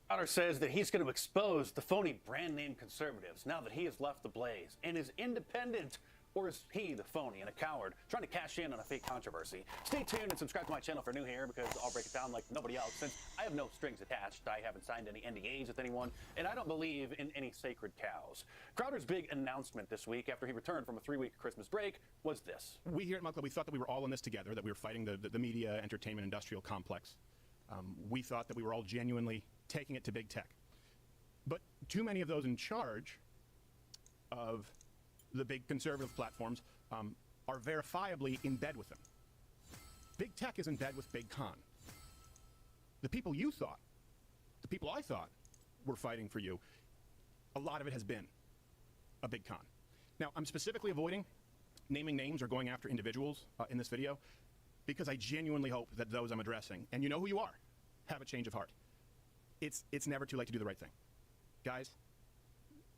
Crowder says that he's going to expose the phony brand name conservatives now that he has left the Blaze and is independent. Or is he the phony and a coward trying to cash in on a fake controversy? Stay tuned and subscribe to my channel if you're new here, because I'll break it down like nobody else, since I have no strings attached. I haven't signed any NDAs with anyone, and I don't believe in any sacred cows. Crowder's big announcement this week after he returned from a 3-week Christmas break was this. We here at Mug Club, we thought that we were all in this together, that we were fighting the media, entertainment, industrial complex. We thought that we were all genuinely taking it to big tech. But too many of those in charge of the big conservative platforms are verifiably in bed with them. Big tech is in bed with Big Con. The people I thought were fighting for you, a lot of it has been a Big Con. Now, I'm specifically avoiding naming names or going after individuals in this video because I genuinely hope that those I'm addressing, and you know who you are, have a change of heart. It's never too late to do the right thing. Guys,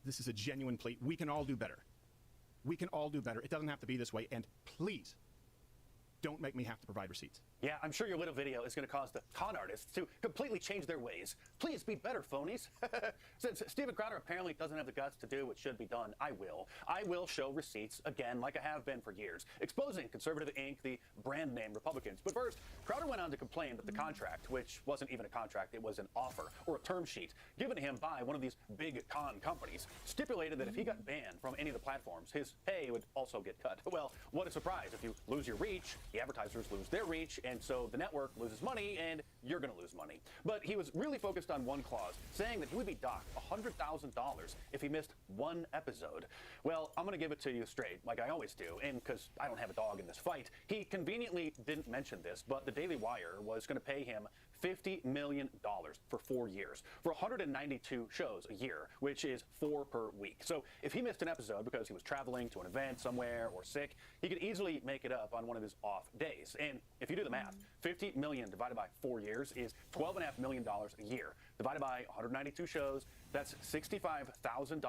this is a genuine plea. We can all do better. We can all do better. It doesn't have to be this way. And please, don't make me have to provide receipts. Yeah, I'm sure your little video is going to cause the con artists to completely change their ways. Please be better, phonies. Since Steven Crowder apparently doesn't have the guts to do what should be done, I will show receipts, again, like I have been for years, exposing Conservative Inc., the brand name Republicans. But first, Crowder went on to complain that the contract, which wasn't even a contract, it was an offer or a term sheet given to him by one of these big con companies, stipulated that if he got banned from any of the platforms, his pay would also get cut. Well, what a surprise. If you lose your reach, the advertisers lose their reach, and so the network loses money, and you're going to lose money. But he was really focused on one clause, saying that he would be docked $100,000 if he missed one episode. Well, I'm going to give it to you straight, like I always do, and because I don't have a dog in this fight. He conveniently didn't mention this, but the Daily Wire was going to pay him $50 million for 4 years, for 192 shows a year, which is 4 per week. So if he missed an episode because he was traveling to an event somewhere or sick, he could easily make it up on one of his off days. And if you do the math, 50 million divided by 4 years is $12.5 million a year. Divided by 192 shows, that's $65,000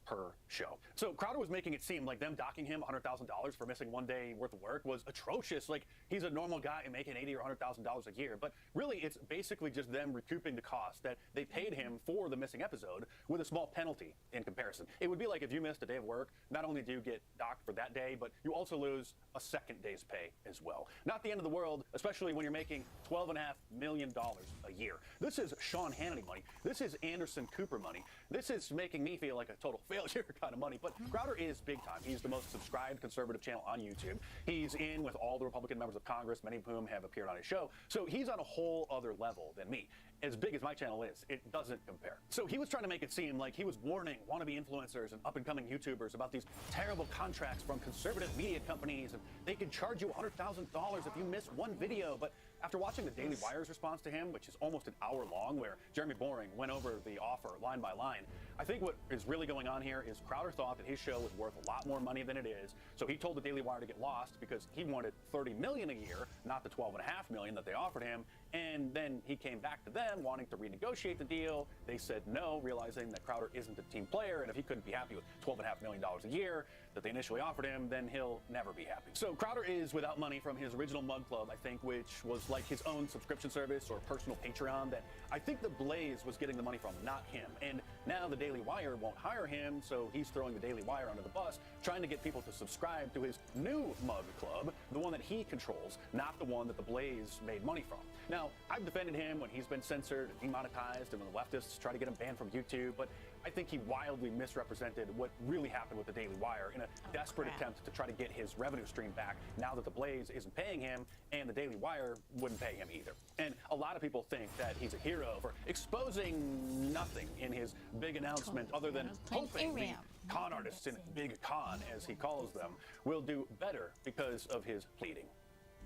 per show. So Crowder was making it seem like them docking him $100,000 for missing 1 day worth of work was atrocious. Like he's a normal guy making $80,000 or $100,000 a year. But really, it's basically just them recouping the cost that they paid him for the missing episode with a small penalty in comparison. It would be like if you missed a day of work, not only do you get docked for that day, but you also lose a second day's pay as well. Not the end of the world, especially when you're making $12.5 million a year. This is Sean Hannity money. This is Anderson Cooper money. This is making me feel like a total failure kind of money. But Crowder is big time. He's the most subscribed conservative channel on YouTube. He's in with all the Republican members of Congress, many of whom have appeared on his show. So he's on a whole other level than me. As big as my channel is, it doesn't compare. So he was trying to make it seem like he was warning wannabe influencers and up-and-coming YouTubers about these terrible contracts from conservative media companies, and they could charge you $100,000 if you miss one video. But after watching the Daily Wire's response to him, which is almost an hour long, where Jeremy Boring went over the offer line by line, I think what is really going on here is Crowder thought that his show was worth a lot more money than it is, so he told the Daily Wire to get lost because he wanted $30 million a year, not the $12.5 million that they offered him. And then he came back to them wanting to renegotiate the deal. They said no, realizing that Crowder isn't a team player, and if he couldn't be happy with $12.5 million a year that they initially offered him, then he'll never be happy. So Crowder is without money from his original Mug Club, I think, which was like his own subscription service or personal Patreon that I think the Blaze was getting the money from, not him. And now the Daily Wire won't hire him, so he's throwing the Daily Wire under the bus, trying to get people to subscribe to his new Mug Club, the one that he controls, not the one that the Blaze made money from. Now, I've defended him when he's been censored and demonetized and when the leftists try to get him banned from YouTube, but I think he wildly misrepresented what really happened with the Daily Wire in a desperate attempt to try to get his revenue stream back now that the Blaze isn't paying him and the Daily Wire wouldn't pay him either. And a lot of people think that he's a hero for exposing nothing in his big announcement other than hoping the con artists in Big Con, as he calls them, will do better because of his pleading.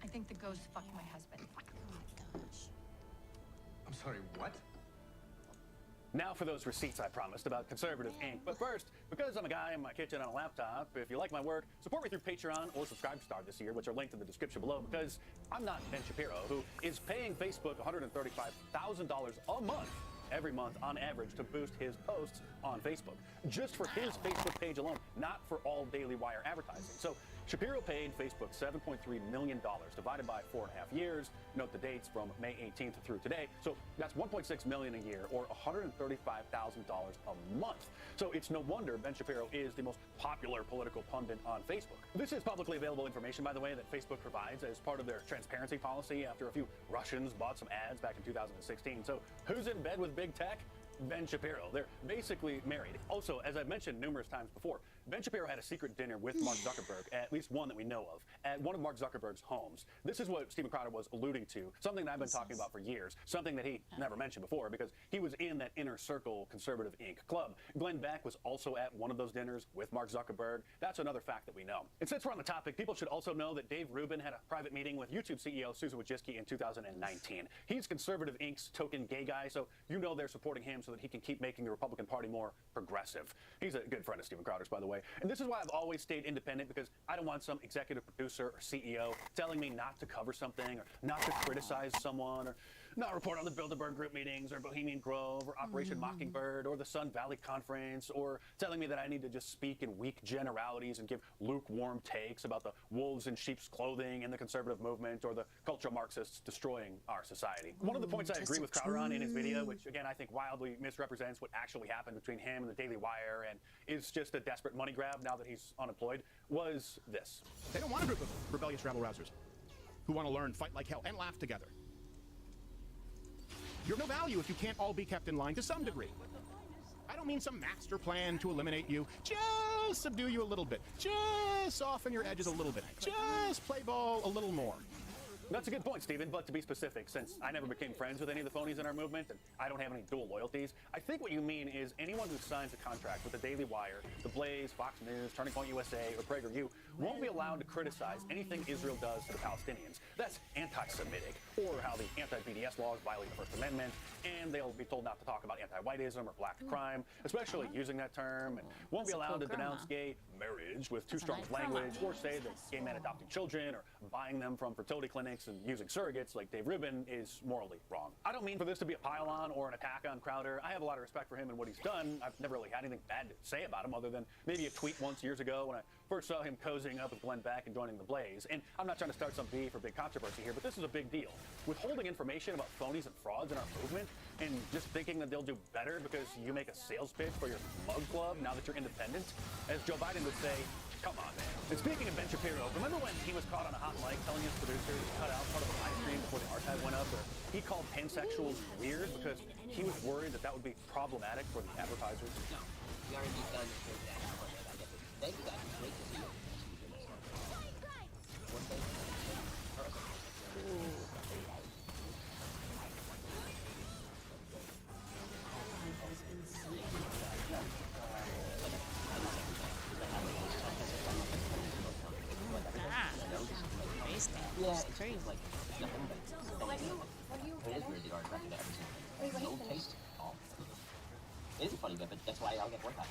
I think the ghost's fucking my husband. Oh my gosh. I'm sorry, what? Now for those receipts I promised about Conservative Inc. But first, because I'm a guy in my kitchen on a laptop, if you like my work, support me through Patreon or Subscribestar this year, which are linked in the description below, because I'm not Ben Shapiro, who is paying Facebook $135,000 a month every month on average to boost his posts on Facebook, just for his Facebook page alone, not for all Daily Wire advertising. So Shapiro paid Facebook $7.3 million divided by 4.5 years. Note the dates from May 18th through today. So that's $1.6 million a year, or $135,000 a month. So it's no wonder Ben Shapiro is the most popular political pundit on Facebook. This is publicly available information, by the way, that Facebook provides as part of their transparency policy after a few Russians bought some ads back in 2016. So who's in bed with big tech? Ben Shapiro. They're basically married. Also, as I've mentioned numerous times before, Ben Shapiro had a secret dinner with Mark Zuckerberg, at least one that we know of, at one of Mark Zuckerberg's homes. This is what Steven Crowder was alluding to, something that I've been talking about for years, something that he never mentioned before because he was in that inner circle Conservative Inc. club. Glenn Beck was also at one of those dinners with Mark Zuckerberg. That's another fact that we know. And since we're on the topic, people should also know that Dave Rubin had a private meeting with YouTube CEO Susan Wojcicki in 2019. He's Conservative Inc.'s token gay guy, so you know they're supporting him so that he can keep making the Republican Party more progressive. He's a good friend of Steven Crowder's, by the way. And this is why I've always stayed independent, because I don't want some executive producer or CEO telling me not to cover something or not to criticize someone or not report on the Bilderberg group meetings or Bohemian Grove or Operation Mockingbird or the Sun Valley Conference, or telling me that I need to just speak in weak generalities and give lukewarm takes about the wolves in sheep's clothing and the conservative movement or the cultural Marxists destroying our society. One of the points I agree with Crowder on in his video, which again I think wildly misrepresents what actually happened between him and the Daily Wire and is just a desperate money grab now that he's unemployed, was this. They don't want a group of rebellious rabble-rousers who want to learn, fight like hell, and laugh together. You're of no value if you can't all be kept in line to some degree. I don't mean some master plan to eliminate you. Just subdue you a little bit. Just soften your edges a little bit. Just play ball a little more. That's a good point, Stephen, but to be specific, since I never became friends with any of the phonies in our movement and I don't have any dual loyalties, I think what you mean is anyone who signs a contract with the Daily Wire, The Blaze, Fox News, Turning Point USA, or PragerU won't be allowed to criticize anything Israel does to the Palestinians. That's anti-Semitic, or how the anti-BDS laws violate the First Amendment, and they'll be told not to talk about anti-whiteism or black crime, especially using that term, and won't be allowed to denounce gay marriage with too strong of language, or say that gay men adopting children or buying them from fertility clinics and using surrogates like Dave Rubin is morally wrong. I don't mean for this to be a pile-on or an attack on Crowder. I have a lot of respect for him and what he's done. I've never really had anything bad to say about him other than maybe a tweet once years ago when I first saw him cozying up with Glenn Beck and joining the Blaze. And I'm not trying to start some beef or big controversy here, but this is a big deal. Withholding information about phonies and frauds in our movement and just thinking that they'll do better because you make a sales pitch for your mug club now that you're independent, as Joe Biden would say, come on, man. And speaking of Ben Shapiro, remember when he was caught on a hot mic telling his producers to cut out part of a live stream before the archive went up, or he called pansexuals weird because he was worried that that would be problematic for the advertisers? No, we already done with that. I get to thank you guys. It's great to see you. One thing. Yeah, it's crazy. Like nothing but it is weird the art back in everything. No taste at all. It is funny, but that's why I'll get work out.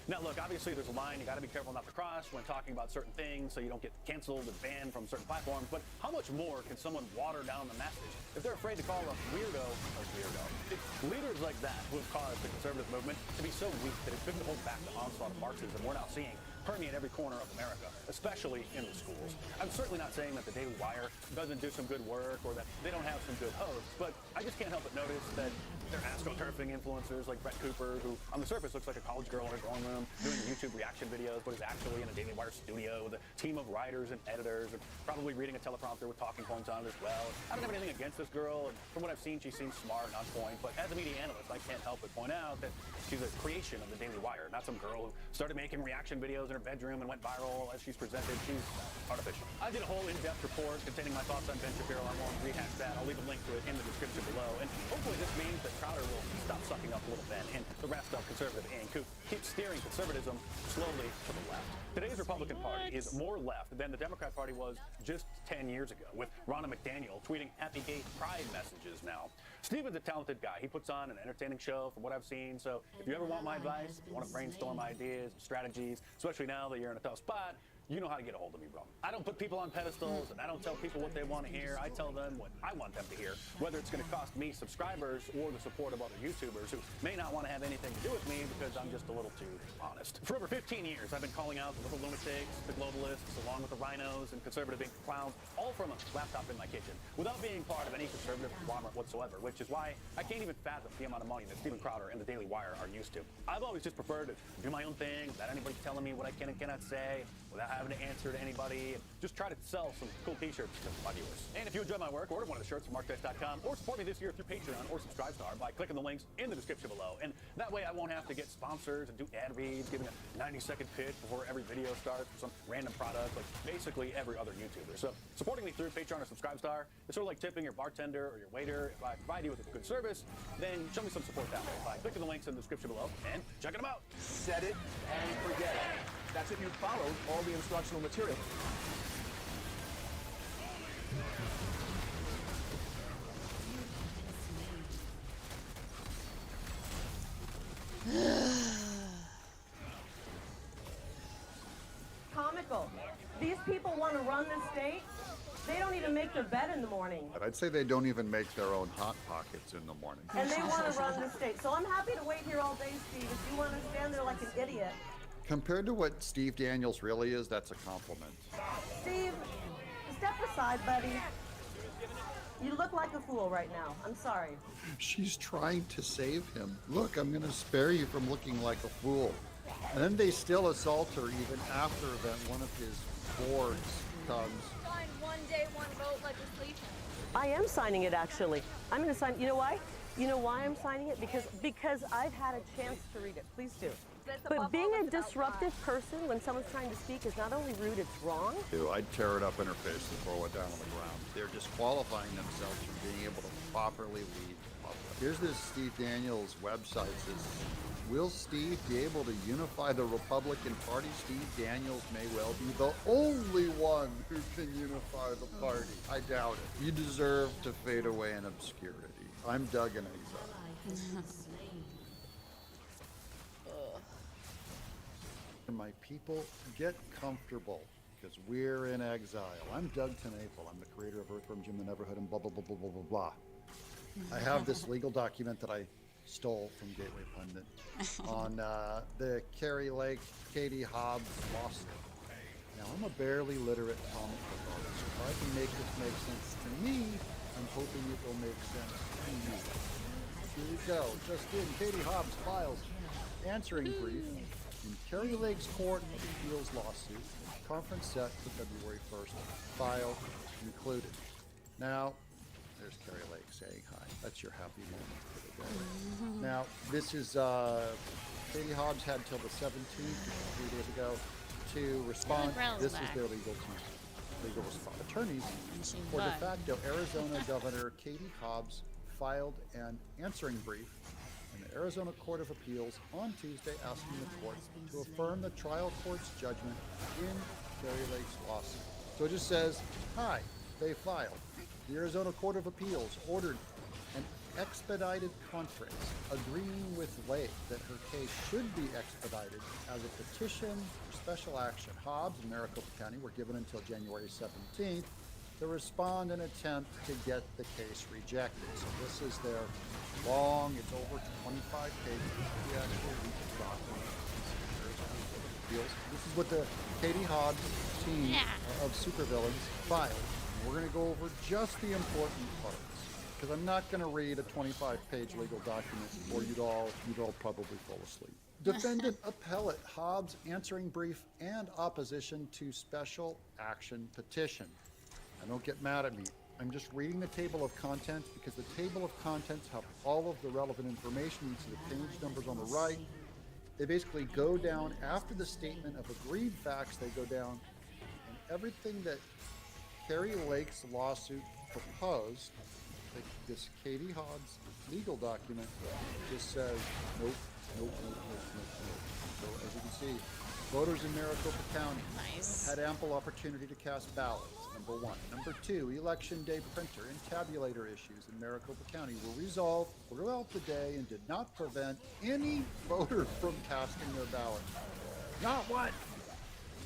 Now, look, obviously there's a line you got to be careful not to cross when talking about certain things so you don't get canceled and banned from certain platforms, but how much more can someone water down the message if they're afraid to call a weirdo a weirdo? It's leaders like that who have caused the conservative movement to be so weak that it couldn't hold back the onslaught of Marxism we're now seeing permeate every corner of America, especially in the schools. I'm certainly not saying that the Daily Wire doesn't do some good work or that they don't have some good hosts, but I just can't help but notice that they're astroturfing influencers like Brett Cooper, who on the surface looks like a college girl in her dorm room doing YouTube reaction videos, but is actually in a Daily Wire studio with a team of writers and editors, and probably reading a teleprompter with talking points on it as well. I don't have anything against this girl, and from what I've seen, she seems smart and on point, but as a media analyst, I can't help but point out that she's a creation of the Daily Wire, not some girl who started making reaction videos in her bedroom and went viral as she's presented. She's artificial. I did a whole in-depth report containing my thoughts on Ben Shapiro. I won't rehash that. I'll leave a link to it in the description below, and hopefully this means that Crowder will stop sucking up Little Ben and the rest of Conservative Inc., who keeps steering conservatism slowly to the left. Today's Republican Party is more left than the Democrat Party was just 10 years ago, with Ronna McDaniel tweeting happy gay pride messages now. Steven's a talented guy. He puts on an entertaining show from what I've seen, so if you ever want my advice, want to brainstorm ideas and strategies, especially now that you're in a tough spot, You know how to get a hold of me, bro. I don't put people on pedestals, and I don't tell people what they want to hear. I tell them what I want them to hear, whether it's going to cost me subscribers or the support of other YouTubers who may not want to have anything to do with me because I'm just a little too honest. For over 15 years, I've been calling out the little lunatics, the globalists, along with the rhinos and conservative ink clowns, all from a laptop in my kitchen, without being part of any conservative conglomerate whatsoever, which is why I can't even fathom the amount of money that Steven Crowder and the Daily Wire are used to. I've always just preferred to do my own thing, without anybody telling me what I can and cannot say, without having to answer to anybody, and just try to sell some cool t-shirts to my viewers. And if you enjoy my work, order one of the shirts from markdice.com, or support me this year through Patreon or Subscribestar by clicking the links in the description below. And that way I won't have to get sponsors and do ad reads, giving a 90-second pitch before every video starts for some random product, like basically every other YouTuber. So supporting me through Patreon or Subscribestar is sort of like tipping your bartender or your waiter. If I provide you with a good service, then show me some support that way by clicking the links in the description below and checking them out. Set it and forget it. That's if you followed all the instructional material. Comical. These people want to run the state. They don't even make their bed in the morning. I'd say they don't even make their own Hot Pockets in the morning. And they want to run the state. So I'm happy to wait here all day, Steve. If you want to stand there like an idiot. Compared to what Steve Daniels really is, that's a compliment. Steve, step aside, buddy. You look like a fool right now. I'm sorry. She's trying to save him. Look, I'm going to spare you from looking like a fool. And then they still assault her even after that one of his boards comes. Sign one day, one vote legislation. I am signing it, actually. I'm going to sign. You know why? You know why I'm signing it? Because I've had a chance to read it. Please do. But being a disruptive person when someone's trying to speak is not only rude, it's wrong. I'd tear it up in her face and throw it down on the ground. They're disqualifying themselves from being able to properly lead the public. Here's this Steve Daniels website. It says, will Steve be able to unify the Republican Party? Steve Daniels may well be the only one who can unify the party. I doubt it. You deserve to fade away in obscurity. I'm Doug in exile. My people, get comfortable, because we're in exile. I'm Doug TenNapel. I'm the creator of Earthworm Jim the Neverhood and blah, blah, blah, blah, blah, blah, blah. I have this legal document that I stole from Gateway Pundit on the Kari Lake, Katie Hobbs lawsuit. Now, I'm a barely literate comic book artist. If I can make this make sense to me, I'm hoping it will make sense to you. Here we go. Just in, Katie Hobbs files answering brief in Kari Lake's Court of Appeals lawsuit, conference set for February 1st, file included. Now, there's Kari Lake saying hi. That's your happy moment for the day. Now, this is, Katie Hobbs had till the 17th, 3 days ago, to respond. This is their legal response. Attorneys for de facto Arizona Governor Katie Hobbs filed an answering brief in the Arizona Court of Appeals on Tuesday, asking the court to affirm the trial court's judgment in Kari Lake's lawsuit. So it just says, hi, they filed. The Arizona Court of Appeals ordered an expedited conference agreeing with Lake that her case should be expedited as a petition for special action. Hobbs and Maricopa County were given until January 17th to respond and attempt to get the case rejected. So this is their long, it's over 25 pages. The actual legal document. This is what the Katie Hobbs team of supervillains filed. And we're going to go over just the important parts, because I'm not going to read a 25-page legal document, or you'd all probably fall asleep. Defendant appellate Hobbs answering brief and opposition to special action petition. Now, don't get mad at me. I'm just reading the table of contents because the table of contents have all of the relevant information. You see the page numbers on the right. They basically go down after the statement of agreed facts. They go down, and everything that Kari Lake's lawsuit proposed, like this Katie Hobbs legal document, just says nope, nope, nope, nope, nope, nope. So as you can see, voters in Maricopa County had ample opportunity to cast ballots. Number one. Number two, election day printer and tabulator issues in Maricopa County were resolved throughout the day and did not prevent any voter from casting their ballot. Not one.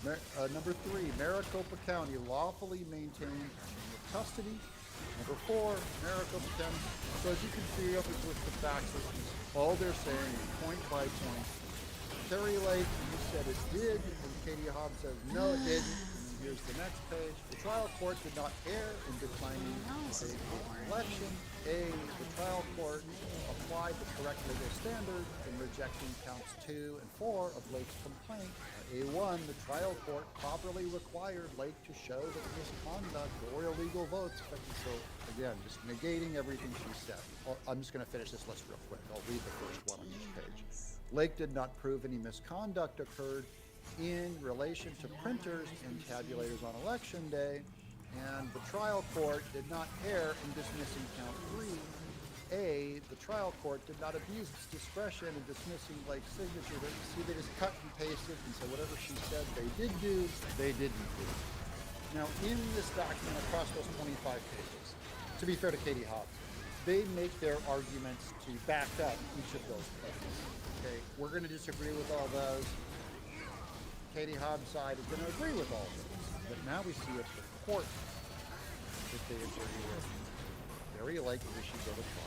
Number 3, Maricopa County lawfully maintained custody. Number 4, Maricopa County. So as you can see up with the facts, all they're saying is point by point. Terry Lake, you said it did, and Katie Hobbs says no, it didn't. And then here's the next page. The trial court did not err in declining the election. A, the trial court applied the correct legal standard in rejecting counts 2 and 4 of Lake's complaint. A1, the trial court properly required Lake to show that misconduct or illegal votes. So again, just negating everything she said. I'm just going to finish this list real quick. I'll read the first one on each page. Lake did not prove any misconduct occurred in relation to printers and tabulators on election day, and the trial court did not err in dismissing count 3. A, the trial court did not abuse its discretion in dismissing Lake's signature. But you see, they just cut and pasted, and so whatever she said they did do, they didn't do. Now, in this document across those 25 pages, to be fair to Katie Hobbs, they make their arguments to back up each of those claims. Okay, we're going to disagree with all those. Katie Hobbs' side is going to agree with all those. But now we see it's the court that they agree with. Very likely we should go to trial.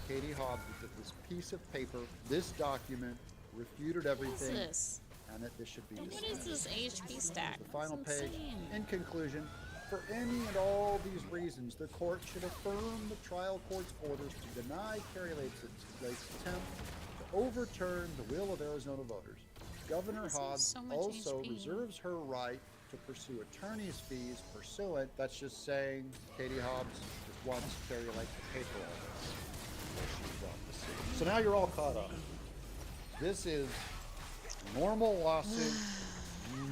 Katie Hobbs did this piece of paper, this document, refuted everything, What is this? and that this should be What dismissed. is this HP stack? The final That's page. insane. In conclusion, for any and all these reasons, the court should affirm the trial court's orders to deny Carrie Lake's attempt to overturn the will of Arizona voters. Governor This is Hobbs so much also HP. reserves her right to pursue attorney's fees pursuant. That's just saying Katie Hobbs just wants Carrie Lake to pay for all this. So now you're all caught up. This is normal lawsuit,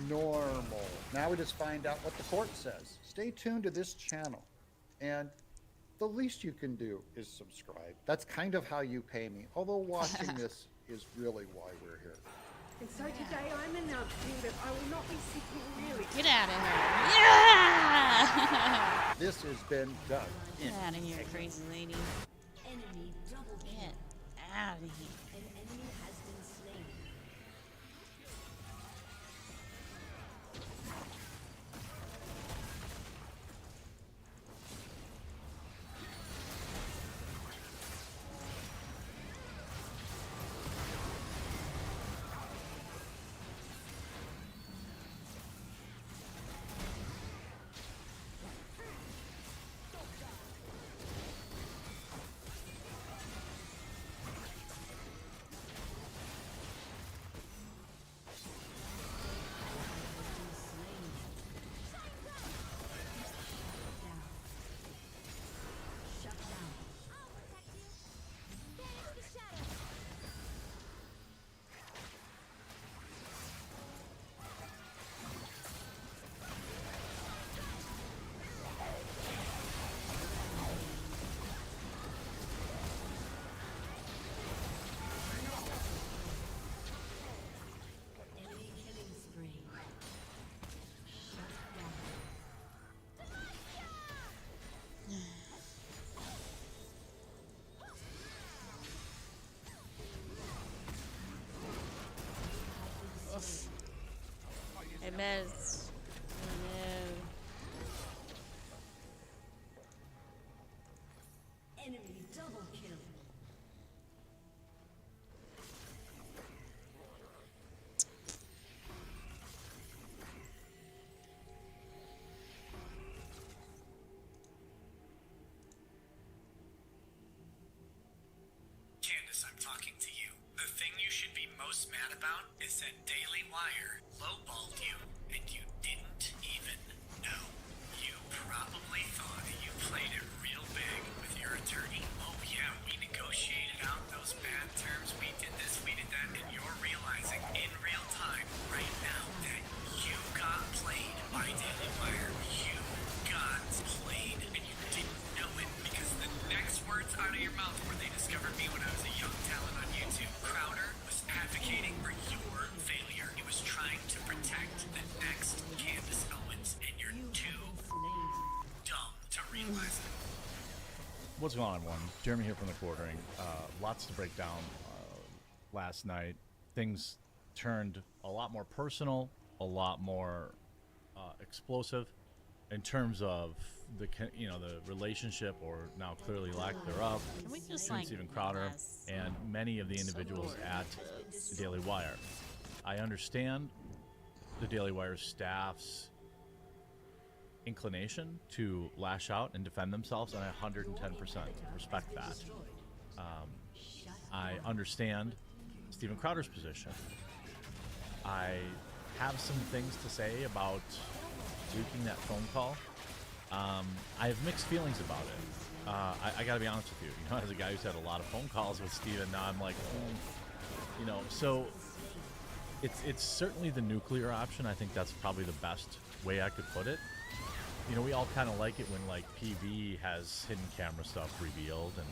normal. Now we just find out what the court says. Stay tuned to this channel, and the least you can do is subscribe. That's kind of how you pay me, although watching this is really why we're here. And so today I'm announcing that I will not be seeking really. Get out of here. Yeah! This has been done. Get out of here, crazy lady. Enemy double kill. Get out of here. An enemy has been slain. I missed. Oh no. Enemy double kill. Candace, I'm talking to you. The thing you should be most mad about is that Daily Wire lowballed you, and you didn't even know. You probably thought you played it real big with your attorney. Oh yeah, we negotiated out those bad terms, we did this, we did that, and you're realizing in real time right now that you got played by Daily Wire. You got played, and you didn't know it because the next words out of your mouth were they discovered me when I was a young talent on YouTube. Crowder was advocating for your failure. He was trying to protect the next Candace Owens, and you're too dumb to realize it. What's going on, everyone? Jeremy here from the Quartering. Lots to break down last night. Things turned a lot more personal a lot more explosive in terms of the the relationship, or now clearly lack thereof, Can we just, between like, Steven Crowder less and many of the individuals at the Daily Wire. I understand the Daily Wire staff's inclination to lash out and defend themselves, and I 110% respect that. I understand Steven Crowder's position. I have some things to say about leaking that phone call. I have mixed feelings about it. I gotta be honest with you. You know, as a guy who's had a lot of phone calls with Steven, now I'm like, you know, so it's certainly the nuclear option. I think that's probably the best way I could put it. You know, we all kind of like it when, like, PV has hidden camera stuff revealed and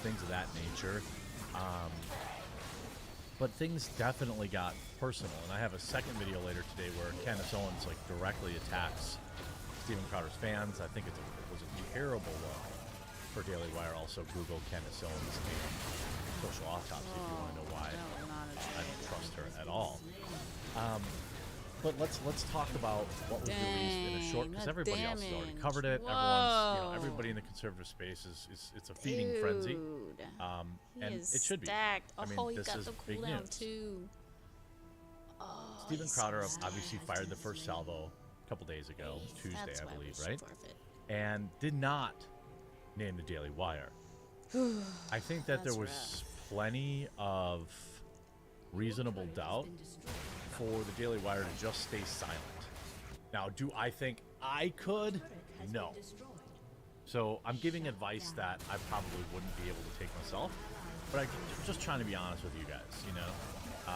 things of that nature. But things definitely got personal, and I have a second video later today where Candace Owens, like, directly attacks Steven Crowder's fans. I think it was a terrible look for Daily Wire. Also, Google Candace Owens and social autopsy if you want to know why I don't trust her at all. But let's talk about what was released in a short, because everybody else has already covered it. Everyone's, everybody in the conservative space is it's a feeding frenzy, and it should be. Stacked. I mean, Oh, you this got is the big cooldown news. too. Oh, Steven he's Crowder so obviously stacked. fired the first salvo a couple days ago, Tuesday, That's I why we believe, should right? forfeit. And did not name the Daily Wire. I think that there was plenty of reasonable doubt for the Daily Wire to just stay silent. Now, do I think I could? No. So I'm giving advice that I probably wouldn't be able to take myself, but I'm just trying to be honest with you guys, you know.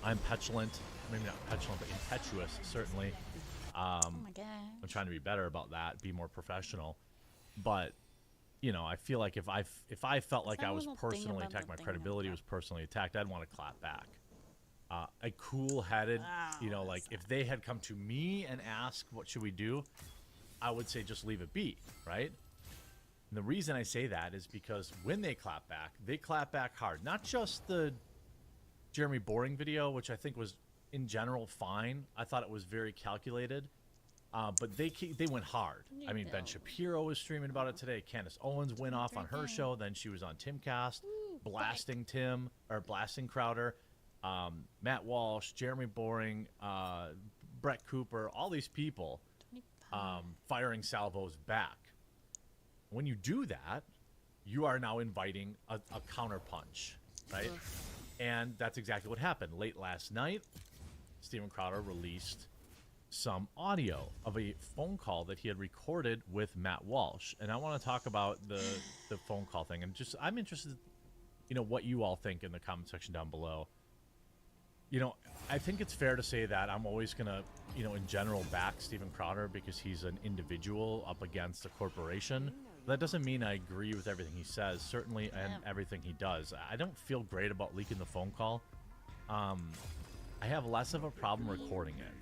I'm petulant, maybe not petulant, but impetuous, certainly. Oh my god. I'm trying to be better about that, be more professional. But, you know, I feel like if I felt like I was personally attacked, my credibility was personally attacked, I'd want to clap back. A cool-headed, you know, like if they had come to me and asked what should we do, I would say just leave it be, right? And the reason I say that is because when they clap back hard. Not just the Jeremy Boring video, which I think was in general fine. I thought it was very calculated, but they went hard. I mean, Ben Shapiro was streaming about it today. Candace Owens went off on her show. Then she was on Timcast, blasting Crowder. Matt Walsh, Jeremy Boring, Brett Cooper, all these people firing salvos back. When you do that, you are now inviting a counterpunch, right? And that's exactly what happened. Late last night, Steven Crowder released some audio of a phone call that he had recorded with Matt Walsh. And I want to talk about the phone call thing. And just, I'm interested, you know, what you all think in the comment section down below. You know, I think it's fair to say that I'm always going to, you know, in general back Steven Crowder because he's an individual up against a corporation. That doesn't mean I agree with everything he says, certainly, and everything he does. I don't feel great about leaking the phone call. I have less of a problem recording it.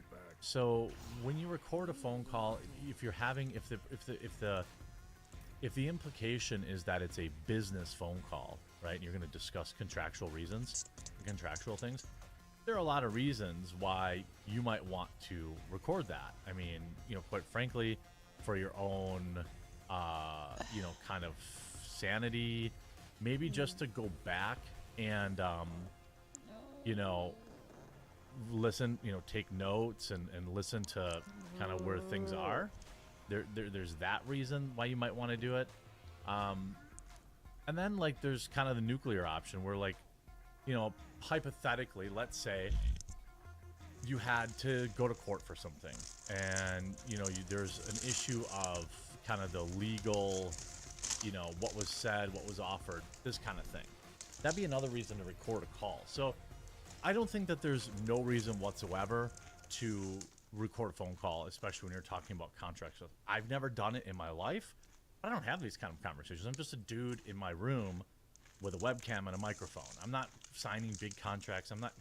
So when you record a phone call, if the implication is that it's a business phone call, right? And you're going to discuss contractual reasons, contractual things. There are a lot of reasons why you might want to record that. I mean, you know, quite frankly, for your own, you know, kind of sanity, maybe just to go back and, you know, listen, you know, take notes and listen to kind of where things are. There's that reason why you might want to do it. And then, like, there's kind of the nuclear option where, like, you know, hypothetically, let's say you had to go to court for something and, you know, there's an issue of kind of the legal, you know, what was said, what was offered, this kind of thing. That'd be another reason to record a call. So I don't think that there's no reason whatsoever to record a phone call, especially when you're talking about contracts. I've never done it in my life. I don't have these kind of conversations. I'm just a dude in my room with a webcam and a microphone. I'm not signing big contracts. I'm not,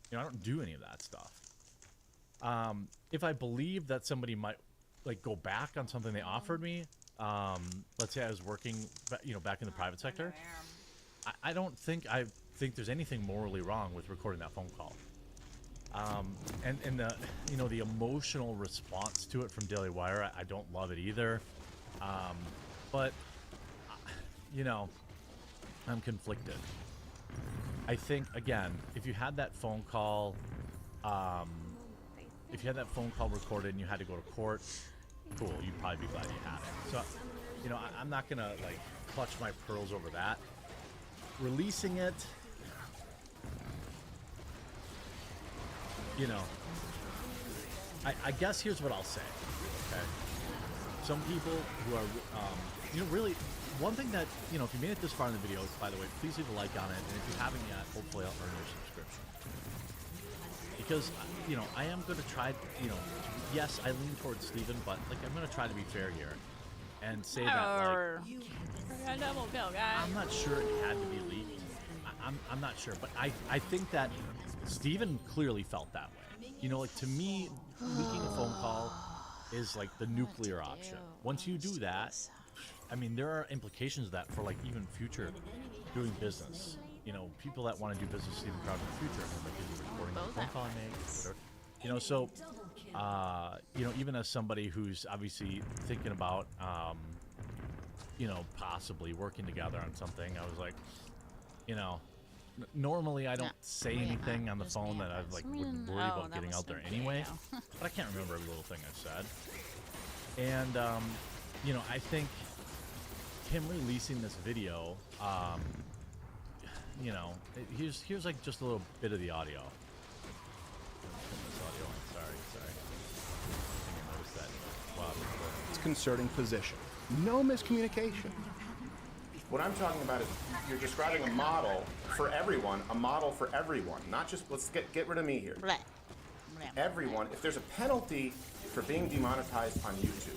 you know, I don't do any of that stuff. If I believe that somebody might, like, go back on something they offered me, let's say I was working, you know, back in the private sector, I think there's anything morally wrong with recording that phone call. And the the emotional response to it from Daily Wire, I don't love it either. But I'm conflicted. I think, again, if you had that phone call, recorded and you had to go to court, cool, you'd probably be glad you had it. So, I'm not gonna like clutch my pearls over that. Releasing it, I guess here's what I'll say. Okay, some people who are, really. One thing that, if you made it this far in the video, by the way, please leave a like on it, and if you haven't yet, hopefully I'll earn your subscription. Because, I am going to try, yes, I lean towards Steven, but, I'm going to try to be fair here and say that, I'm not sure it had to be leaked. I'm not sure, but I think that Steven clearly felt that way. To me, leaking a phone call is, the nuclear option. Once you do that, there are implications of that for even future doing business. People that want to do business with Steven Crowder in the future, is recording the phone call I make, so even as somebody who's obviously thinking about possibly working together on something, I was like, normally I don't say anything on the phone that I would worry about getting out there anyway, but I can't remember every little thing I said. And I think him releasing this video, here's just a little bit of the audio. Sorry. I think I noticed that. Wow. It's concerting position. No miscommunication. What I'm talking about is you're describing a model for everyone, not just, let's get rid of me here. Everyone, if there's a penalty for being demonetized on YouTube,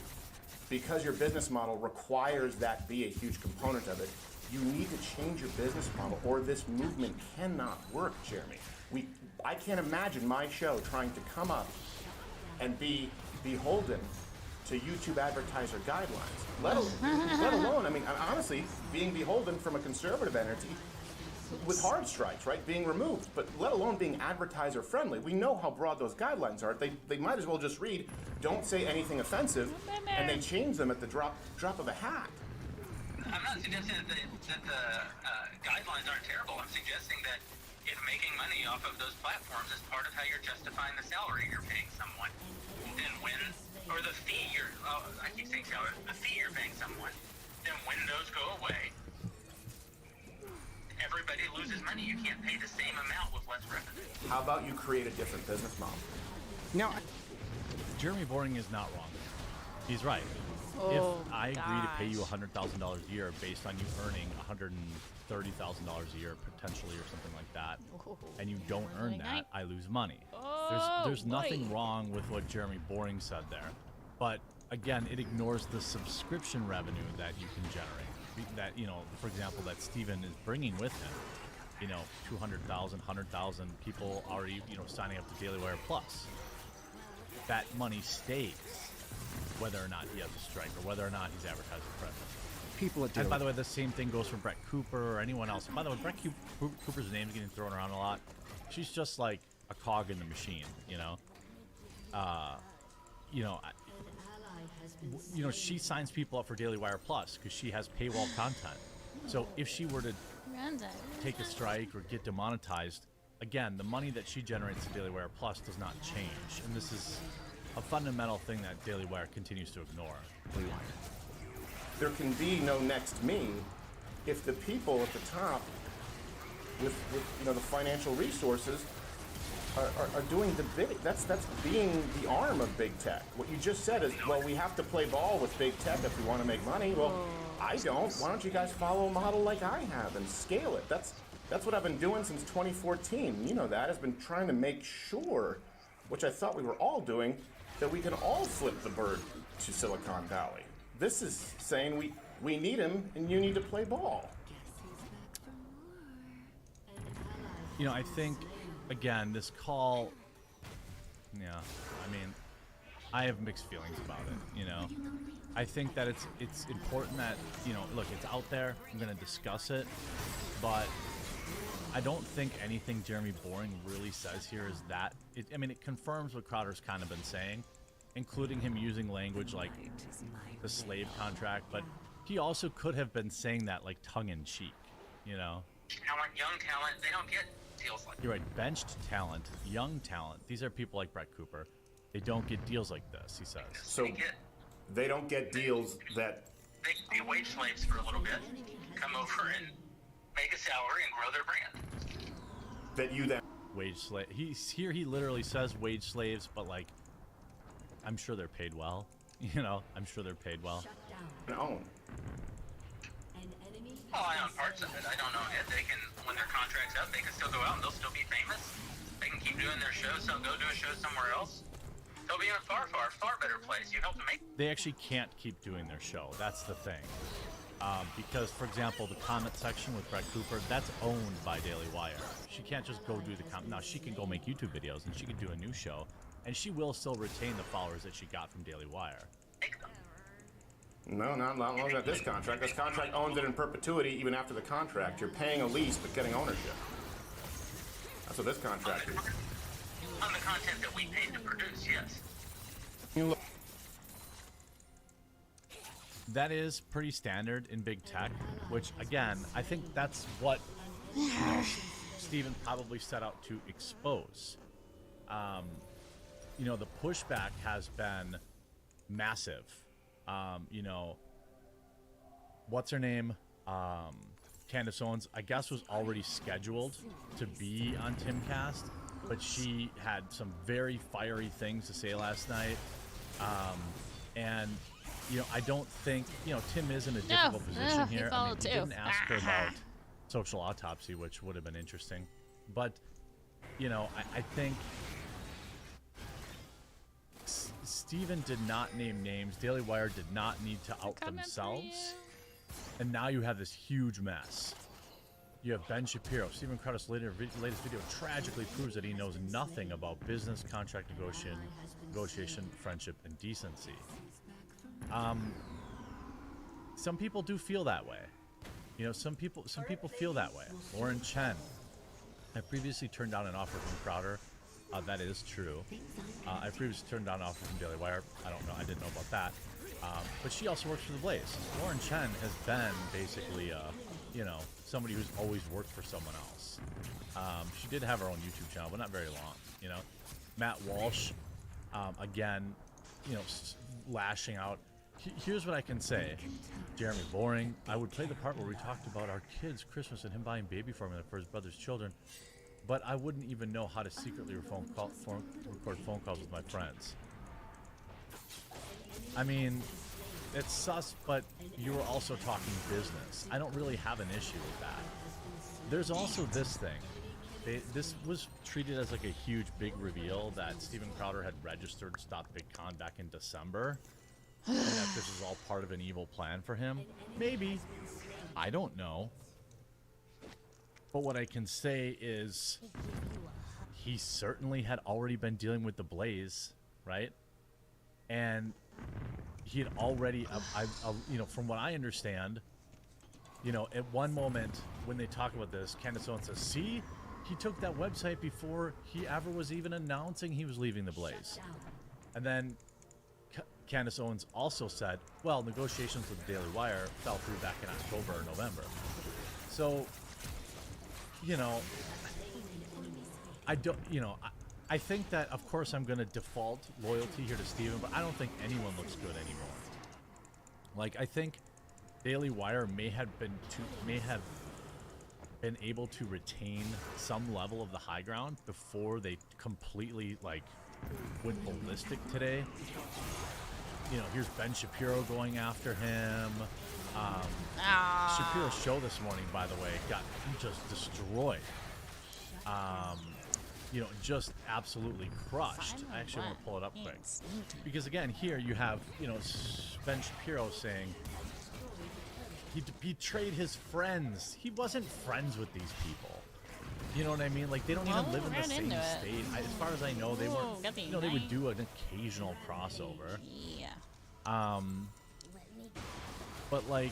because your business model requires that be a huge component of it, you need to change your business model or this movement cannot work, Jeremy. I can't imagine my show trying to come up and be beholden to YouTube advertiser guidelines, let alone, honestly, being beholden from a conservative entity with hard strikes, right, being removed, but let alone being advertiser friendly. We know how broad those guidelines are. They might as well just read, don't say anything offensive, and they change them at the drop of a hat. I'm not suggesting that the guidelines aren't terrible. I'm suggesting that if making money off of those platforms is part of how you're justifying the salary you're paying someone, then or the fee I keep saying salary, the fee you're paying someone, then when those go away, everybody loses money. You can't pay the same amount with less revenue. How about you create a different business model? Now, Jeremy Boring is not wrong. He's right. If I agree to pay you $100,000 a year based on you earning $130,000 a year potentially or something like that, and you don't earn that, I lose money. There's nothing wrong with what Jeremy Boring said there, but again, it ignores the subscription revenue that you can generate. That, for example, that Steven is bringing with him, 200,000, 100,000 people already, signing up to Daily Wire Plus. That money stays, whether or not he has a strike or whether or not he's advertising present. People at And by the way, the same thing goes for Brett Cooper or anyone else. And by the way, Brett Cooper's name's getting thrown around a lot. She's just like a cog in the machine, she signs people up for Daily Wire Plus because she has paywall content. So if she were to take a strike or get demonetized, again, the money that she generates to Daily Wire Plus does not change. And this is a fundamental thing that Daily Wire continues to ignore. There can be no next me if the people at the top with the financial resources are doing the big. That's being the arm of big tech. What you just said is, well, we have to play ball with big tech if we want to make money. Well, I don't. Why don't you guys follow a model like I have and scale it? That's what I've been doing since 2014. You know that. I've been trying to make sure, which I thought we were all doing, that we can all flip the bird to Silicon Valley. This is saying we need him and you need to play ball. I think, again, this call, I have mixed feelings about it, I think that it's important that, look, it's out there, I'm going to discuss it, but I don't think anything Jeremy Boring really says here is that. I mean, it confirms what Crowder's kind of been saying, including him using language like the slave contract, but he also could have been saying that like tongue-in-cheek, you know? Talent, young talent, they don't get deals like You're right, benched talent, young talent, these are people like Brett Cooper. They don't get deals like this, he says. So they don't get deals that... They can be wage slaves for a little bit, come over and make a salary and grow their brand. That you then... Wage slave. He literally says wage slaves, but like, I'm sure they're paid well. You know, I'm sure they're paid well. Own. Well, I own parts of it. I don't own it. They can, when their contract's up, they can still go out and they'll still be famous. They can keep doing their shows, so go do a show somewhere else. They'll be in a far, far, far better place. You help them make. They actually can't keep doing their show. That's the thing. Because, for example, the comment section with Brett Cooper, that's owned by Daily Wire. She can't just go do the comment. Now, she can go make YouTube videos and she can do a new show, and she will still retain the followers that she got from Daily Wire. No, not long as this contract. This contract owns it in perpetuity even after the contract. You're paying a lease but getting ownership. That's what this contract is. On the content that we paid to produce, yes. That is pretty standard in big tech, which, again, I think that's what Steven probably set out to expose. You know, the pushback has been massive. You know, what's her name? Candace Owens, I guess, was already scheduled to be on Timcast, but she had some very fiery things to say last night. And, you know, I don't think, you know, Tim is in a difficult position here. I mean, he didn't ask her about Social Autopsy, which would have been interesting. But, you know, I think Steven did not name names. Daily Wire did not need to out themselves. And now you have this huge mess. You have Ben Shapiro. Steven Crowder's latest video tragically proves that he knows nothing about business, contract negotiation, friendship, and decency. Some people do feel that way. You know, some people feel that way. Lauren Chen. I previously turned down an offer from Crowder. That is true. I previously turned down an offer from Daily Wire. I don't know. I didn't know about that. But she also works for The Blaze. Lauren Chen has been basically, you know, somebody who's always worked for someone else. She did have her own YouTube channel, but not very long. You know, Matt Walsh, again, you know, lashing out. Here's what I can say. Jeremy Boring, I would play the part where we talked about our kids' Christmas and him buying baby formula for his brother's children, but I wouldn't even know how to secretly record phone calls with my friends. I mean, it's sus, but you were also talking business. I don't really have an issue with that. There's also this thing. This was treated as like a huge big reveal that Steven Crowder had registered Stop Big Con back in December. And that this is all part of an evil plan for him. Maybe. I don't know. But what I can say is he certainly had already been dealing with the Blaze, right? And he had already, you know, from what I understand, you know, at one moment when they talk about this, Candace Owens says, see, he took that website before he ever was even announcing he was leaving the Blaze. And then Candace Owens also said, well, negotiations with the Daily Wire fell through back in October or November. So, you know, I don't, you know, I think that, of course, I'm going to default loyalty here to Steven, but I don't think anyone looks good anymore. Like, I think Daily Wire may have been able to retain some level of the high ground before they completely, like, went ballistic today. You know, here's Ben Shapiro going after him. Shapiro's show this morning, by the way, got just destroyed. You know, just absolutely crushed. I actually want to pull it up quick. Because again, here you have, you know, Ben Shapiro saying he betrayed his friends. He wasn't friends with these people. You know what I mean? Like, they don't even live in the same state. As far as I know, they weren't, you know, they would do an occasional crossover. Yeah. But like,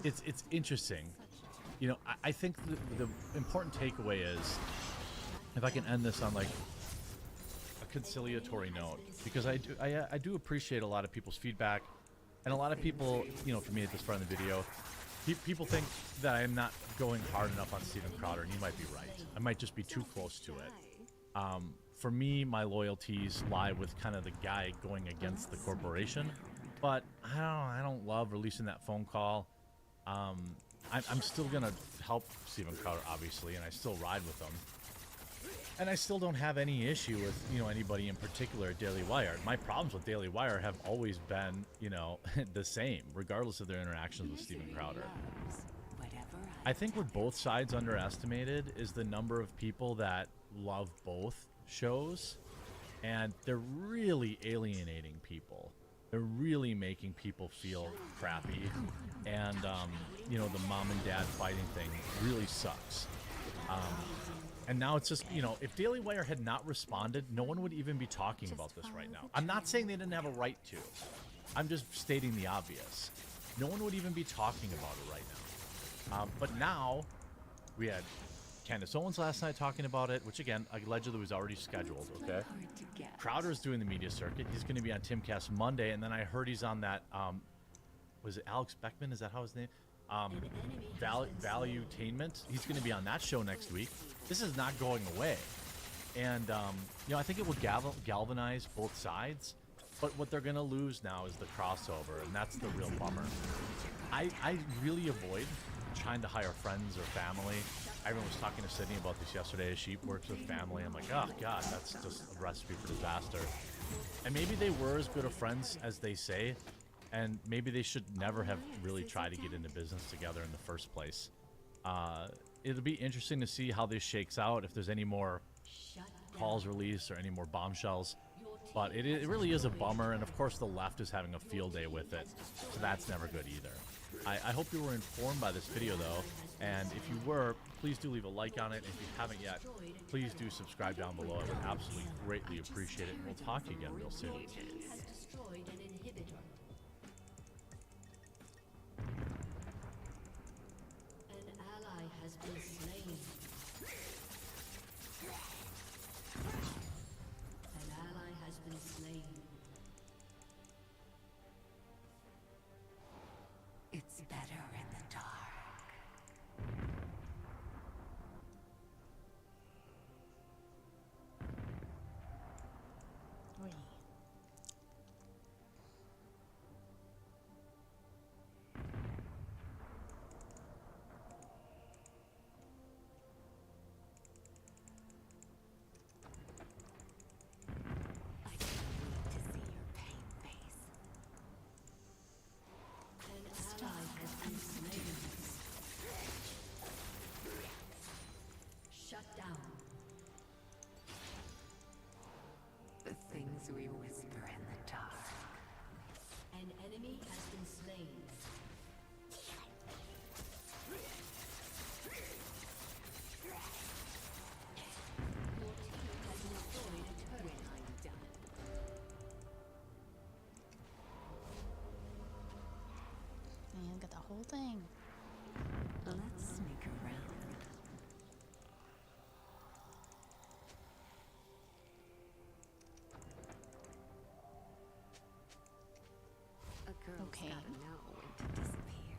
it's interesting you know, I think the important takeaway is, if I can end this on like a conciliatory note, because I do appreciate a lot of people's feedback, and a lot of people, you know, for me at this part of the video, people think that I'm not going hard enough on Steven Crowder, and you might be right. I might just be too close to it. For me, my loyalties lie with kind of the guy going against the corporation, but I don't love releasing that phone call. I'm still gonna help Steven Crowder, obviously, and I still ride with him. And I still don't have any issue with, you know, anybody in particular at Daily Wire. My problems with Daily Wire have always been, you know, the same, regardless of their interactions with Steven Crowder. I think what both sides underestimated is the number of people that love both shows, and they're really alienating people. They're really making people feel crappy, and you know, the mom and dad fighting thing really sucks. And now it's just, you know, if Daily Wire had not responded, no one would even be talking about this right now. I'm not saying they didn't have a right to. I'm just stating the obvious. No one would even be talking about it right now. But now, we had Candace Owens last night talking about it, which again, allegedly was already scheduled, okay? Crowder's doing the media circuit. He's going to be on Timcast Monday, and then I heard he's on that, was it Alex Beckman? Is that how his name? Valuetainment. He's going to be on that show next week. This is not going away. And, you know, I think it will galvanize both sides. But what they're going to lose now is the crossover, and that's the real bummer. I really avoid trying to hire friends or family. Everyone was talking to Sydney about this yesterday as she works with family. I'm like, oh, God, that's just a recipe for disaster. And maybe they were as good of friends as they say, and maybe they should never have really tried to get into business together in the first place. It'll be interesting to see how this shakes out, if there's any more calls released or any more bombshells. But it really is a bummer, and of course the left is having a field day with it, so that's never good either. I hope you were informed by this video, though, and if you were, please do leave a like on it. If you haven't yet, please do subscribe down below. I would absolutely greatly appreciate it, and we'll talk to you again real soon. It's better in the dark. Oi. Shut down. The things we whisper in the dark. An enemy has been slain. Your team has destroyed a turret. I'm done. And get the whole thing. Let's sneak around. A girl's Okay. gotta know when to disappear.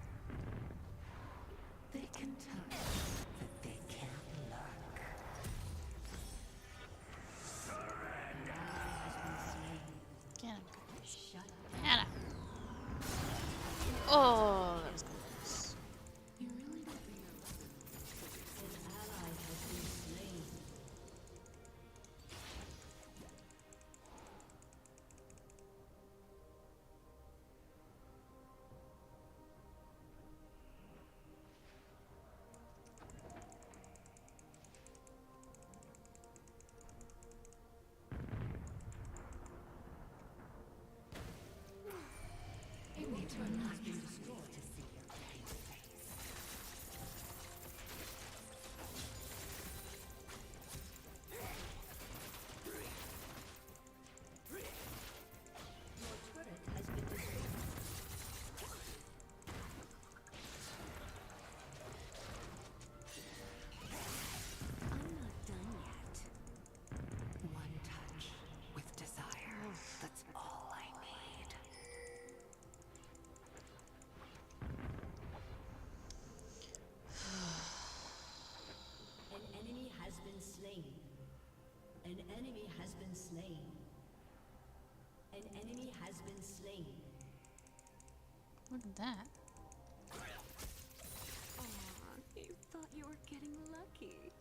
They can touch, but they can't lurk. Get him. Shut Get him. Oh, that was close. You really don't realize an ally has been slain. has been slain. An enemy has been slain. An enemy has been slain. Look at that. Aw, you thought you were getting lucky.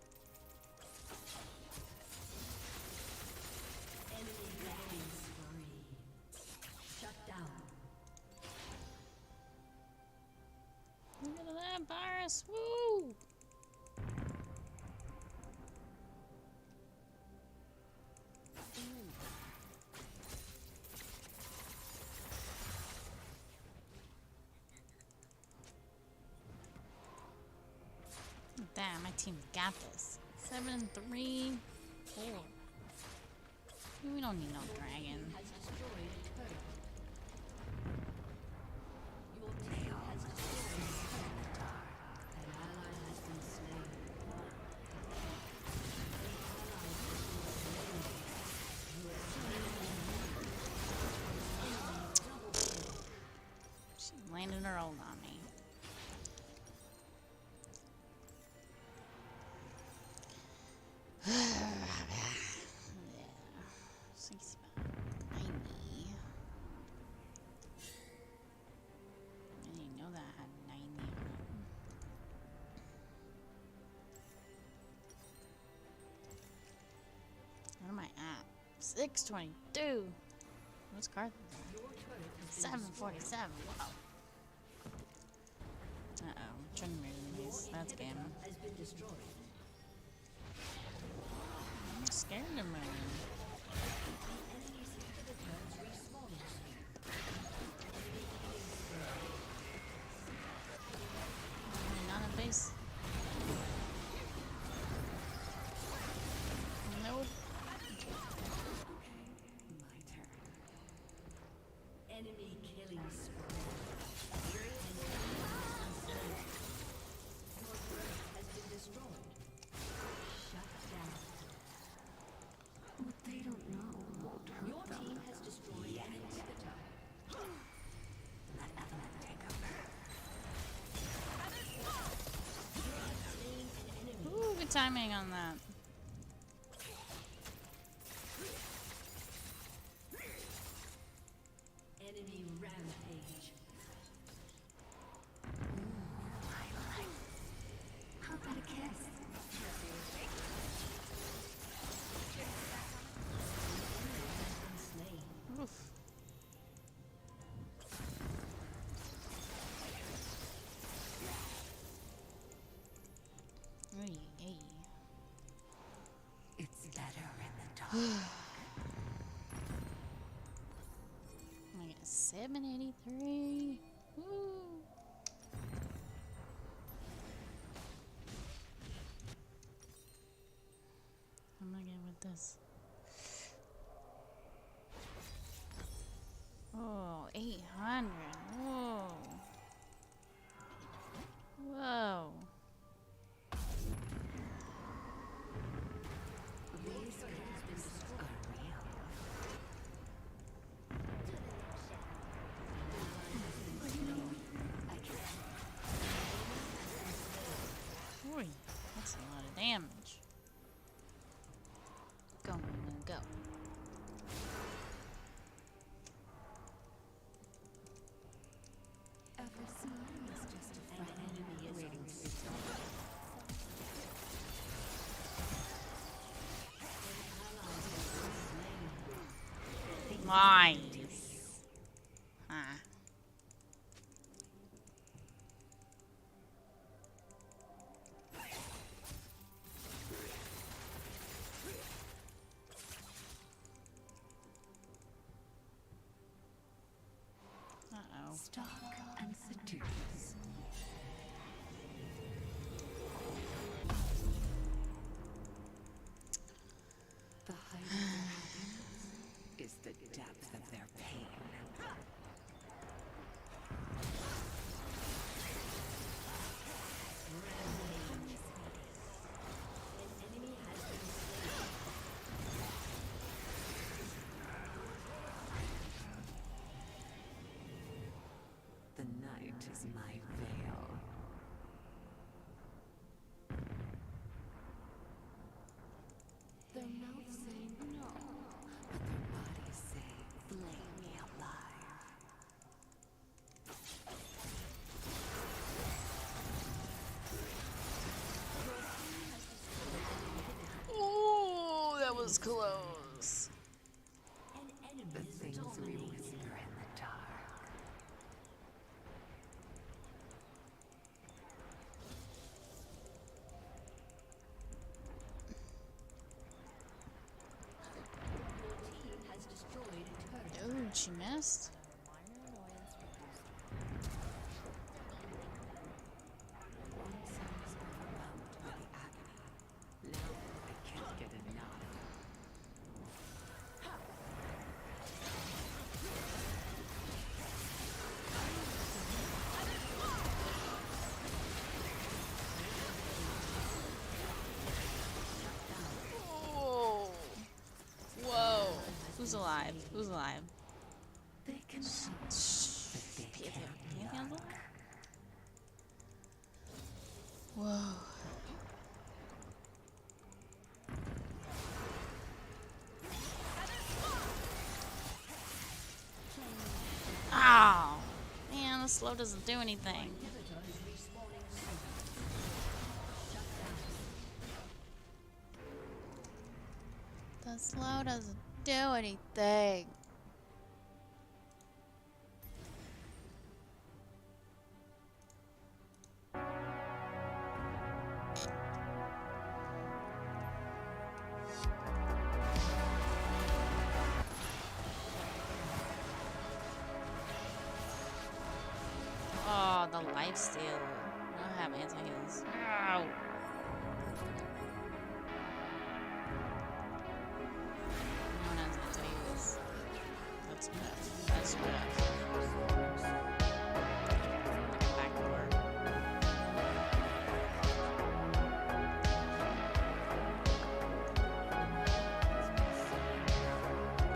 Enemy killing spree. Shut down. Look at that virus. Woo! Damn, my team's got this. 7-3-4. We don't need no dragon. Has destroyed a turret. Your team has destroyed a turret. An ally has been slain. She landed her ult on me. Where am I at? 622. What's card? 747. Wow. Uh oh. Trying to move these. That's game. I'm scared to move. Not a base. Nope. My turn. Enemy killing spree. Your turret has been destroyed. Shut down. What they don't know won't hurt your them. Team has destroyed an inhibitor. Let Evelyn take over. Ooh, good timing on that. Enemy rampage. How about a kiss? Oof. Hey, hey. It's better in the dark. I got 783. Woo. I'm gonna get with this. Oh, 800. Whoa. Whoa. These cats are real. Boy, that's a lot of damage. Go, Nunu, go. Every smile is just a friend. An enemy is waiting to be stopped. Nice. Ah. Uh-oh. Stalk and seduce. The height of their happiness is the depth of their was close. An enemy is dominating. Ooh, she missed. Oh. Whoa. Who's alive? Who's alive? They can Panhandle? Whoa. Oh, man, the slow doesn't do anything. The slow doesn't do anything. Oh, the lifesteal. I don't have anti-heals. Ow. No one has anti-heals. That's rough. That's rough. Back to work.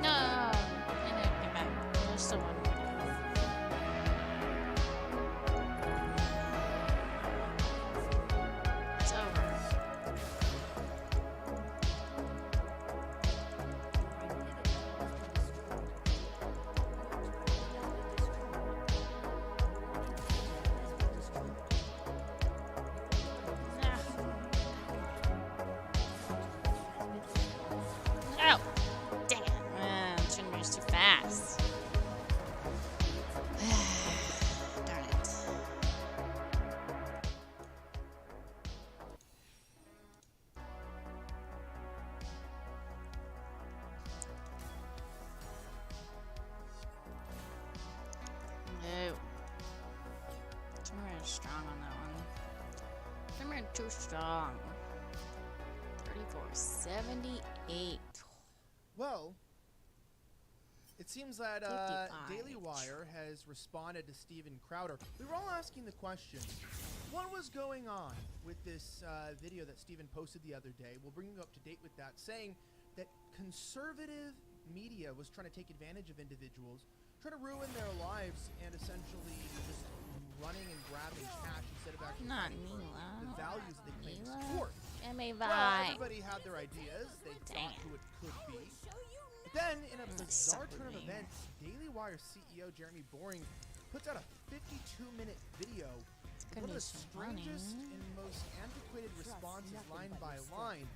No! I didn't get back. There's still one. It's over. Oh! Dang it. Shouldn't move too fast. Darn it. No. Trimmer is strong on that one. Trimmer too strong. 3478. Well, it seems that 55. Daily Wire has responded to Steven Crowder. We were all asking the question, what was going on with this video that Steven posted the other day? We'll bring you up to date with that, saying that conservative media was trying to take advantage of individuals, trying to ruin their lives, and essentially just running and grabbing cash instead of actually Not fighting for Mila. the values that they claim to Mila. support. Give me Well, vibe. everybody had their ideas. They Dang thought who it could be. But then, in a bizarre suck turn of with me. events, Daily Wire CEO Jeremy Boring puts out a 52-minute video with Gonna one of be the so strangest funny. and most antiquated responses line by line.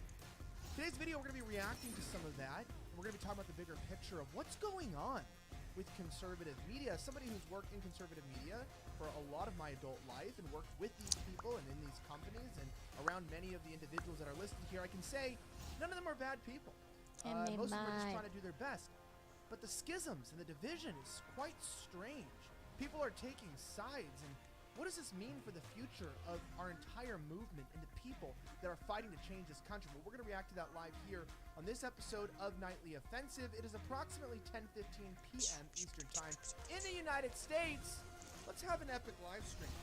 Today's video, we're going to be reacting to some of that. We're going to be talking about the bigger picture of what's going on with conservative media. Somebody who's worked in conservative media for a lot of my adult life and worked with these people and in these companies and around many of the individuals that are listed here, I can say none of them are bad people. Most of them are just trying to do their best. But the schisms and the division is quite strange. People are taking sides, and what does this mean for the future of our entire movement and the people that are fighting to change this country? Well, we're going to react to that live here on this episode of Nightly Offensive. It is approximately 10:15 p.m. Eastern Time in the United States. Let's have an epic live stream.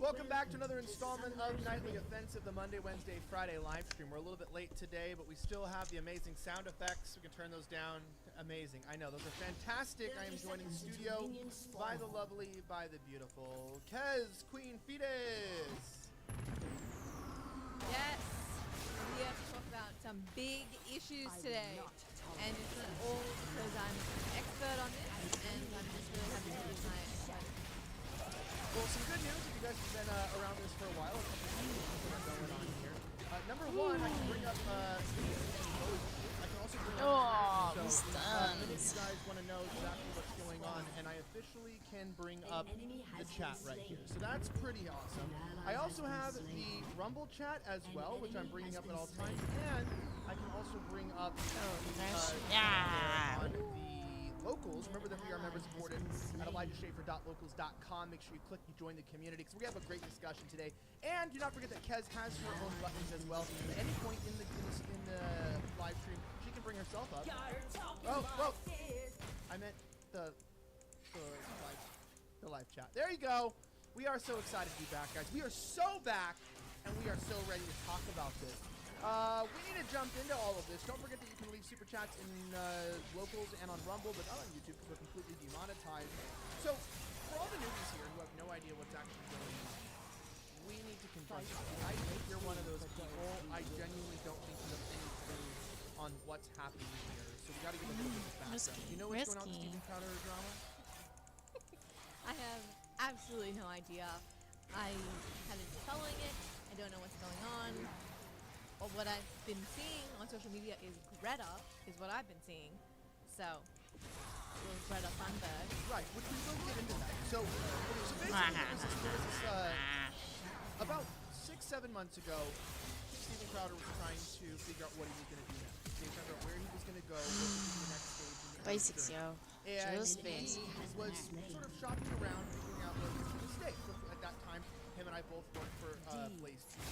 Welcome back to another installment of Nightly Offensive, the Monday, Wednesday, Friday live stream. We're a little bit late today, but we still have the amazing sound effects. We can turn those down. Amazing. I know, those are fantastic. I am joined in the studio by the lovely, by the beautiful Kez Queen Fetus. Yes. We have to talk about some big issues today. And it's not all because I'm an expert on this, and I'm just really happy to be my expert. Well, some good news if you guys have been around this for a while. A couple of things that are going on here. Number one, I can bring up I can also bring up the many of you guys want to know exactly what's going on, and I officially can bring up the chat right here. So that's pretty awesome. I also have the Rumble chat as well, which I'm bringing up at all times, and I can also bring up on the locals. Remember that we are member supported at ElijahSchaefer.locals.com. Make sure you click, you join the community, because we have a great discussion today. And do not forget that Kez has her own buttons as well. At any point in the live stream, she can bring herself up. Oh, I meant the live chat. There you go. We are so excited to be back, guys. We are so back, and we are so ready to talk about this. We need to jump into all of this. Don't forget that you can leave super chats in locals and on Rumble, but not on YouTube because we're completely demonetized. So, for all the newbies here who have no idea what's actually going on, we need to confront you. I think you're one of those people. I genuinely don't think you have any clue on what's happening here. So we got to give a little bit of background. Do you know what's going on with Steven Crowder drama? I have absolutely no idea. I haven't been following it. I don't know what's going on. Or what I've been seeing on social media is Greta, is what I've been seeing. So, little Greta Thunberg. Right, which we will get into that. So basically, there was this, about 6-7 months ago, Steven Crowder was trying to figure out what he was going to do next. He was trying to figure out where he was going to go, what was the next stage. Basics, yo. And Just he was sort of shopping around, figuring out where he was going to stay. So at that time, him and I both worked for Blaze TV,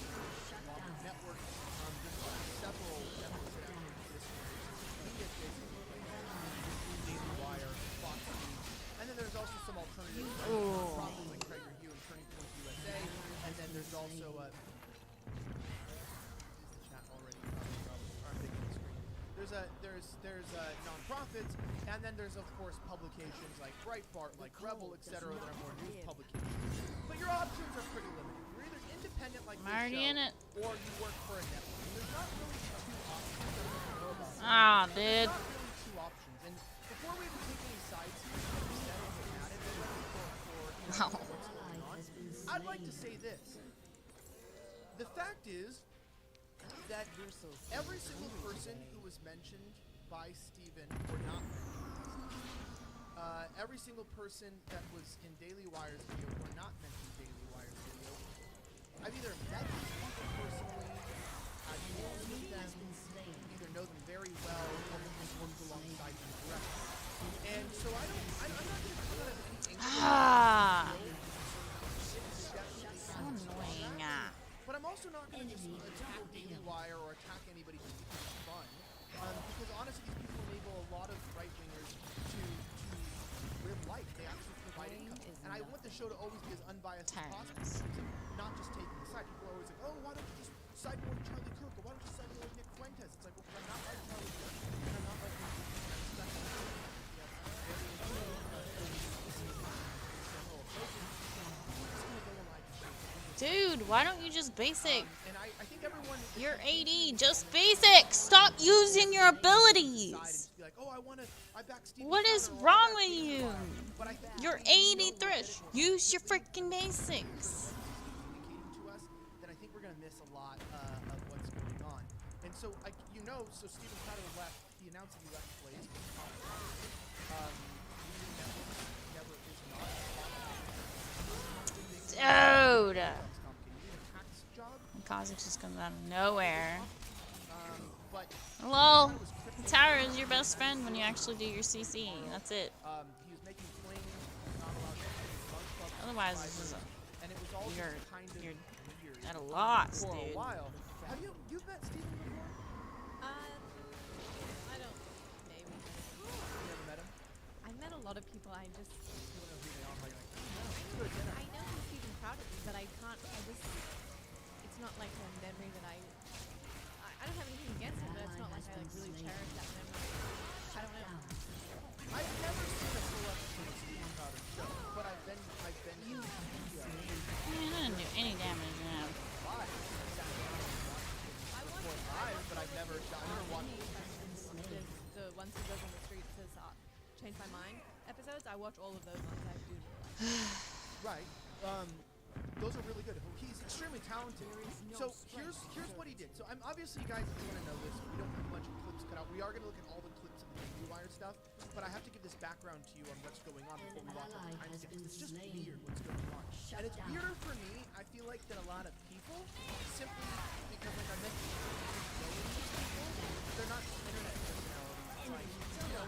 Network. There's several networks that actually exist in media spaces, like Daily Wire, Fox News, and then there's also some alternatives, probably like Craig Hugh and Turning Point USA, and then there's also is the chat already? I'm big on the screen. There's nonprofits, and then there's of course publications like Breitbart, like Rebel, etc. that are more news publications. But your options are pretty limited. You're either independent like this show, or you work for a network. And there's not really two options. Ah, dude. There's not really two options. And before we even take any sides here, what's going on, I'd like to say this. The fact is that every single person who was mentioned by Steven or not mentioned, every single person that was in Daily Wire's video or not mentioned Daily Wire's video, I've either met these people personally, I've worked with them, either know them very well, or just worked alongside them directly. And so I'm not going to come out of any So annoying. But I'm also not going to just attack Daily Wire or attack anybody just because it's fun. Because honestly, these people enable a lot of right-wingers to live life. They actually provide income. And I want the show to always be as unbiased as possible. Not just taking a side. People are always like, oh, why don't you just side more with Charlie Kirk? Or why don't you side more with Nick Fuentes? It's like, well, I'm not like Charlie Kirk. And I'm not like Nick Fuentes. Dude, why don't you just basic? And I think everyone... You're 80, just basic. Stop using your abilities. Like, oh, what is wrong with you? You're 80 thresh. Use your freaking basics. Then I think we're going to miss a lot of what's going on. And so, so Steven Crowder left. He announced that he left Blaze. Dude. Kha'Zix just comes out of nowhere. Hello. The tower is your best friend when you actually do your CC. That's it. Otherwise, it's just you're at a loss, dude. Have you met Steven before? I don't. Maybe. You never met him? I've met a lot of people. I just. You don't know who they are, but you're like, I know who Steven proud of me, but I can't. It's not like a memory that I don't have anything against it, but it's not like I like really cherish that memory. I don't know. I've never seen a full episode of Steven Crowder's show, but I've been I didn't do any damage now. live. But I've never watched the ones that goes on the street says change my mind episodes. I watch all of those ones. I do like. Right. Those are really good. He's extremely talented. So here's what he did. So I'm obviously you guys want to know this. We don't have a bunch of clips cut out. We are going to look at all the clips of the Daily Wire stuff, but I have to give this background to you on what's going on before we watch all the timestamps. It's just weird what's going on, and it's weirder for me. I feel like than a lot of people, simply because, like I mentioned, they're not internet personalities. Like,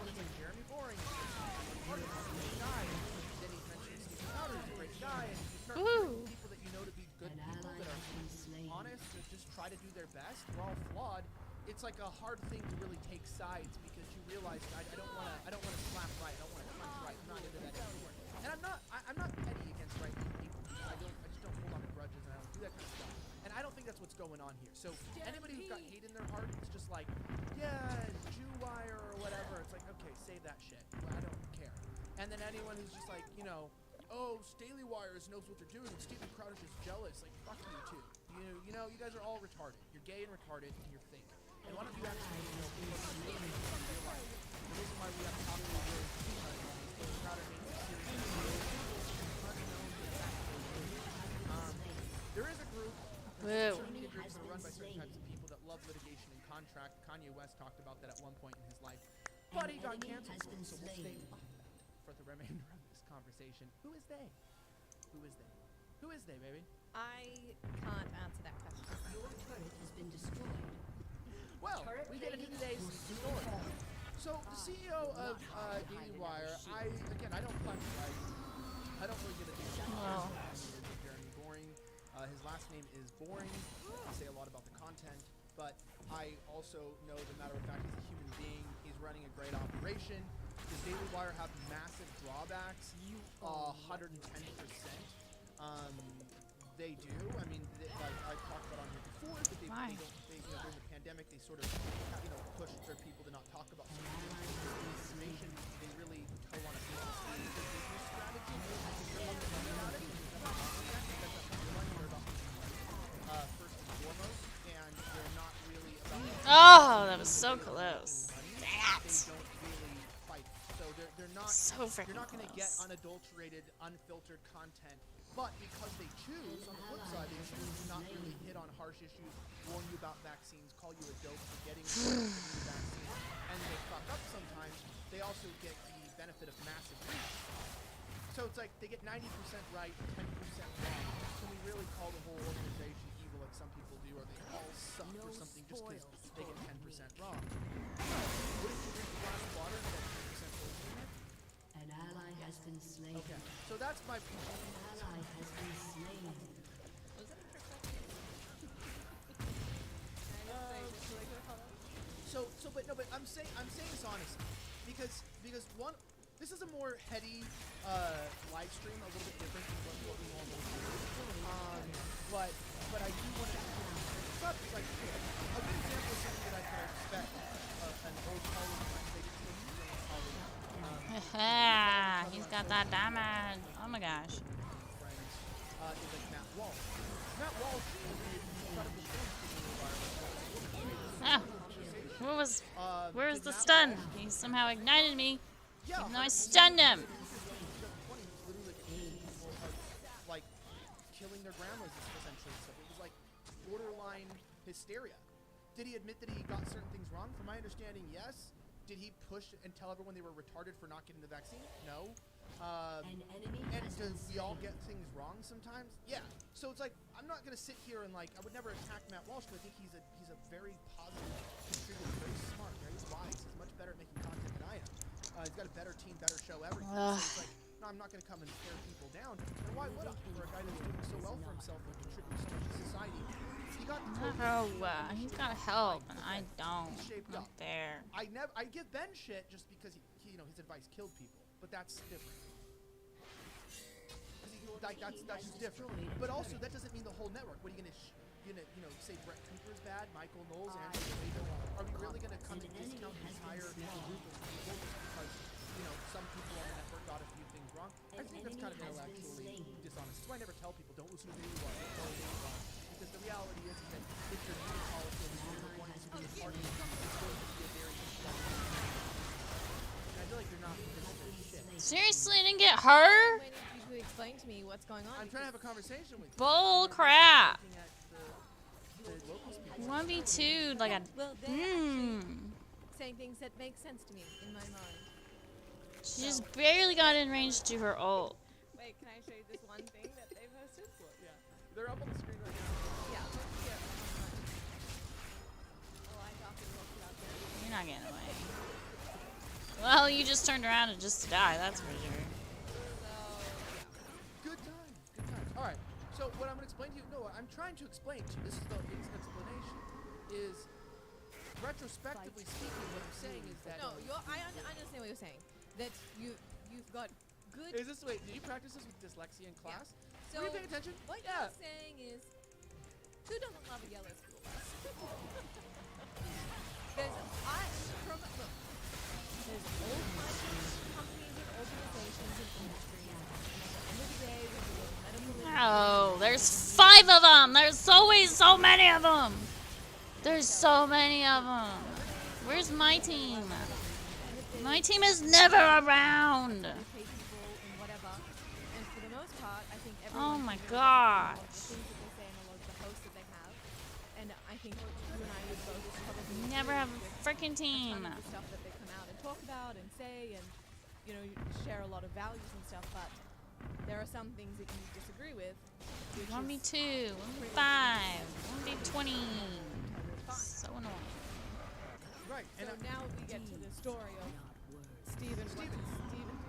it's like Jeremy Boring, part of the guy. Then he mentions Steven Crowder is a great guy, and you start finding people that you know to be good people that are honest and just try to do their best. We're all flawed. It's like a hard thing to really take sides because you realize I don't want to slap right. I don't want to punch right. I'm not into that anymore. And I'm not petty against right-wing people. I just don't hold on to grudges and I don't do that kind of stuff. And I don't think that's what's going on here. So anybody who's got hate in their heart, it's just like, yeah, Jew wire or whatever. It's like, okay, save that shit. Well, I don't care. And then anyone who's just like, oh, Daily Wires knows what they're doing, and Steven Crowder's just jealous. Like, fuck you too. You guys are all retarded. You're gay and retarded, and you're fake. And one of you actually, the reason why we have to talk about this is because Steven Crowder made a series there is a group, certain groups that are run by certain types of people that love litigation and contract. Kanye West talked about that at one point in his life, but he got canceled, so we'll stay off that for the remainder of this conversation. Who is they? Who is they? Who is they, baby? I can't answer that question. Your turret has been destroyed. Well, we get into today's story. So, the CEO of Daily Wire, I don't punch, right? I don't really get a deal. Jeremy Boring. His last name is Boring. I say a lot about the content, but I also know, as a matter of fact, he's a human being. He's running a great operation. Does Daily Wire have massive drawbacks? 110%. They do. I mean, like I've talked about on here before, that they during the pandemic, they sort of, pushed their people to not talk about some information. They really toe on a business strategy. They're upfront about it. First and foremost, and they're not really about. Oh, that was so close. That. They don't really fight. So they're not. So freaking You're not going to get close. unadulterated, unfiltered content. But because they choose, on the flip side, they choose to not really hit on harsh issues, warn you about vaccines, call you a dope for getting the vaccine, and they fuck up sometimes, they also get the benefit of massive reach. So it's like they get 90% right, 10% wrong. Can we really call the whole organization evil like some people do, or they all suck or something just because they get 10% wrong? Wouldn't you drink a glass of water and get 10% poison in it? An ally has been slain. Okay, so that's my point. An ally has been slain. But I'm saying this honestly, because one, this is a more heady live stream, a little bit different than what we normally do. But I do want to. It's not like a good example of something that I could expect. An old colleague of mine, He's got that diamond. Oh my gosh. Friends, is like Matt Walsh. Matt Walsh is an incredible Ah, where was the stun? He somehow ignited me, even though I stunned him. Like killing their grandmas, essentially. So it was like borderline hysteria. Did he admit that he got certain things wrong? From my understanding, yes. Did he push and tell everyone they were retarded for not getting the vaccine? No. And do we all get things wrong sometimes? Yeah. So it's like, I'm not gonna sit here and like, I would never attack Matt Walsh, but I think he's a very positive contributor, very smart, very wise. He's much better at making content than I am. He's got a better team, better show, everything. So it's like, no, I'm not gonna come and tear people down. And why would I? For a guy that's doing so well for himself and contributing so much to society. He got He's got help, and I don't. Not there. I give Ben shit just because he his advice killed people, but that's different. Because he like that's just different. But also that doesn't mean the whole network. What are you gonna say Brett Cooper's bad, Michael Knowles, Andrew Tate? Are we really gonna come and discount the entire group of people just because some people on the network got a few things wrong? I think that's kind of intellectually dishonest. So I never tell people don't listen to Daily Wire, don't listen to Daily Wire. Because the reality is that if you're new to politics and you're wanting to be a part of it, it's going to be a very constructive. And I feel like you're not because of this shit. Seriously, I didn't get her? Why didn't you explain to me what's going on? I'm trying to have a conversation with you. Bull crap. The locals people. 1v2, like a. Well, they're saying things that make sense to me in my mind. She just barely got in range to her ult. Wait, can I show you this one thing that they posted? Yeah. They're up on the screen right now. Yeah. Oh, I thought they posted out there. You're not getting away. Well, you just turned around and just to die, that's for sure. Good times. Good times. All right. So what I'm going to explain to you, no, I'm trying to explain to you, this is the explanation, is retrospectively speaking, what I'm saying is that... No, I understand what you're saying. That you've got good... Is this, wait, did you practice this with dyslexia in class? Yeah. So were you paying attention? What you're saying is, who doesn't love a yellow school bus? There's old companies and organizations and industries, and at the end of the day, we do medical... Oh, there's 5 of them. There's always so many of them. There's so many of them. Where's my team? My team is never around. Oh my gosh. Never have a freaking team. Stuff that they come out and talk about and say and share a lot of values and stuff, but there are some things that you disagree with. 1v2, 1v5, 1v20. So annoying. Right. So now we get to the story of Steven.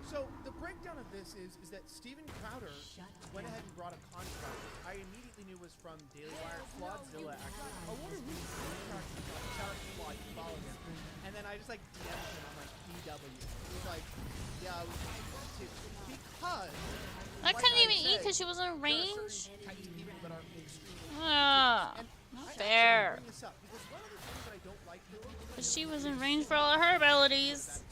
So the breakdown of this is that Steven Crowder went ahead and brought a contract. I immediately knew was from Daily Wire, Flawdzilla actually. I wonder who's shout out to Flawd, you follow him. And then I just DM'd him on DW. He was like, yeah, we should do that too. Because I couldn't even eat because she was in range. Not fair. But she was in range for all of her abilities.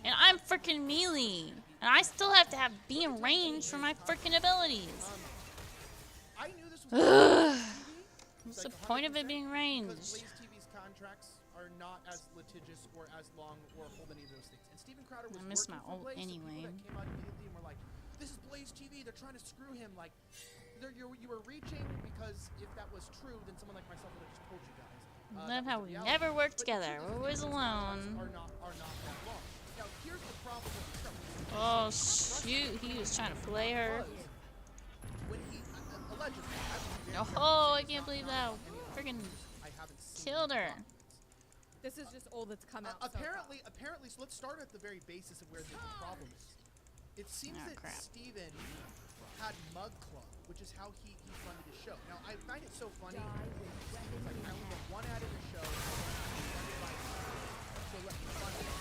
And I'm freaking melee. And I still have to be in range for my freaking abilities. What's the point of it being ranged? Because Blaze TV's contracts are not as litigious or as long or hold any of those things. And Steven Crowder was I missed my working for ult Blaze, anyway. So people that came out immediately and were like, this is Blaze TV, they're trying to screw him. Like, you were reaching because if that was true, then someone like myself would have just told you guys. Love how we never work together. We're always alone. Are not that long. Now, here's the problem with the show. Oh shoot, he was trying to play her. When he allegedly, Oh, I can't believe that. Freaking killed her. This is just all that's come out. Apparently, so let's start at the very basis of where the problem is. It seems that Steven had Mug Club, which is how he funded his show. Now, I find it so funny. It's like, I only got one ad in the show. So let me fund it. I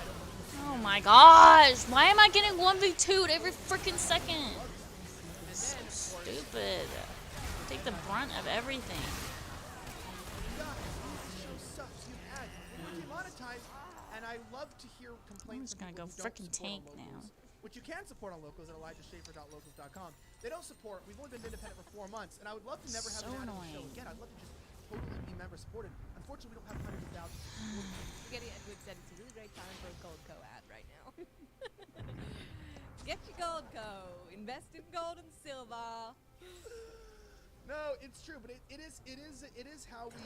don't know. Oh my gosh, why am I getting 1v2'd every freaking second? So stupid. Take the brunt of everything. And I love to hear complaints. I'm just gonna go freaking tank now. Which you can support on Locals at ElijahSchaefer.locals.com. They don't support. We've only been independent for 4 months, and I would love to never have an ad on the show again. I'd love to just totally be member supported. Unfortunately, we don't have hundreds of thousands. Spaghetti Edwards said it's a really great time for a Goldco ad right now. Get your Goldco. Invest in gold and silver. No, it's true, but it is how we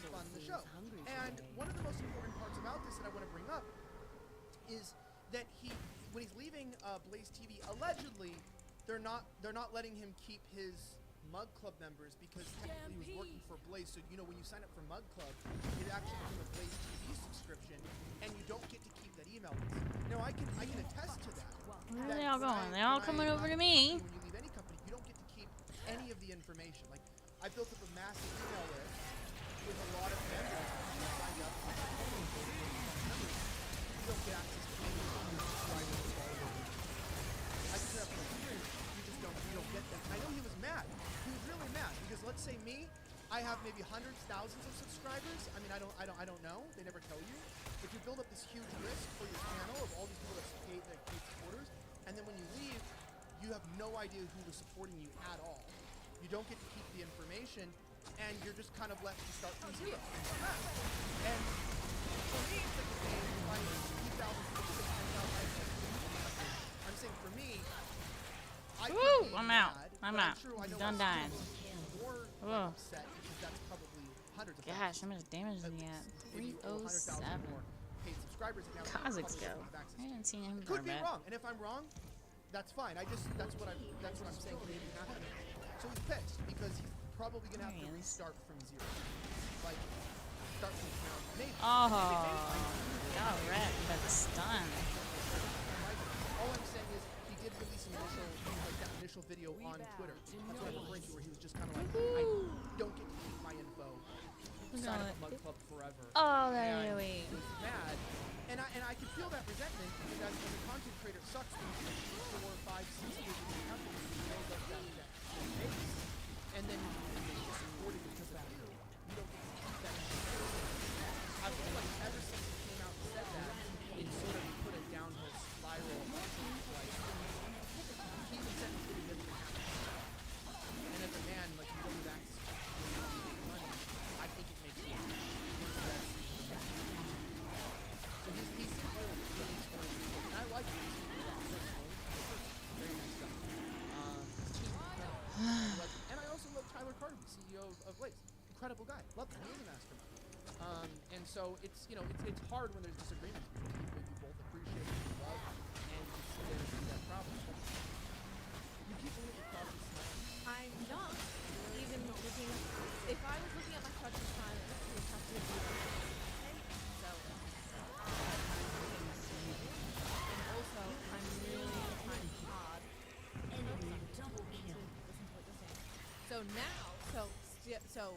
fund the show. And one of the most important parts about this that I want to bring up is that when he's leaving Blaze TV, allegedly they're not letting him keep his Mug Club members because technically he was working for Blaze. So when you sign up for Mug Club, it actually becomes a Blaze TV subscription, and you don't get to keep that email list. Now I can attest to that. Where are they all going? They're all coming over to me. When you leave any company, you don't get to keep any of the information. Like I built up a massive email list with a lot of members who signed up. You don't get access to any of the subscribers. I can set up a computer. You don't get have maybe hundreds, thousands of subscribers, I mean, I don't know. They never tell you. If you build up this huge list for your channel of all these people that paid supporters, and then when you leave, you have no idea who was supporting you at all. You don't get to keep the information, and you're just kind of left to start from zero. And for me, it's like the same. If I need 2,000 people, 10,000, I'm saying for me, I could Woo! be I'm out. mad, I'm but out. Sure I know Done my dying. students are more Ugh. upset because that's probably hundreds of Gosh, how much damage did he get? 307. paid subscribers. And now Kazakhstan. access I didn't see him for a could be bit. wrong, and if I'm wrong, that's fine. That's what I'm saying maybe happening. So he's pissed because he's probably gonna have to restart from zero, like start from the ground. Maybe. Oh, got wrecked by the stun. All I'm saying is he did release that initial video on Twitter. That's what I'm referring to, where he was just kind of like, I don't get to keep my info. Sign up Mug Club forever. Oh, there and we he was mad. And I can feel that resentment because as a content creator, it sucks when you spend 4, 5, 6 years in the company and you build up that base, and then you get supported because of that. You don't get to keep that. I feel like ever since he came out and said that, it sort of put a downhill spiral. Like, he even said he didn't happen. And as a man, like, you don't have access to money. I think it makes sense. So he's old, really old. And I like him. Very nice guy. And I also love Tyler Carby, CEO of Blaze. Incredible guy. Love him. He is a mastermind. And so it's it's hard when there's disagreements between people you both appreciate and you love, and you see that problem. You keep looking at your progress. I'm not even looking. If I was looking at my touches time, it would have to be so. And also, I'm really trying hard. Double kill. So now, so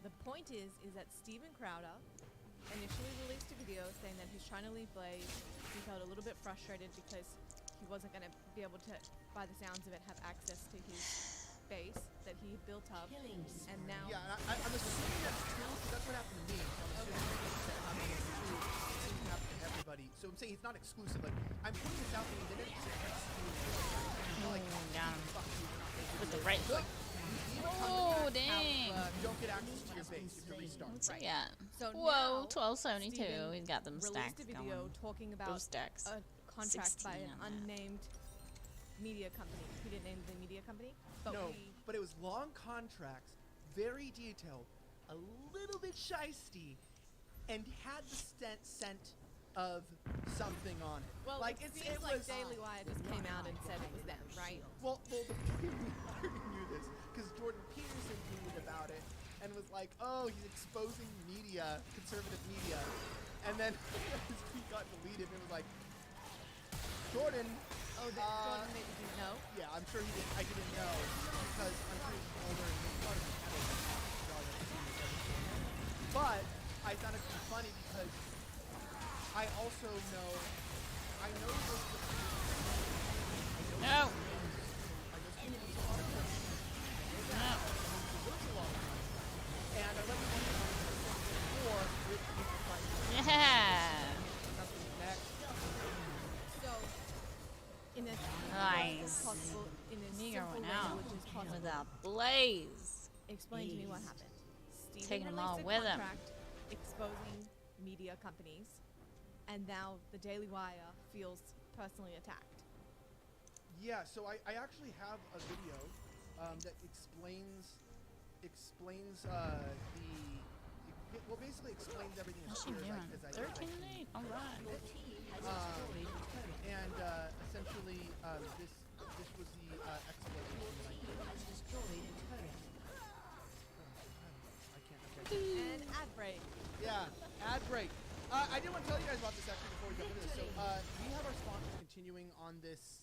the point is that Steven Crowder initially released a video saying that he's trying to leave Blaze. He felt a little bit frustrated because he wasn't going to be able to, by the sounds of it, have access to his base that he built up. And now, Yeah, and I'm assuming that's true because that's what happened to me. So I'm assuming that happened to happen to everybody. So I'm saying it's not exclusive. Like I'm putting this out there, and then it's like, down fuck you, we're not making with the it. right Look, foot. you Oh, have, dang. you don't get access to your base. You have to restart. What's he got? So Whoa, now, 1272. Steven He's got them released stacks a video going. talking about Those stacks. a contract by 16 an on that. unnamed media company. He didn't name the media company, but No, we but it was long contracts, very detailed, a little bit shisty, and had the scent of something on it. Well, like it it seems was like Daily Wire just came out and said it was them, right? Well, the we knew this because Jordan Peterson tweeted about it and was like, "Oh, he's exposing media, conservative media," and then his tweet got deleted. And it was like, Jordan. Oh, Jordan maybe didn't know. Yeah, I'm sure he didn't. I didn't know because I'm sure he's older and he's part of the But I found it to be funny because I also know. I know those. No. Yeah. So, in as Nice. as possible, in as Meager simple went out language as possible. with a blaze. Explain to me what happened. Steven Taking them all released a with him. contract exposing media companies, and now the Daily Wire feels personally attacked. Yeah, so I actually have a video that explains basically explains everything as What's she clear doing? as I 13 and 8. All right. and essentially this was the explanation that I can't. Okay. And ad break. Yeah, ad break. I did want to tell you guys about this actually before we jump into this. So we have our sponsors continuing on this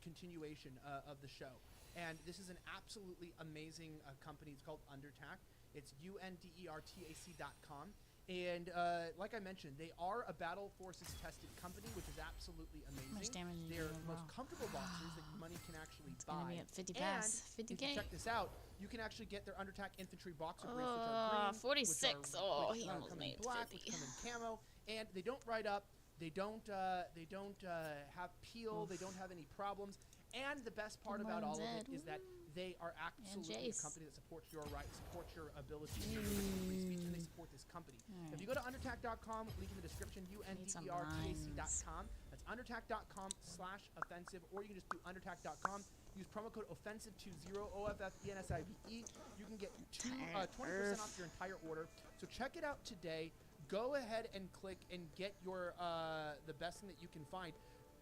continuation of the show. And this is an absolutely amazing company. It's called Undertac. It's UNDERTAC.com. And like I mentioned, they are a Battle Forces tested company, which is absolutely amazing. damage did you They're do the most overall? comfortable boxers that money can actually It's gonna buy. be at 50 and pass, if you 50K. check this out, you can actually get their Undertac infantry boxer briefs, which are green, 46. which are, Oh, which, he almost come made in black, 50. which come in camo, and they don't ride up. They don't have peel. They don't have any problems. And the best part about all of it is that they are absolutely a Jace. company that supports your right, supports your ability to free speech, and they support this company. If you go to undertac.com, link in the description, undertac.com. That's undertac.com/offensive, or you can just do undertac.com. Use promo code offensive20 OFFENSIVE. You can get 20% off your entire order. So check it out today. Go ahead and click and get your the best thing that you can find.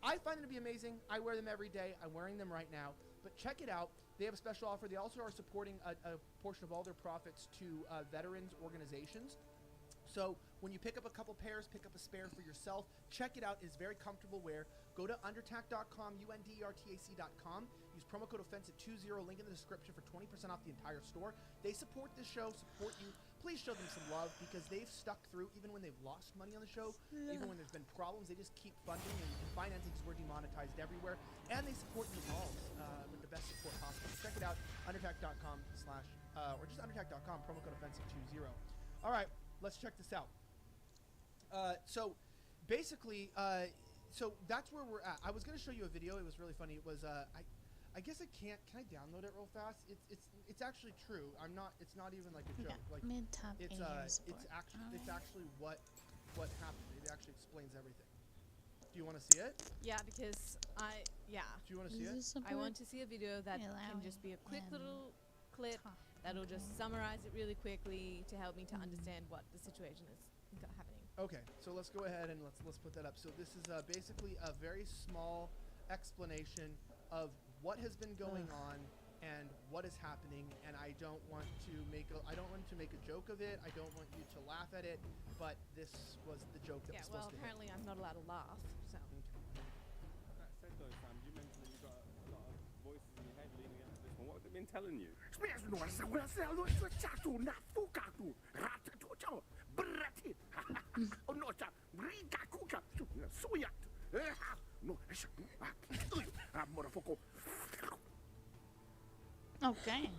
I find them to be amazing. I wear them every day. I'm wearing them right now. But check it out. They have a special offer. They also are supporting a portion of all their profits to veterans organizations. So when you pick up a couple pairs, pick up a spare for yourself. Check it out. It's very comfortable wear. Go to undertac.com, UNDERTAC.com. Use promo code offensive20, link in the description for 20% off the entire store. They support this show, support you. Please show them some love because they've stuck through even when they've lost money on the show, even when there's been problems. They just keep funding and financing because we're demonetized everywhere. And they support you all with the best support possible. Check it out, undertac.com or just undertac.com, promo code offensive20. All right, let's check this out. So basically, so that's where we're at. I was going to show you a video. It was really funny. It was I guess I can't. Can I download it real fast? It's actually true. I'm not. It's not even like a joke. Like Mid-top it's support. it's actually what happened. It actually explains everything. Do you want to see it? Yeah, because Do you want to see it? I want to see a video that can just be a quick little clip that'll just summarize it really quickly to help me to understand what the situation is happening. Okay, so let's go ahead and let's put that up. So this is basically a very small explanation of what has been going on and what is happening, and I don't want to make a joke of it. I don't want you to laugh at it, but this was the joke that was supposed to hit. Apparently I'm not allowed to laugh, so. That said though, Sam, you mentioned that you've got a lot of voices in your head leading into this one. What have they been telling you? Okay.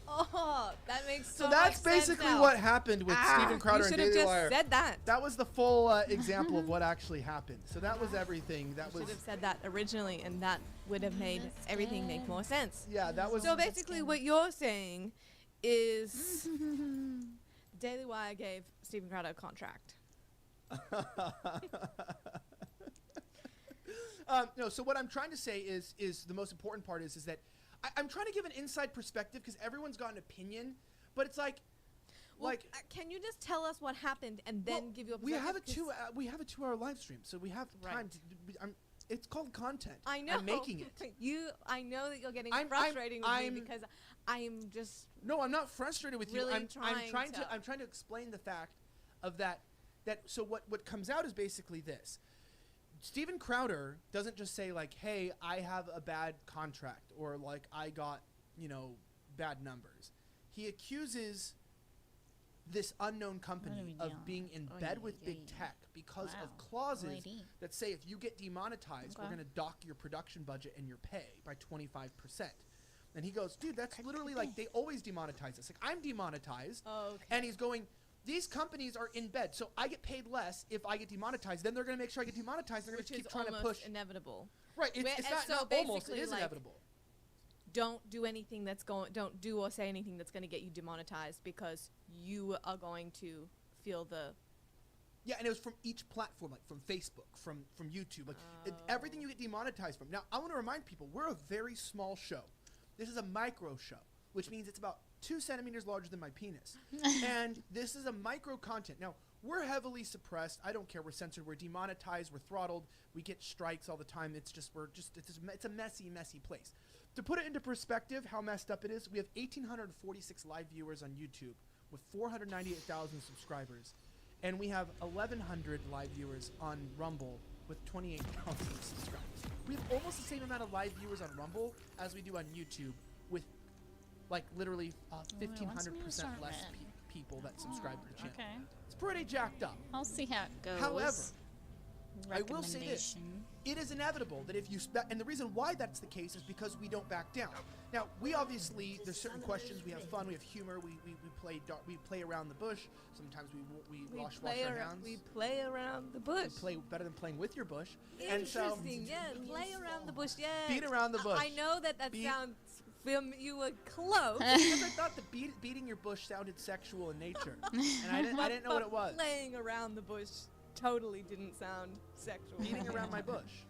Oh, that makes so So that's much sense basically now. what happened with Steven Crowder you and should have Daily just Wire. said that. That was the full example of what actually happened. So that was everything. That You was should have said that originally, and that would have made everything make more sense. Yeah, that was. So basically, what you're saying is Daily Wire gave Steven Crowder a contract. No, so what I'm trying to say is the most important part is that I'm trying to give an inside perspective because everyone's got an opinion, but it's like, can you just tell us what happened and then give your perspective? We have a 2-hour live stream, so we have time to. It's called content. I know. I'm making it. I know that you're getting I'm frustrating with me because I'm just. No, I'm not frustrated with really you. I'm trying to to explain the fact of that. So what comes out is basically this. Steven Crowder doesn't just say like, "Hey, I have a bad contract," or like, "I got, bad numbers." He accuses this unknown company of being in bed with big tech because of clauses that say if you get demonetized, we're going to dock your production budget and your pay by 25%. And he goes, "Dude, that's literally like they always demonetize us. Like I'm demonetized." And he's going, "These companies are in bed, so I get paid less if I get demonetized. Then they're going to make sure I get demonetized. They're going to keep trying to push." Inevitable. Right. It's not almost. It is like, inevitable. Don't do anything that's going. Don't do or say anything that's going to get you demonetized because you are going to feel the. Yeah, and it was from each platform, like from Facebook, from YouTube, like everything you get demonetized from. Now, I want to remind people, we're a very small show. This is a micro show, which means it's about 2 centimeters larger than my penis. And this is a micro content. Now, we're heavily suppressed. I don't care. We're censored. We're demonetized. We're throttled. We get strikes all the time. It's a messy, messy place. To put it into perspective, how messed up it is, we have 1,846 live viewers on YouTube with 498,000 subscribers. And we have 1,100 live viewers on Rumble with 28,000 subscribers. We have almost the same amount of live viewers on Rumble as we do on YouTube with like literally 1,500% less people that subscribe to the channel. Okay. It's pretty jacked up. I'll see how it goes. However, I will say this. Recommendation. It is inevitable that if you and the reason why that's the case is because we don't back down. Now, we obviously, there's certain questions, we have fun, we have humor, we play around the bush. Sometimes we wash our hands. We play around the bush. We play better than playing with your bush. And so, Interesting, yeah. Play around the bush, yeah. beat around the bush. I know that sounds. You were close. Because I thought the beating your bush sounded sexual in nature, and I didn't know what it was. Playing around the bush totally didn't sound sexual. Beating around my bush.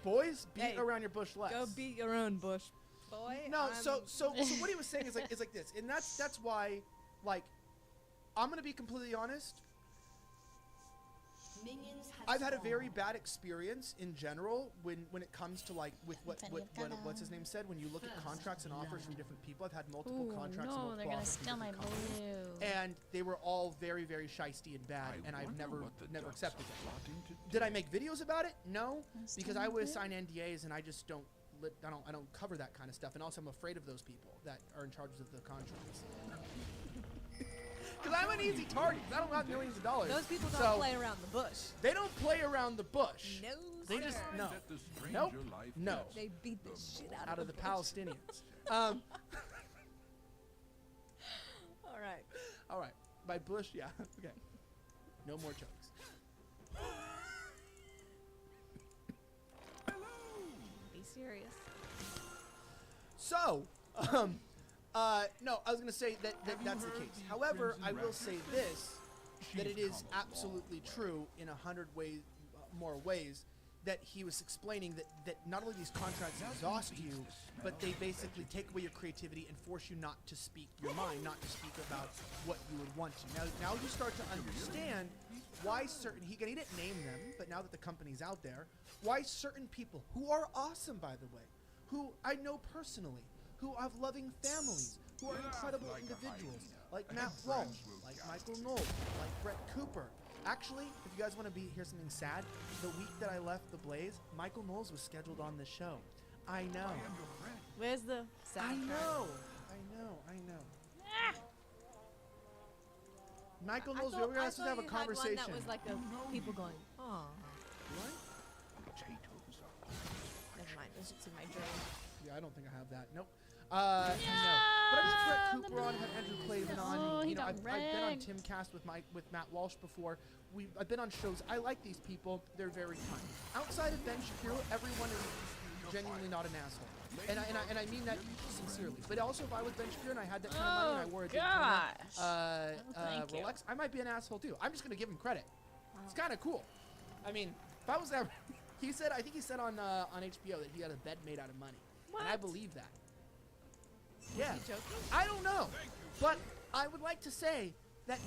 Boys, beat around your bush less. Go beat your own bush, boy. No, so what he was saying is like this, and that's why, like, I'm gonna be completely honest. I've had a very bad experience in general when it comes to like with what's his name said, when you look at contracts and offers from different people. I've had multiple contracts and multiple they're gonna offers from steal my different companies, blue. and they were all very, very shisty and bad, and I've never accepted them. Did I make videos about it? No, because I would sign NDAs and I just don't cover that kind of stuff, and also I'm afraid of those people that are in charge of the contracts. Because I'm an easy target. I don't have millions of dollars. Those people don't play around the bush. They don't play around the bush. No, they sir. just no. Nope. No. They beat the shit out of the bush. Palestinians. All right. All right. By bush, yeah. Okay. No more jokes. Be serious. So, no, I was going to say that's the case. However, I will say this, that it is absolutely true in 100 ways, more ways, that he was explaining that not only these contracts exhaust you, but they basically take away your creativity and force you not to speak your mind, not to speak about what you would want to. Now you start to understand why certain, he didn't name them, but now that the company's out there, why certain people, who are awesome by the way, who I know personally, who have loving families, who are incredible individuals, like Matt Walsh, like Michael Knoll, like Brett Cooper. Actually, if you guys want to hear something sad, the week that I left The Blaze, Michael Knowles was scheduled on the show. I know. Where's the sad I part? know. Michael Knowles, we were going to have a conversation. That was like people going, oh. What? Never mind. This is in my dream. Yeah, I don't think I have that. Nope. No. But I've had Brett Cooper on, I've had Andrew Clavin on. You know, I've been on Timcast with Matt Walsh before. I've been on shows. I like these people. They're very kind. Outside of Ben Shapiro, everyone is genuinely not an asshole. And I mean that sincerely. But also, if I was Ben Shapiro and I had that kind of money and I wore a Daytona Rolex, I might be an asshole too. I'm just gonna give him credit. It's kind of cool. I mean, if I was there, I think he said on HBO that he had a bed made out of money. What? And I believe that. Was Yeah. he joking? I don't know, but I would like to say that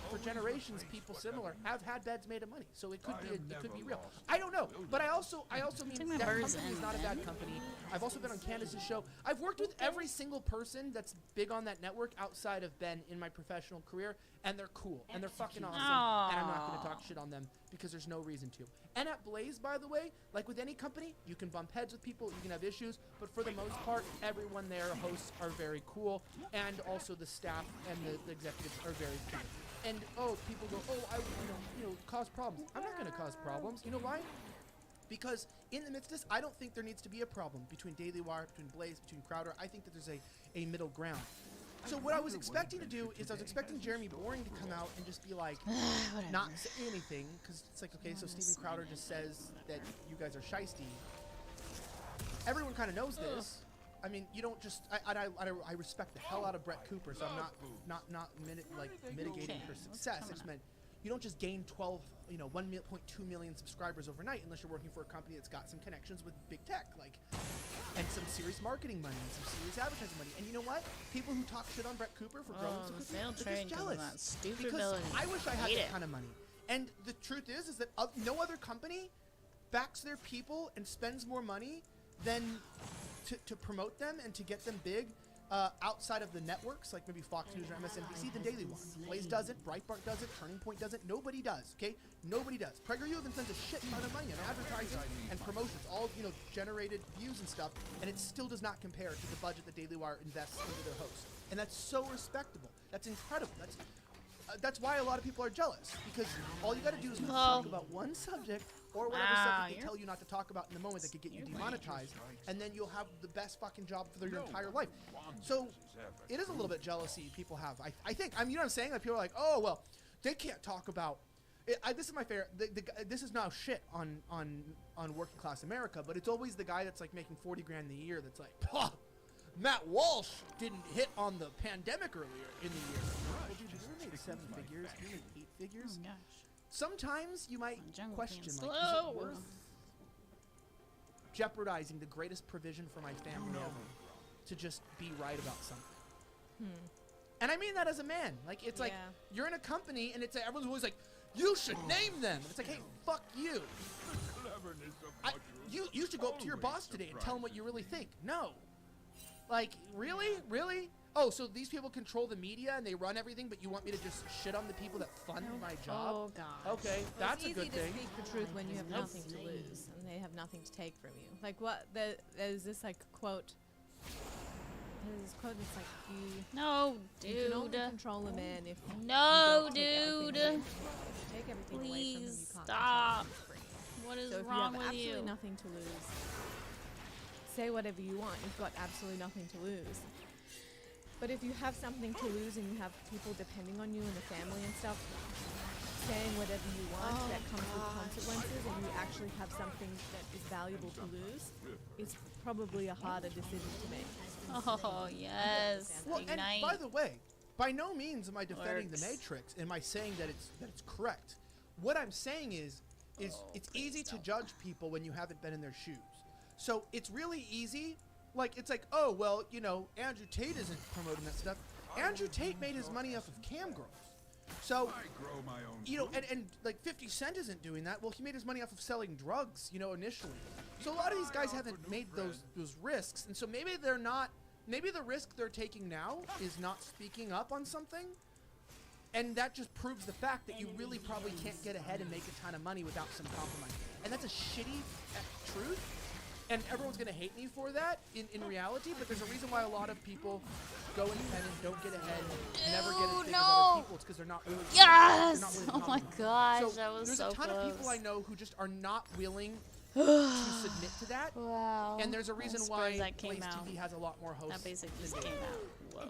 for generations people similar have had beds made of money, so it could be real. I don't know, but I also mean that company is not a bad company. I've also been on Candace's show. I've worked with every single person that's big on that network outside of Ben in my professional career, and they're cool and they're fucking awesome. And I'm not going to talk shit on them because there's no reason to. And at Blaze, by the way, like with any company, you can bump heads with people, you can have issues, but for the most part, everyone there, hosts are very cool, and also the staff and the executives are very cool. And people go, I cause problems. I'm not going to cause problems. You know why? Because in the midst of this, I don't think there needs to be a problem between Daily Wire, between Blaze, between Crowder. I think that there's a middle ground. So what I was expecting to do is I was expecting Jeremy Boring to come out and just be like, not say anything, because it's like, okay, so Steven Crowder just says that you guys are shisty. Everyone kind of knows this. I mean, you don't just. I respect the hell out of Brett Cooper, so I'm not mitigating her success. I just meant you don't just gain 1.2 million subscribers overnight unless you're working for a company that's got some connections with big tech, and some serious marketing money and some serious advertising money. And you know what? People who talk shit on Brett Cooper for growing some cookies, they're just jealous. Because I wish I had that kind of money. And the truth is that no other company backs their people and spends more money than to promote them and to get them big outside of the networks, like maybe Fox News or MSNBC, than Daily Wire. Blaze doesn't, Breitbart doesn't, Turning Point doesn't. Nobody does, okay? Nobody does. PragerU even spends a shit ton of money on advertising and promotions, all, generated views and stuff, and it still does not compare to the budget that Daily Wire invests into their hosts. And that's so respectable. That's incredible. That's why a lot of people are jealous, because all you got to do is talk about one subject or whatever subject they tell you not to talk about in the moment that could get you demonetized, and then you'll have the best fucking job for your entire life. So it is a little bit jealousy people have. I think. I mean, you know what I'm saying? Like people are like, oh well, they can't talk about. This is my favorite. This is now shit on working class America, but it's always the guy that's like making 40 grand a year that's like, "Pah, Matt Walsh didn't hit on the pandemic earlier in the year." Well, dude, you never made 7 figures. You made 8 figures. Oh, gosh. Sometimes you might question, like, is slow. it worth jeopardizing the greatest provision for my family ever to just be right about something? And I mean that as a man. Like, it's like you're in a company and it's like, everyone's always like, you should name them. And it's like, hey, fuck you. You should go up to your boss today and tell him what you really think. No. Like, really? Really? Oh, so these people control the media and they run everything, but you want me to just shit on the people that fund my job? Oh, gosh. Okay, Well, that's a good It's thing. easy to speak the truth when you have nothing to lose and they have nothing to take from you. Like, what? There's this, like, quote. There's this quote that's like, you can only control a man if you don't take everything away from him. Take everything away from him, you Please can't stop. control him free. What is So if wrong you with have you? absolutely nothing to lose, say whatever you want. You've got absolutely nothing to lose. But if you have something to lose and you have people depending on you and the family and stuff, saying whatever you want that comes with consequences, and you actually have something that is valuable to lose, is probably a harder decision to make. Oh, yes. Well, and Ignite. by the way, by no means am I defending Works. the Matrix. Am I saying that it's correct? What I'm saying is it's easy to judge people when you haven't been in their shoes. So it's really easy. Like, it's like, oh, well, you know, Andrew Tate isn't promoting that stuff. Andrew Tate made his money off of cam girls. So, you know, and like 50 Cent isn't doing that. Well, he made his money off of selling drugs, you know, initially. So a lot of these guys haven't made those risks. And so maybe they're not, maybe the risk they're taking now is not speaking up on something. And that just proves the fact that you really probably can't get ahead and make a ton of money without some compromise. And that's a shitty truth. And everyone's going to hate me for that in reality, but there's a reason why a lot of people go independent, don't get ahead, never get as big as other people. It's because they're not really... Yes! They're not really Oh my comfortable. gosh, So that was there's so a ton close. of people I know who just are not willing to submit to that. Wow. And there's a reason Those why Spurs that came Blaze out. TV has a lot more hosts. That basically than just Daily. came out. Whoa.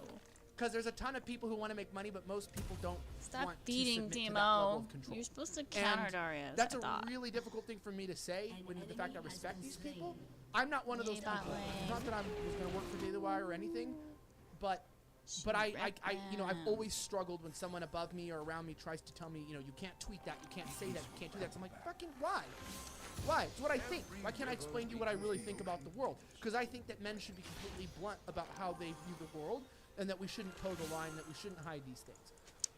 Because there's a ton of people who want to make money, but most people don't Stop want beating to submit to that level Timo. of control. You're supposed to counter Darius. That's I a thought. really difficult thing for me to say when the fact I respect these people. I'm not one of those people. Not that I'm going to work for Daily Wire or anything, but I you know, I've always struggled when someone above me or around me tries to tell me, you know, you can't tweet that, you can't say that, you can't do that. So I'm like, fucking why? Why? It's what I think. Why can't I explain to you what I really think about the world? Because I think that men should be completely blunt about how they view the world, and that we shouldn't toe the line, that we shouldn't hide these things.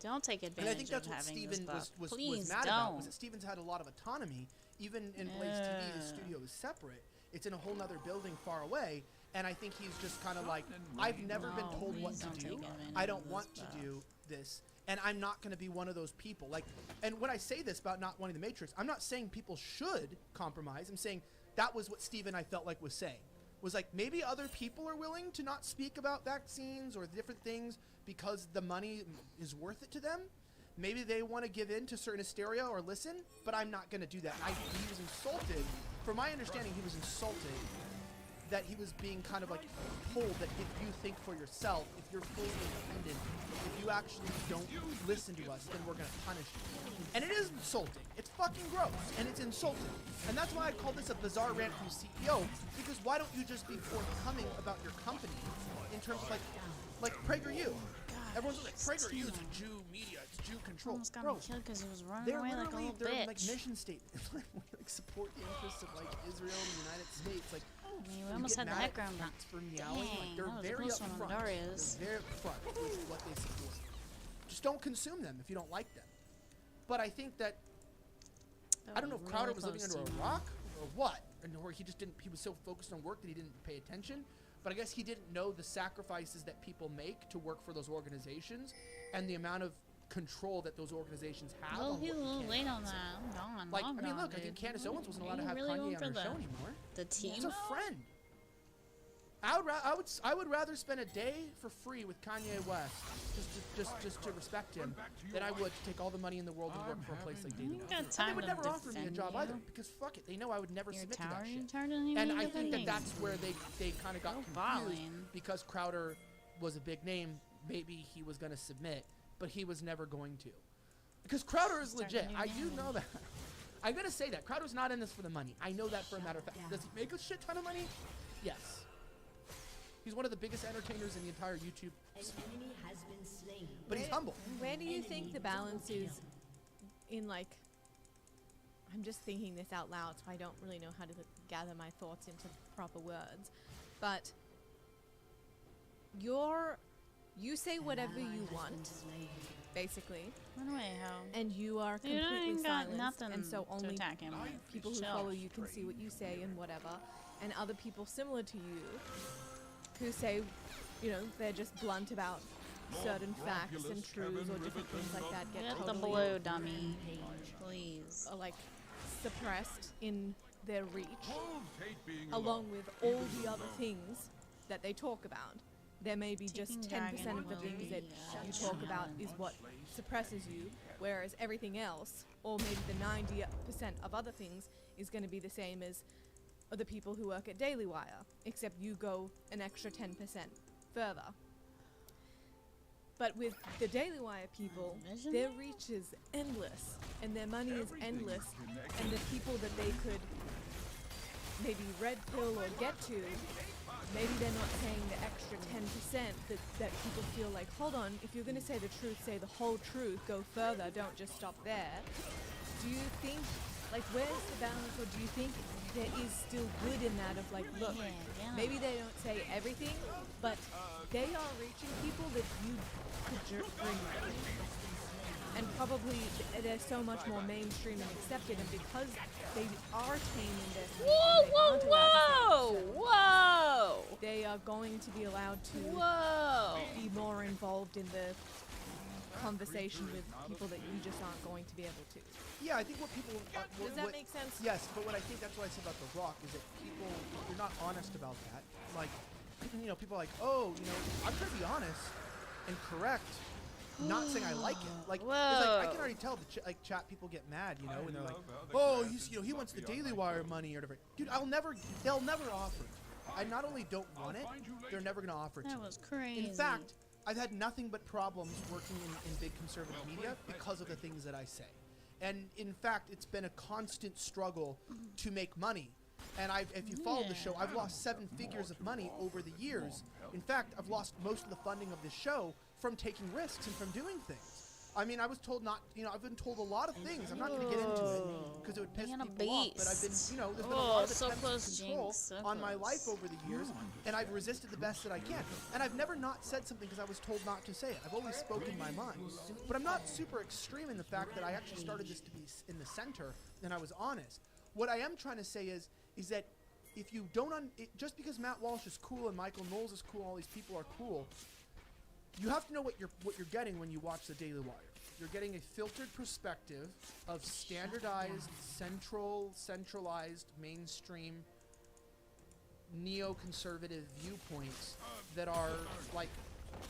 Don't take And advantage I think that's of what having Steven this was stuff. Please mad don't. about, was that Steven's had a lot of autonomy. Even in Blaze TV, the studio is separate. It's in a whole nother building far away, and I think he's just kind of like, I've never been told what to do. I don't want to do this, and I'm not going to be one of those people. Like, and when I say this about not wanting the Matrix, I'm not saying people should compromise. I'm saying that was what Steven, I felt like, was saying. Was like, maybe other people are willing to not speak about vaccines or different things because the money is worth it to them. Maybe they want to give in to certain hysteria or listen, but I'm not going to do that. He was insulted. From my understanding, he was insulted that he was being kind of like told that if you think for yourself, if you're fully independent, if you actually don't listen to us, then we're going to punish you. And it is insulting. It's fucking gross. And it's insulting. And that's why I call this a bizarre rant from CEO, because why don't you just be forthcoming about your company in terms of like PragerU? Everyone's like, PragerU is a Jew media, it's Jew control. Almost got Bro, me killed because he was running they're away like a literally, little they're bitch. like mission statements. We like support the interests of like Israel and the United States. Like, I mean, we you almost get had the mad heck at round cats for meowing. Dang, Like, they're that was a very close one on upfront. Darius. They're very upfront with what they support. Just don't consume them if you don't like them. But I think that I don't know if Crowder was living under a rock or what, or he just didn't. He was so focused on work that he didn't pay attention. But I guess he didn't know the sacrifices that people make to work for those organizations, and the amount of control that those organizations have. Well, on he's a what you little can late and on can't that. say. I'm gone. Like, I'm I mean, gone, look, I think dude. Candace Owens wasn't allowed to You have really Kanye going on for her the- show anymore. The team? It's a friend. I would rather spend a day for free with Kanye West just to respect him than I would to take all the money in the world and work for a place like Daily Wire. And they would never offer me a job either because fuck it, they know I would never submit to that shit. And I think that that's where they kind of got confused because Crowder was a big name. Maybe he was going to submit, but he was never going to. Because Crowder is legit. I do know that. I'm going to say that. Crowder's not in this for the money. I know that for a matter of fact. Does he make a shit ton of money? Yes. He's one of the biggest entertainers in the entire YouTube sphere. But he's humble. Where do you think the balance is in, like, I'm just thinking this out loud, so I don't really know how to gather my thoughts into proper words. But you say whatever you want, basically. Run away, Ho. And you are Dude, I completely ain't got silenced, nothing and so to only attack him with. people who Chill. follow you can see what you say and whatever. And other people similar to you who say, you know, they're just blunt about certain facts and truths or different things like that get Get the totally blue, dummy. Please. like suppressed in their reach, along with all the other things that they talk about. There may be just 10% of the things that you talk about is what suppresses you, whereas everything else, or maybe the 90% of other things, is going to be the same as the people who work at Daily Wire, except you go an extra 10% further. But with the Daily Wire people, their reach is endless, and their money is endless, and the people that they could maybe red pill or get to, maybe they're not saying the extra 10% that people feel like, hold on, if you're going to say the truth, say the whole truth, go further, don't just stop there. Do you think, like, where's the balance, or do you think there is still good in that of, like, look, maybe they don't say everything, but they are reaching people that you could bring with you. And probably they're so much more mainstream and accepted, and because they are taming this, Whoa! They are going to be allowed to be more involved in the conversation with people that you just aren't going to be able to. Yeah, I think what people... Does that make sense? Yes, but what I think that's what I said about The Rock is that people, you're not honest about that. Like, you know, people are like, oh, you know, I'm trying to be honest and correct, not saying I like it. Like, it's like I can already tell the like chat people get mad, you know, and they're like, oh, he's, you know, he wants the Daily Wire money or whatever. Dude, they'll never offer it. I not only don't want it, they're never going to offer it to me. That was crazy. In fact, I've had nothing but problems working in big conservative media because of the things that I say. And in fact, it's been a constant struggle to make money. And if you follow the show, I've lost 7 figures of money over the years. In fact, I've lost most of the funding of the show from taking risks and from doing things. I mean, I was told not, you know, I've been told a lot of things. I'm not going to get into it because it would piss people off. But I've been, you know, there's been a lot of attempts to control on my life over the years, and I've resisted the best that I can. And I've never not said something because I was told not to say it. I've always spoken my mind. But I'm not super extreme in the fact that I actually started this to be in the center, and I was honest. What I am trying to say is that if you don't, just because Matt Walsh is cool and Michael Knowles is cool, all these people are cool, you have to know what you're getting when you watch the Daily Wire. You're getting a filtered perspective of standardized, centralized, mainstream, neoconservative viewpoints that are like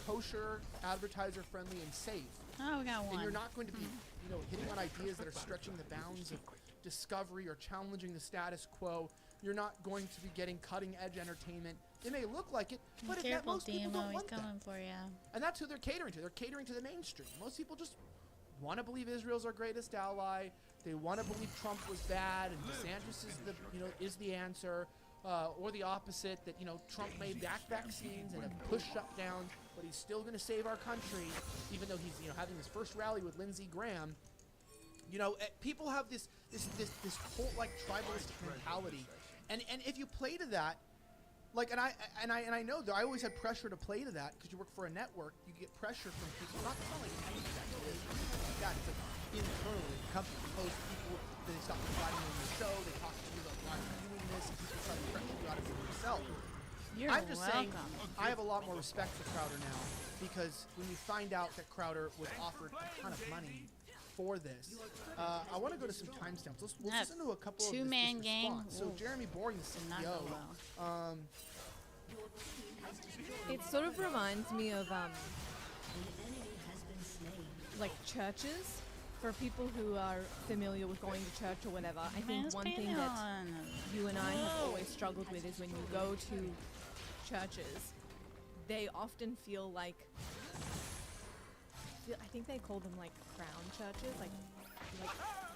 kosher, advertiser friendly, and safe. Oh, we got one. And you're not going to be, you know, hitting on ideas that are stretching the bounds of discovery or challenging the status quo. You're not going to be getting cutting edge entertainment. It may look like it, but most people don't want that. Coming for you. And that's who they're catering to. They're catering to the mainstream. Most people just want to believe Israel's our greatest ally. They want to believe Trump was bad and DeSantis is the answer, or the opposite, that, you know, Trump made back vaccines and have pushed shutdowns, but he's still going to save our country, even though he's, you know, having his first rally with Lindsey Graham. You know, people have this cult-like tribalistic mentality, and if you play to that, like, and I know that I always had pressure to play to that because you work for a network, you get pressure from people, not like any executives, like that. It's like internally, the company posts people, they stop providing on your show, they talk to you about why you're doing this, and people try to pressure you out of it yourself. I'm just saying, I have a lot more respect for Crowder now because when you find out that Crowder was offered a ton of money for this, I want to go to some timestamps. We'll listen to a couple of this Two-man gang. response. So Jeremy Boring, the CEO, It sort of reminds me of like churches. For people who are familiar with going to church or whatever, I think one thing that you and I have always struggled with is when you go to churches, they often feel like, I think they call them like crown churches, like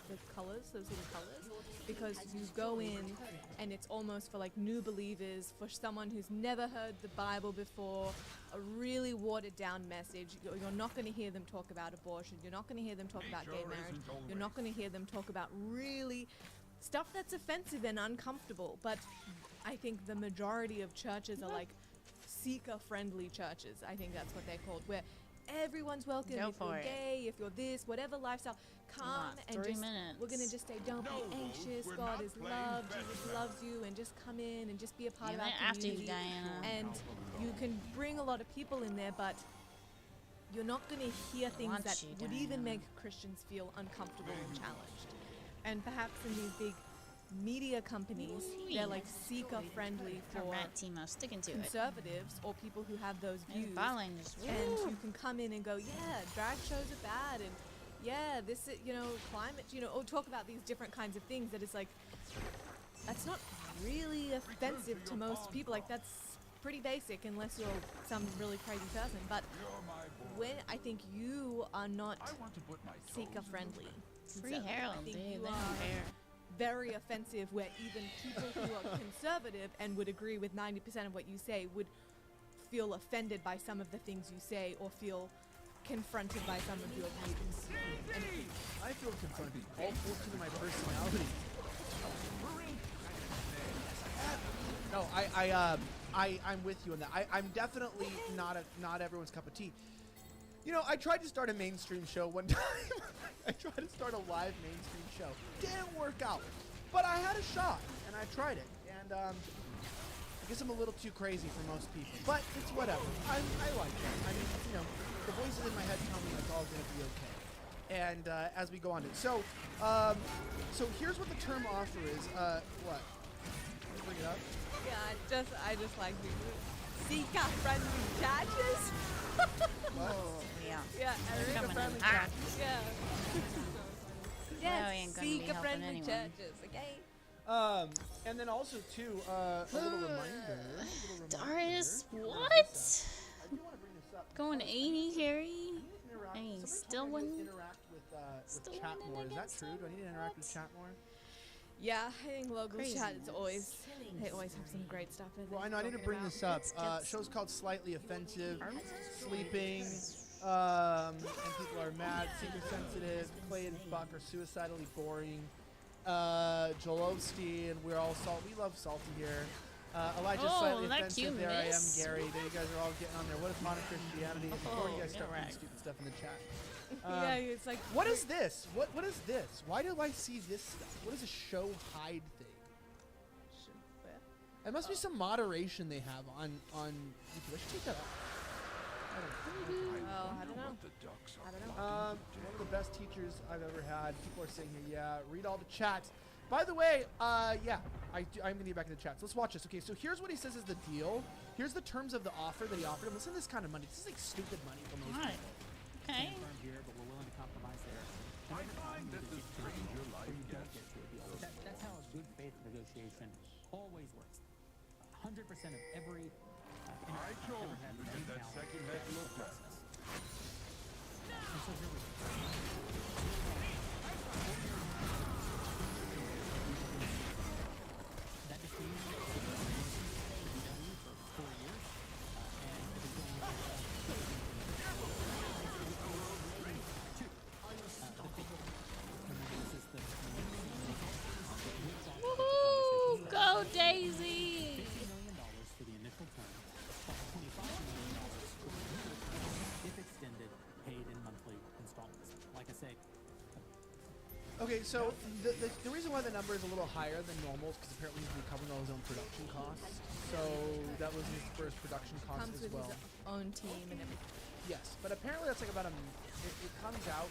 the colors, those little colors, because you go in and it's almost for like new believers, for someone who's never heard the Bible before, a really watered down message. You're not going to hear them talk about abortion. You're not going to hear them talk about gay marriage. You're not going to hear them talk about really stuff that's offensive and uncomfortable. But I think the majority of churches are like seeker-friendly churches. I think that's what they're called, where everyone's welcome. Go if for you're it. gay, if you're this, whatever lifestyle, come and 3 just, minutes. we're gonna just say, don't be anxious. God is love. Jesus loves you, and just come in and just be a part of our after you, community. Diana. And you can bring a lot of people in there, but you're not gonna hear things Want that you, would even Diana. make Christians feel uncomfortable and challenged. And perhaps in these big media companies, they're like seeker-friendly for Rat Timo, sticking to it. conservatives or people who have those views. Following this. And Woo. you can come in and go, yeah, drag shows are bad, and yeah, this is, climate, or talk about these different kinds of things that is like, that's not really offensive to most people. Like, that's pretty basic unless you're some really crazy person. But when I think you are not seeker-friendly. Free Harold, I think dude. you They are don't care. very offensive, where even people who are conservative and would agree with 90% of what you say would feel offended by some of the things you say or feel confronted by some of your views. And I feel confronted. All 14 of my personality. No, I'm with you on that. I'm definitely not everyone's cup of tea. I tried to start a mainstream show one time. I tried to start a live mainstream show. Didn't work out. But I had a shot, and I tried it. And I guess I'm a little too crazy for most people. But it's whatever. I like it. I mean, the voices in my head tell me it's all going to be okay. And as we go on to so here's what the term offer is. What? Can you bring it up? yeah, I just like seeker-friendly churches. Oh, yeah. Yeah, They're coming in friendly hot. churches. Yeah. Well, Yes, we ain't gonna be helping seeker-friendly anyone. churches. Okay. And then also too, a little reminder. Darius, what? I do want to bring this up. Going 80 carry? Interact- Hey, somebody still told me to winning? interact with Still chat winning more. Is that against true? Do I need to interact with chat more? Yeah, I think Logos chat is Craziness. they always have some great stuff in there. Well, I know I need to talking bring about. this up. Let's get Show's called Slightly Offensive, Sleeping, Please. and people are mad, seeker sensitive, play and fuck, or suicidally boring. Joel Osteen, we're all we love salty here. Elijah, Oh, slightly that offensive. cute There I am, miss. Gary. There you guys are all getting on there. What is modern Christianity? Before you guys get start putting wrecked. stupid stuff in the chat. Yeah, it's like What is this? What is this? Why do I see this stuff? What is a show hide thing? It must be some moderation they have on YouTube. I should take that off. Oh, I don't know. I don't know. One of the best teachers I've ever had. People are saying here, yeah, read all the chats. By the way, yeah, I'm going to get back in the chats. Let's watch this. Okay, so here's what he says is the deal. Here's the terms of the offer that he offered him. Listen to this kind of money. This is like stupid money for most Alright. people. Okay. Here, but we're willing to compromise there. I find that the stranger life gets That's how a good faith negotiation always works. 100% of every I told you that that second had looked at. And so here we go. That became for 4 years, and it was going Woohoo! Go Daisy! $50 million for the initial term, plus $25 million per year, if extended, paid in monthly installments. Like I say, Okay, so the reason why the number is a little higher than normal is because apparently he's been covering all his own production costs. So that was his first production cost Comes as with well. his own team and everything. Yes, but apparently that's like about it comes out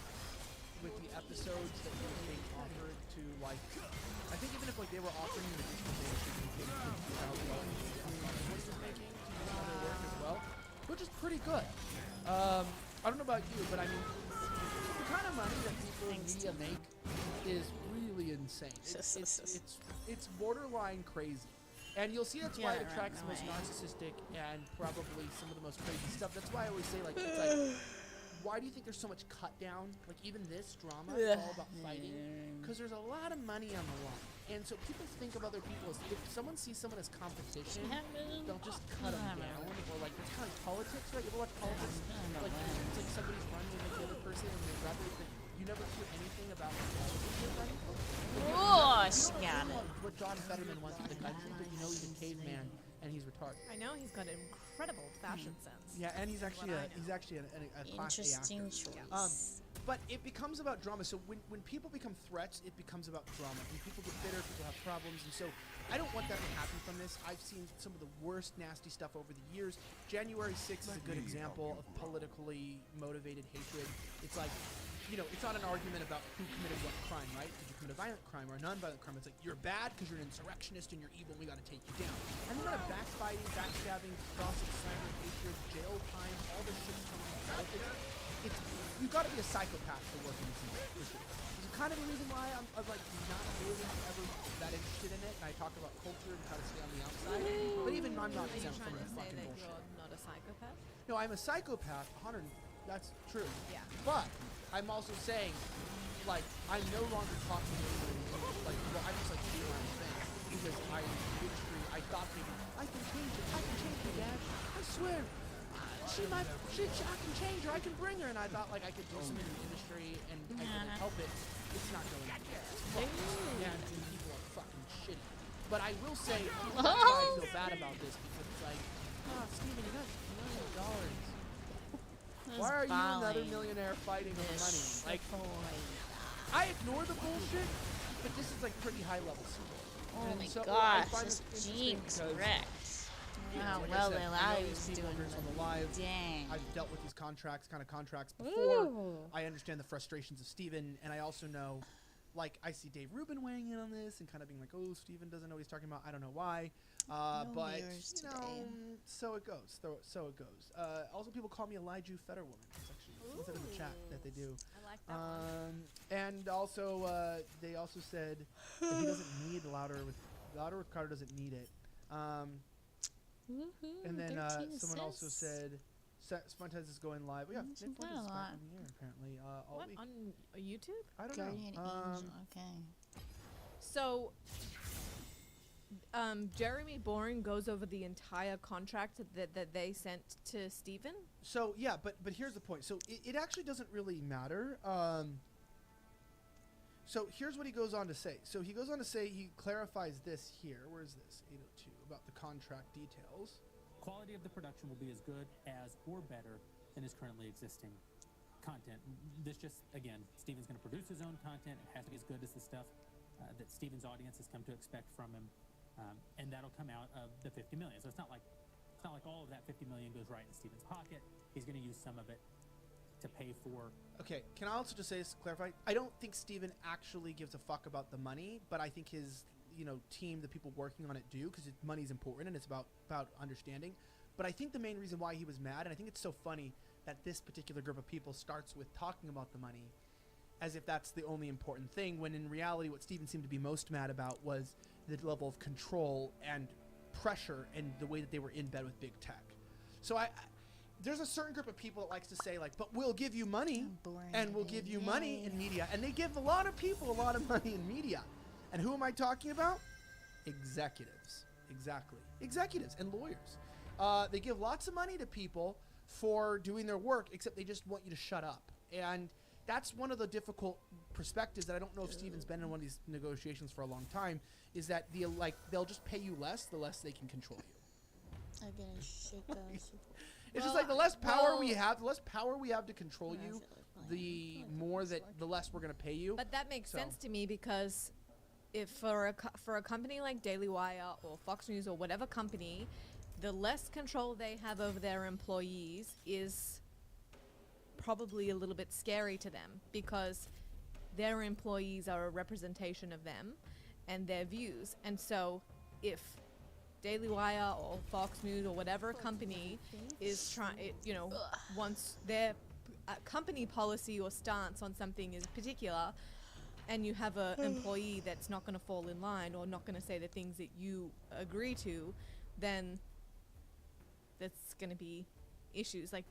with the episodes that he was being offered to, like, I think even if like they were offering him additional things, he was getting $50,000 what he was making to do other work as well, which is pretty good. I don't know about you, but I mean, the kind of money that people in media make is really insane. It's borderline crazy. And you'll see that's why it attracts the most narcissistic and probably some of the most crazy stuff. That's why I always say, like, it's like, why do you think there's so much cut down? Like, even this drama is all about fighting. Because there's a lot of money on the line. And so people think of other people as, if someone sees someone as competition, they'll just cut them down. Or, like, it's kind of politics, right? You ever watch politics? Like, it's like somebody's running against the other person and they'd rather, you never hear anything about the politics you're running for. Oh, you don't know what John Fetterman wants for the country, but you know he's a caveman and he's retarded. I know he's got incredible fashion sense. Yeah, and he's actually a class A Interesting actor. choice. But it becomes about drama. So when people become threats, it becomes about drama. When people get bitter, people have problems, and so I don't want that to happen from this. I've seen some of the worst nasty stuff over the years. January 6th is a good example of politically motivated hatred. It's like, you know, it's not an argument about who committed what crime, right? Did you commit a violent crime or a non-violent crime? It's like, you're bad because you're an insurrectionist and you're evil and we got to take you down. And then backbiting, backstabbing, gossip, slander, hatred, jail time, all this shit's coming from politics. You've got to be a psychopath to work in this industry. This is kind of the reason why I'm like not really ever that interested in it. And I talk about culture and try to stay on the outside. But even I'm not exempt from the fucking bullshit. You're not a psychopath? No, I'm a psychopath, 100. That's true. Yeah. But I'm also saying, like, I'm no longer talking to anybody. Like, well, I'm just like doing my own thing because I industry. I thought maybe I can change it. I can change her, Dad. I swear. I can change her. I can bring her. And I thought like I could do something in the industry and I could help it. It's not going anywhere. Yeah, and people are fucking shitty. But I will say, I feel bad about this because it's like, Steven, you got $1 million. Why are you another millionaire fighting over money? Like, I ignore the bullshit, but this is like pretty high level stuff. Oh And my so gosh, I find this this interesting Jinx because, wrecked. yeah, How like I well said, they I allow know you these to do people it. on the live. Dang. I've dealt with these kind of contracts before. Ooh. I understand the frustrations of Steven, and I also know, like, I see Dave Rubin weighing in on this and kind of being like, oh, Steven doesn't know what he's talking about. I don't know why. But, you know, so it goes. So it goes. Also, people call me Elijah Fetterwoman. It's actually said in the chat that they do. I like that one. And also, they also said that he doesn't need Louder with Carter doesn't need it. And then someone also said Spontez is going live. Yeah, Nick Fuentes is back on the air apparently all What, week. on YouTube? I don't Guardian know. Angel. Okay. So, Jeremy Boring goes over the entire contract that they sent to Steven? So yeah, but here's the point. So it actually doesn't really matter. So here's what he goes on to say. So he goes on to say, he clarifies this here. Where is this? 802 about the contract details. Quality of the production will be as good as or better than his currently existing content. This just, again, Steven's going to produce his own content. It has to be as good as the stuff that Steven's audience has come to expect from him. And that'll come out of the $50 million. So it's not like all of that $50 million goes right in Steven's pocket. He's going to use some of it to pay for. Okay, can I also just say this, clarify? I don't think Steven actually gives a fuck about the money, but I think his, team, the people working on it do, because money's important and it's about understanding. But I think the main reason why he was mad, and I think it's so funny that this particular group of people starts with talking about the money as if that's the only important thing, when in reality what Steven seemed to be most mad about was the level of control and pressure and the way that they were in bed with big tech. So there's a certain group of people that likes to say, like, but we'll give you money, and we'll give you money in media. And they give a lot of people a lot of money in media. And who am I talking about? Executives. Exactly. Executives and lawyers. They give lots of money to people for doing their work, except they just want you to shut up. And that's one of the difficult perspectives that I don't know if Steven's been in one of these negotiations for a long time, is that they'll just pay you less, the less they can control you. I'm gonna shake us. It's just like the less power we have to control you, the less we're gonna pay you. But that makes sense to me, because if for a company like Daily Wire or Fox News or whatever company, the less control they have over their employees is probably a little bit scary to them, because their employees are a representation of them and their views. And so if Daily Wire or Fox News or whatever company is trying, wants their company policy or stance on something is particular, and you have an employee that's not going to fall in line or not going to say the things that you agree to, then that's going to be issues. Like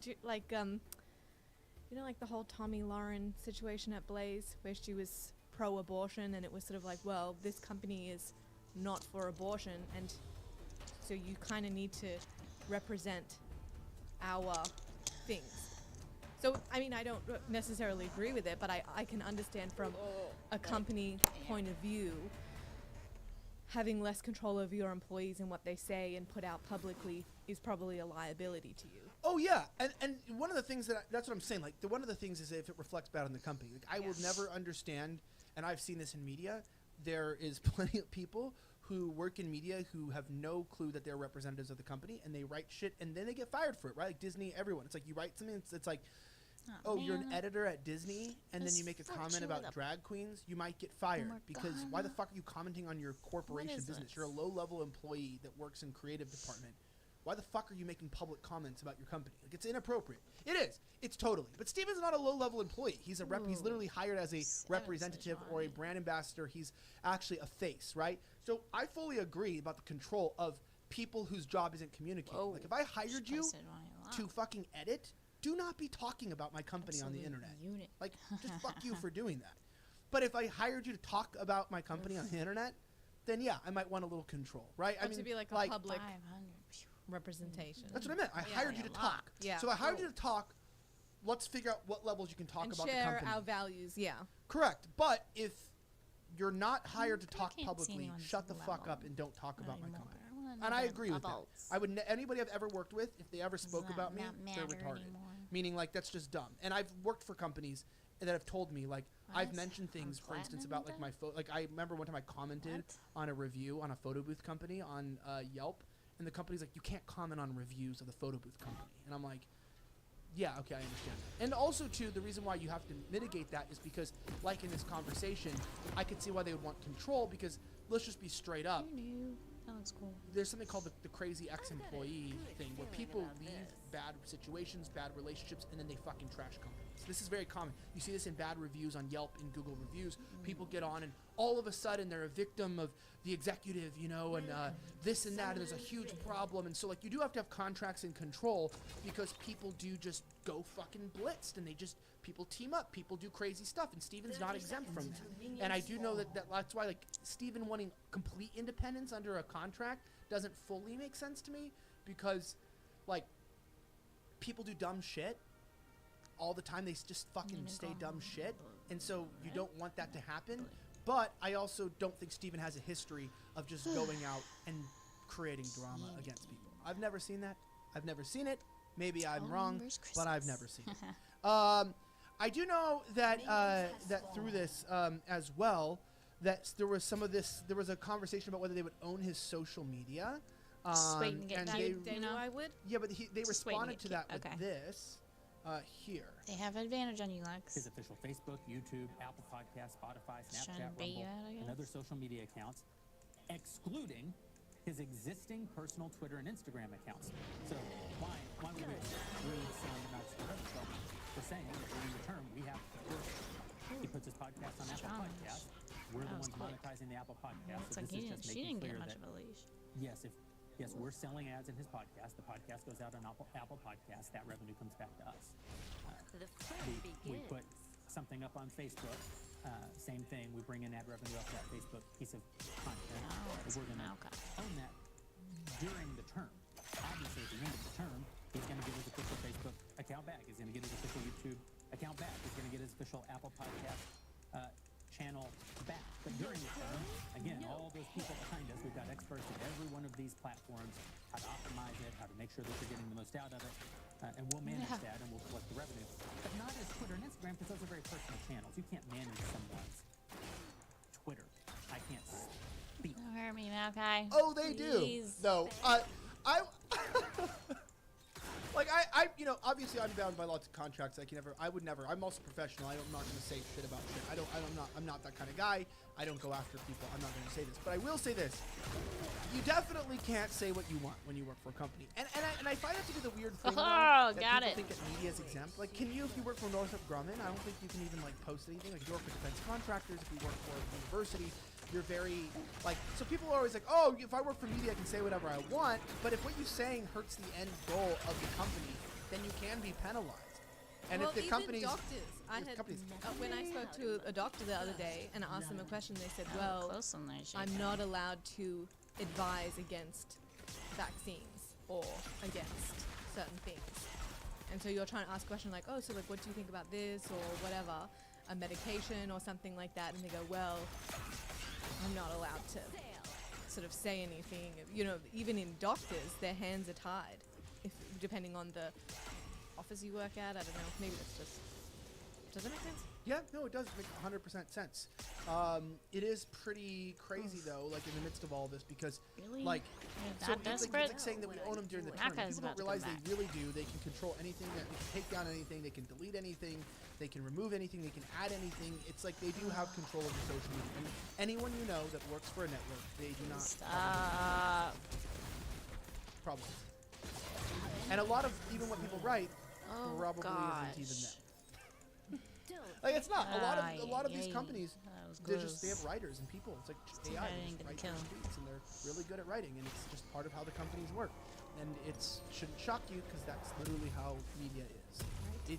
the whole Tomi Lahren situation at Blaze, where she was pro-abortion, and it was sort of like, well, this company is not for abortion, and so you kind of need to represent our things. So, I mean, I don't necessarily agree with it, but I can understand from a company point of view, having less control over your employees and what they say and put out publicly is probably a liability to you. Oh yeah, and one of the things that's what I'm saying. Like one of the things is if it reflects bad on the company. Like I will never understand, and I've seen this in media. There is plenty of people who work in media who have no clue that they're representatives of the company, and they write shit, and then they get fired for it. Right? Like Disney, everyone. It's like you write something. It's like, oh, you're an editor at Disney, and then you make a comment about drag queens. You might get fired because why the fuck are you commenting on your corporation business? You're a low-level employee that works in creative department. Why the fuck are you making public comments about your company? Like, it's inappropriate. It is. It's totally. But Steven's not a low-level employee. He's a he's literally hired as a representative or a brand ambassador. He's actually a face, right? So I fully agree about the control of people whose job isn't communicating. Like, if I hired you to fucking edit, do not be talking about my company on the internet. Like, just fuck you for doing that. But if I hired you to talk about my company on the internet, then yeah, I might want a little control, right? I mean, to be like a public representation. That's what I meant. I hired you to talk. Yeah. So I hired you to talk. Let's figure out what levels you can talk and about the share company. our values. Yeah. Correct. But if you're not hired to talk publicly, shut the fuck up and don't talk about my company. And I agree with that. I would anybody I've ever worked with, if they ever spoke about me, they're retarded. Meaning, like, that's just dumb. And I've worked for companies that have told me, like, I've mentioned things, for instance, about like my photo. Like, I remember one time I commented on a review on a photo booth company on Yelp. And the company's like, you can't comment on reviews of the photo booth company. And I'm like, yeah, okay, I understand. And also, too, the reason why you have to mitigate that is because, like in this conversation, I could see why they would want control because, let's just be straight up. That looks cool. There's something called the crazy ex-employee thing where people leave bad situations, bad relationships, and then they fucking trash companies. This is very common. You see this in bad reviews on Yelp and Google reviews. People get on and all of a sudden they're a victim of the executive, and this and that, and there's a huge problem. And so, like, you do have to have contracts and control because people do just go fucking blitzed, and people team up, people do crazy stuff, and Steven's not exempt from that. And I do know that's why, like, Steven wanting complete independence under a contract doesn't fully make sense to me because, like, people do dumb shit all the time. They just fucking say dumb shit, and so you don't want that to happen. But I also don't think Steven has a history of just going out and creating drama against people. I've never seen that. I've never seen it. Maybe I'm wrong, but I've never seen it. I do know that that through this as well, that there was some of this. There was a conversation about whether they would own his social media. Waiting to get I would. Yeah, but they responded to that with this here. They have advantage on you, Lex. His official Facebook, YouTube, Apple Podcasts, Spotify, Snapchat, Rumble, and other social media accounts, excluding his existing personal Twitter and Instagram accounts. So why would we read some amounts of so we're saying that during the term we have he puts his podcast on Apple Podcasts. We're the ones monetizing the Apple Podcast. So this is just making clear that yes, we're selling ads in his podcast. The podcast goes out on Apple Podcasts. That revenue comes back to us. We put something up on Facebook. Same thing. We bring in ad revenue off that Facebook piece of content. We're going to own that during the term. Obviously, at the end of the term, he's going to get his official Facebook account back. He's going to get his official YouTube account back. He's going to get his official Apple Podcast channel back. But during the term, again, all those people behind us, we've got experts at every one of these platforms, how to optimize it, how to make sure that they're getting the most out of it, and we'll manage that and we'll collect the revenue. But not as Twitter and Instagram, because those are very personal channels. You can't manage someone's Twitter. I can't speak. Don't hurt me, Malachi. Oh, they do. No, I Like you know, obviously I'm bound by lots of contracts. I would never. I'm also professional. I'm not going to say shit about shit. I'm not that kind of guy. I don't go after people. I'm not going to say this, but I will say this: you definitely can't say what you want when you work for a company. And I find that to be the weird thing. Oh, that got people it. think that media is exempt. Like, can you, if you work for Northrop Grumman, I don't think you can even like post anything. Like, if you work for defense contractors, if you work for a university, you're very like. So people are always like, oh, if I work for media, I can say whatever I want. But if what you're saying hurts the end goal of the company, then you can be penalized. And well, if the even companies, doctors, when I spoke to a doctor the other day and I asked them a question, they said, well, I'm not allowed to advise against vaccines or against certain things. And so you're trying to ask a question like, oh, so like, what do you think about this or whatever, a medication or something like that, and they go, well, I'm not allowed to sort of say anything. You know, even in doctors, their hands are tied, if depending on the office you work at. I don't know. Maybe that's just. Does that make sense? Yeah, no, it does make 100% sense. It is pretty crazy though, like in the midst of all this, because like, so it's like saying that we own them during the term. People don't realize they really do. They can control anything. They can take down anything. They can delete anything. They can remove anything. They can add anything. It's like they do have control of the social media. And anyone you know that works for a network, they do not. Stop. Problems. And a lot of even what people write probably isn't even them. Like it's not. A lot of these companies, they have writers and people. It's like AI. They just write their tweets and they're really good at writing, and it's just part of how the companies work. And it shouldn't shock you because that's literally how media is.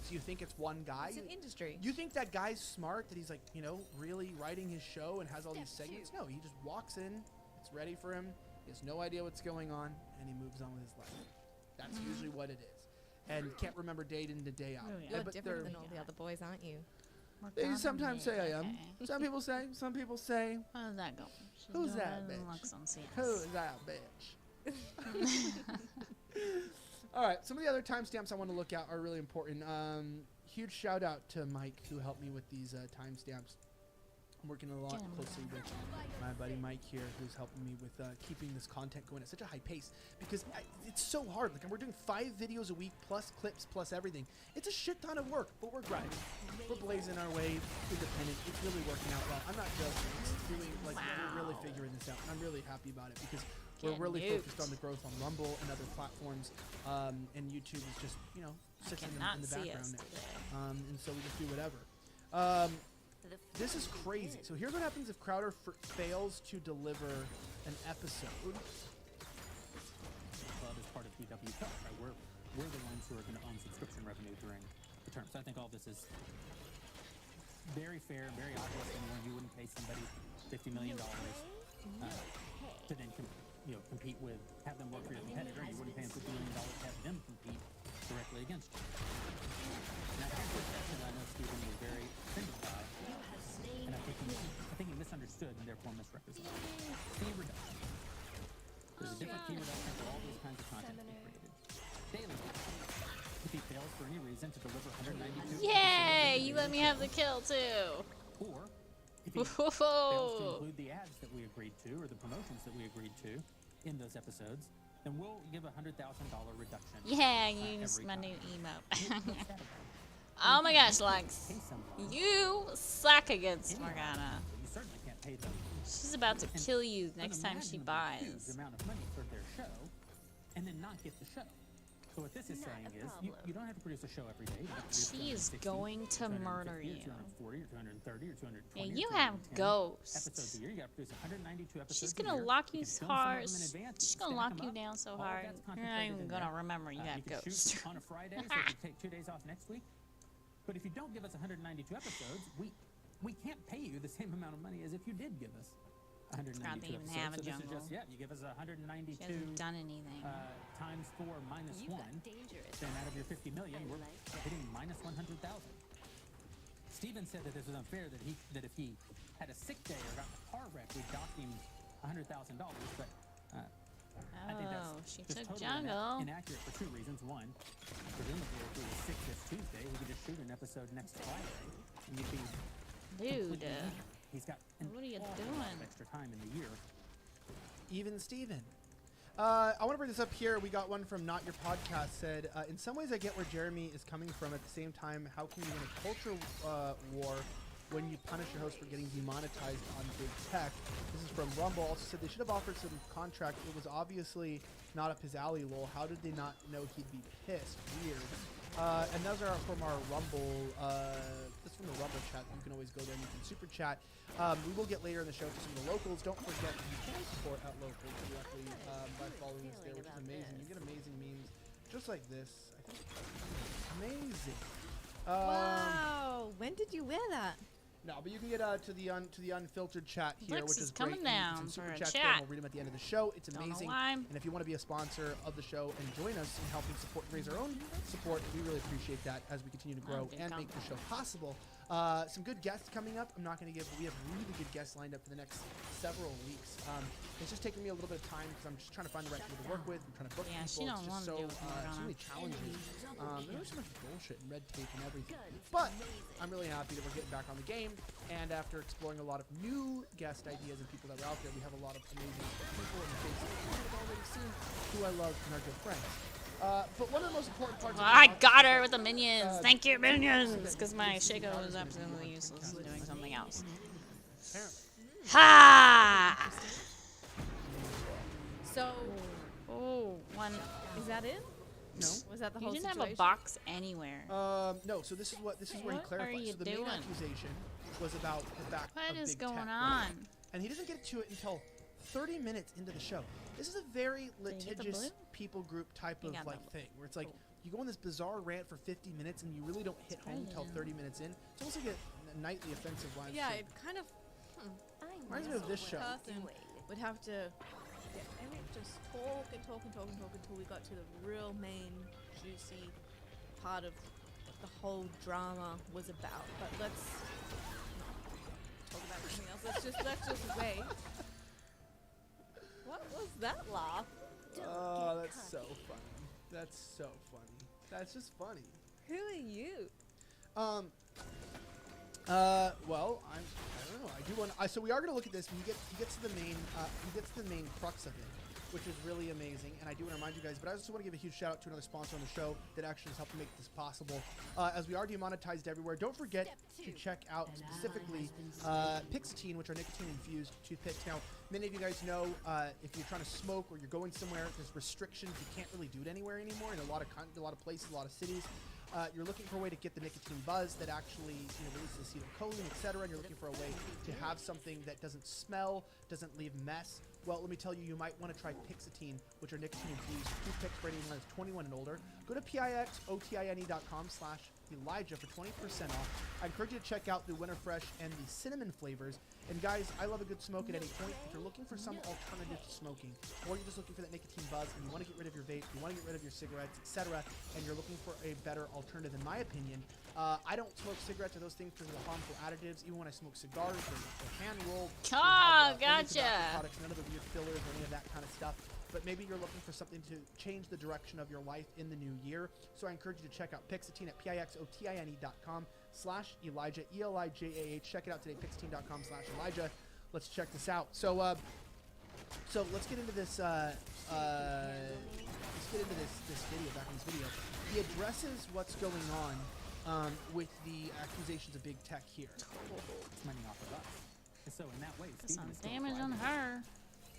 You think it's one guy. It's an industry. You think that guy's smart, that he's like, you know, really writing his show and has all these segments? No, he just walks in, it's ready for him, he has no idea what's going on, and he moves on with his life. That's usually what it is. And can't remember day in to day out. You're different than all the other boys, aren't you? They sometimes say I am. Some people say. Some people say. How does that go? Who's that bitch? Who's that bitch? All right. Some of the other timestamps I want to look at are really important. Huge shout out to Mike who helped me with these timestamps. I'm working a lot closely with my buddy Mike here, who's helping me with keeping this content going at such a high pace, because it's so hard. Like, we're doing 5 videos a week plus clips plus everything. It's a shit ton of work, but we're grinding. We're blazing our way, independent. It's really working out well. I'm not joking. It's doing, like, we're really figuring this out, and I'm really happy about it, because we're really focused on the growth on Rumble and other platforms, and YouTube is just, you know, sits in the background there. And so we just do whatever. This is crazy. So here's what happens if Crowder fails to deliver an episode. Club is part of DW Club, right? We're the ones who are going to own subscription revenue during the term. So I think all this is very fair and very obvious. Anyone, you wouldn't pay somebody $50 million to then compete with, have them work for your competitor. You wouldn't pay them $50 million to have them compete directly against you. And I know Steven was very offended by. And I think he misunderstood and therefore misrepresented. Fee reduction. There's a different fee reduction for all these kinds of content to be created. Daily. If he fails for any reason to deliver 192. Yay! You let me have the kill too. Or if he fails to include the ads that we agreed to or the promotions that we agreed to in those episodes, then we'll give a $100,000 reduction. Yeah, use my new emote. Oh my gosh, Lux. You suck against Morgana. You certainly can't pay them. She's about to kill you next time she buys. Huge amount of money for their show and then not get the show. So what this is saying is you don't have to produce a show every day. She is going to murder you. 240 or 230 or 220. Yeah, you have ghosts. Episodes a year. You got to produce 192 episodes. She's gonna lock you hard. She's gonna lock you down so hard. You're not even gonna remember you got ghosts. On a Friday, so you can take 2 days off next week. But if you don't give us 192 episodes, we can't pay you the same amount of money as if you did give us 192 even episodes. have a so jungle. this is just, you give us 192 She hasn't done anything. Times 4 minus 1. Then out of your 50 million, we're hitting minus 100,000. Steven said that this was unfair, that if he had a sick day or got in a car wreck, we'd dock him $100,000. But I think that's she just took totally jungle. inaccurate for 2 reasons. One, presumably if he was sick this Tuesday, we could just shoot an episode next Friday, and you'd be Dude, he's got what are you doing? Extra time in the year. Even Steven. I want to bring this up here. We got one from Not Your Podcast. Said, in some ways I get where Jeremy is coming from. At the same time, how can you win a culture war when you punish your host for getting demonetized on big tech? This is from Rumble. Also said they should have offered some contract. It was obviously not up his alley, lol. How did they not know he'd be pissed? Weird. And those are from our Rumble, this is from the Rumble chat. You can always go there and you can super chat. We will get later in the show to some of the locals. Don't forget you can support at locals directly by following us there, which is amazing. You get amazing memes just like this. I think it's amazing. Wow. When did you wear that? No, but you can get to the unfiltered chat here, Lex which is is coming great. down Some super for a chats chat. there, and we'll read them at the end of the show. It's Don't know amazing. why. And if you want to be a sponsor of the show and join us in helping support and raise our own support, we really appreciate that as we continue to grow and make the show possible. Some good guests coming up. I'm not going to give, but we have really good guests lined up for the next several weeks. It's just taking me a little bit of time because I'm just trying to find the right people to work with. I'm trying to book Yeah, people. she don't It's wanna just so, do it, so Morgana. many challenges. There's so much bullshit and red tape and everything. But I'm really happy that we're getting back on the game. And after exploring a lot of new guest ideas and people that are out there, we have a lot of amazing people and faces that I've already seen who I love and are good friends. But one of the most important parts of I the got her with the minions. Thank you, minions. Because my Shaco is absolutely useless doing something else. Ha! So, one. Is that it? No. Was that the You whole didn't situation? have a box anywhere. No, so this is where he What clarifies. are you So the main doing? accusation was about the fact What of is big going tech, on? right? And he doesn't get to it until 30 minutes into the show. This is a very Did you get the litigious blue? people group type You of got like the thing where it's like you go on this bizarre rant for 50 minutes and you really don't hit home until 30 minutes in. It's almost like a nightly offensive live Yeah, show. it kind of Reminds me of this show. person would have to just talk and talk and talk and talk until we got to the real main juicy part of what the whole drama was about. But let's not talk about anything else. Let's just wait. What was that laugh? Oh, that's so funny. That's so funny. That's just funny. Who are you? Well, I don't know. I do want. So we are going to look at this. And he gets to the main. He gets to the main crux of it, which is really amazing. And I do want to remind you guys. But I also want to give a huge shout out to another sponsor on the show that actually has helped make this possible. As we are demonetized everywhere, don't forget to check out specifically Pixatine, which are nicotine-infused toothpicks. Now, many of you guys know if you're trying to smoke or you're going somewhere, there's restrictions. You can't really do it anywhere anymore in a lot of places, a lot of cities. You're looking for a way to get the nicotine buzz that actually releases acetylcholine, etc. And you're looking for a way to have something that doesn't smell, doesn't leave mess. Well, let me tell you, you might want to try Pixatine, which are nicotine-infused toothpicks for anyone that's 21 and older. Go to pixotine.com/Elijah for 20% off. I encourage you to check out the Winter Fresh and the cinnamon flavors. And guys, I love a good smoke at any point. If you're looking for some alternative to smoking, or you're just looking for that nicotine buzz and you want to get rid of your vape, you want to get rid of your cigarettes, etc., and you're looking for a better alternative, in my opinion, I don't smoke cigarettes or those things because of the harmful additives. Even when I smoke cigars, they're hand-rolled. Ah, They have, only gotcha. tobacco products, none of the weird fillers or any of that kind of stuff. But maybe you're looking for something to change the direction of your life in the new year. So I encourage you to check out Pixatine at pixotine.com/Elijah, ELIJAH. Check it out today, pixatine.com/Elijah. Let's check this out. So let's get into this. Let's get into this video. Back in this video, he addresses what's going on with the accusations of big tech here. It's money off of us. And so in that way, That's Steven some is still damage on thriving. her.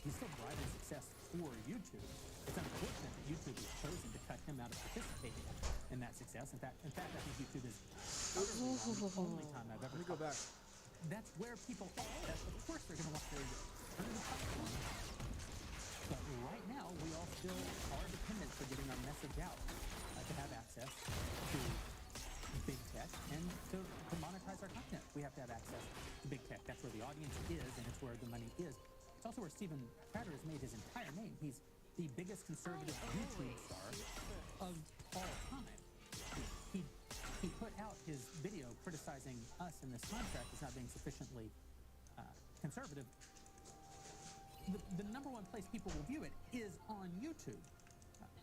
He's still driving success for YouTube. It's unfortunate that YouTube has chosen to cut him out of participating in that success. In fact, I think YouTube is utterly wrong. The only time I've ever. Let me go back. That's where people are. Of course, they're going to want their alternative platform. But right now, we all still are dependent for getting our message out to have access to big tech and to monetize our content. We have to have access to big tech. That's where the audience is, and it's where the money is. It's also where Steven Crowder has made his entire name. He's the biggest conservative YouTube star of all time. He put out his video criticizing us in this contract as not being sufficiently conservative. The number one place people will view it is on YouTube.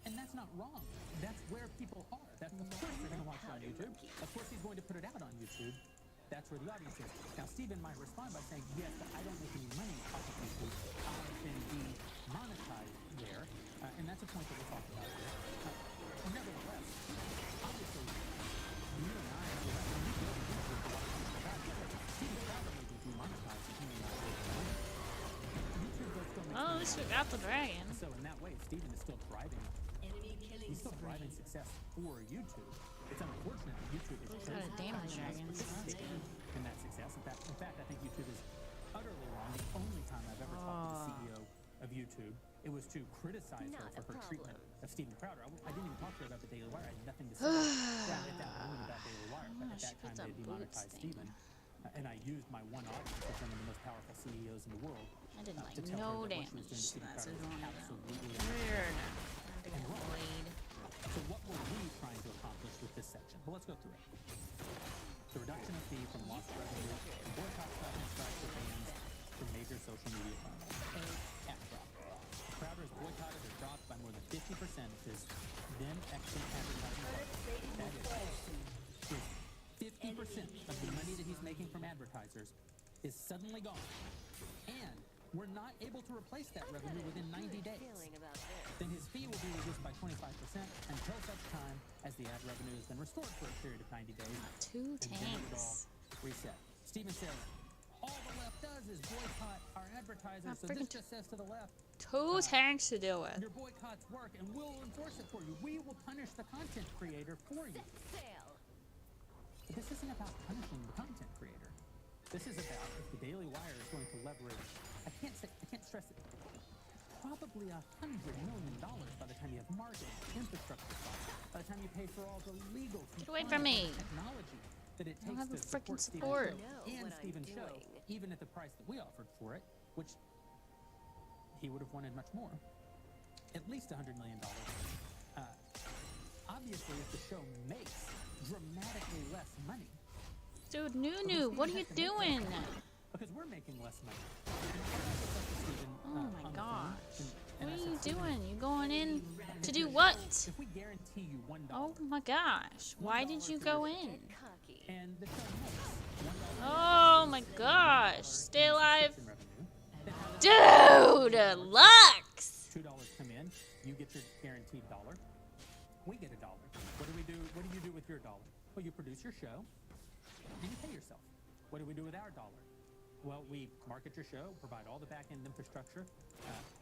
And that's not wrong. That's where people are. Of course they're going to watch it on YouTube. Of course he's going to put it out on YouTube. That's where the audience is. Now, Steven might respond by saying, yes, but I don't make any money off of YouTube. I've been demonetized there, and that's a point that we'll talk about here. Nevertheless, obviously, you and I, when we go to YouTube to watch Steven Crowder may be demonetized if he may not make money. YouTube does still make Oh, at least we got the dragon. So in that way, Steven is still driving. He's still driving success for YouTube. It's unfortunate that YouTube is Got a damage dragon. in that success. In fact, I think YouTube is utterly wrong. The only time I've ever talked to the CEO of YouTube, it was to criticize her for her treatment of Steven Crowder. I didn't even talk to her about the Daily Wire. I had nothing to say at that moment about Daily Wire. But at that time, they demonetized Steven. And I used my one audience, which are one of the most powerful CEOs in the world. I did like to tell no her that what she was doing to damage. Steven That's Crowder was wrong. absolutely Weird. and wrong. So what were we trying to accomplish with this section? Well, let's go through it. The reduction of fee from lost revenue, and boycott, stop, and strike for bans from major social media platforms. At drop. Crowder's boycotted or dropped by more than 50% of his then excellent advertising budget. That is 50% of the money that he's making from advertisers is suddenly gone. And we're not able to replace that revenue within 90 days. Then his fee will be reduced by 25% until such time as the ad revenue has been restored for a period of 90 days. Two and then it would all tanks. reset. Steven says, all the left does is boycott our advertisers. So this just says to the left, Two tanks to deal with. your boycotts work and we'll enforce it for you. We will punish the content creator for you. But this isn't about punishing the content creator. This is about if the Daily Wire is going to leverage, I can't stress it, probably $100 million by the time you have marketing, infrastructure costs, by the time you pay for all the legal away from me. technology that it I don't takes have a to freaking support support. Steven's show and Steven's show, even at the price that we offered for it, which he would have wanted much more, at least $100 million. Obviously, if the show makes dramatically less money, Dude, Nunu, what are you doing? because we're making less money. Oh my gosh. What are you doing? You going in to do what? If we guarantee you $1, Oh my gosh. Why did you go in? and the show makes Oh my gosh. Stay alive. Dude, Lux! $2 come in, you get your guaranteed $1. We get $1. What do we do? What do you do with your $1? Well, you produce your show, and you pay yourself. What do we do with our $1? Well, we market your show, provide all the back-end infrastructure,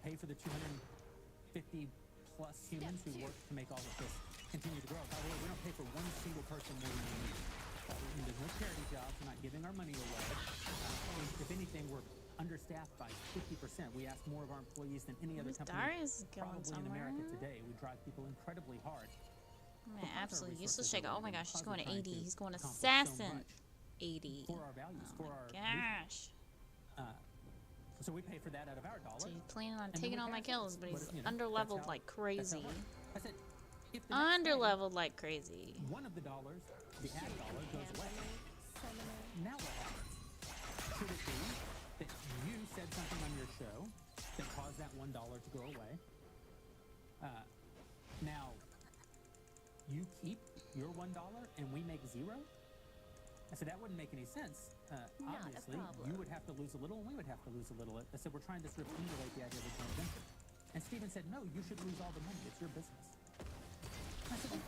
pay for the 250 plus humans who work to make all of this continue to grow. By the way, we don't pay for one single person more than we need. There's no charity jobs. We're not giving our money away. If anything, we're understaffed by 50%. We ask more of our employees than any other Who's company Darius going probably in somewhere? America today. We drive people incredibly hard. Man, absolutely useless resources shaker. Oh are my gosh, he's going to trying 80. to He's going accomplish so assassin. much 80. for our values, for our Gosh. so we pay for that out of our $1. So he's planning on And then taking we all my pass it. kills, but But, he's you know, under-leveled that's like how it crazy. works. I said, if the next day, Under-leveled like crazy. one of the dollars, the ad dollar, goes away. Now what happens? Should it be that you said something on your show that caused that $1 to go away? Now, you keep your $1 and we make $0? I said, that wouldn't make any sense. Obviously, you would have to lose a little and we would have to lose a little. I said, we're trying to sort of emulate the idea of a joint venture. And Steven said, no, you should lose all the money. It's your business. I said, well,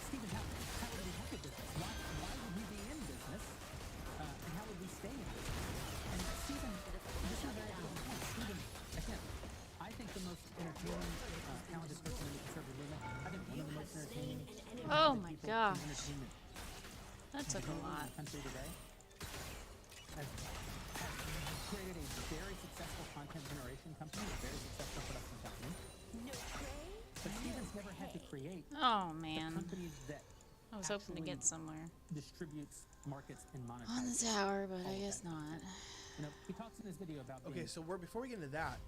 Steven, how would we have a business? Why would we be in business? And how would we stay in business? And Steven, this is a very important point. Steven, again, I think the most entertaining, talented person in the conservative movement. I think one of the most entertaining. Oh my people in gosh. entertainment That took a lot. in the country today has created a very successful content generation company, a very successful production company. But Steven's never had to create Oh the man. company that I was hoping to actually get somewhere. distributes, markets, and On the monetizes. tower, but all I of guess that. not. You know, he talks in his video about Okay, being so before we get into that,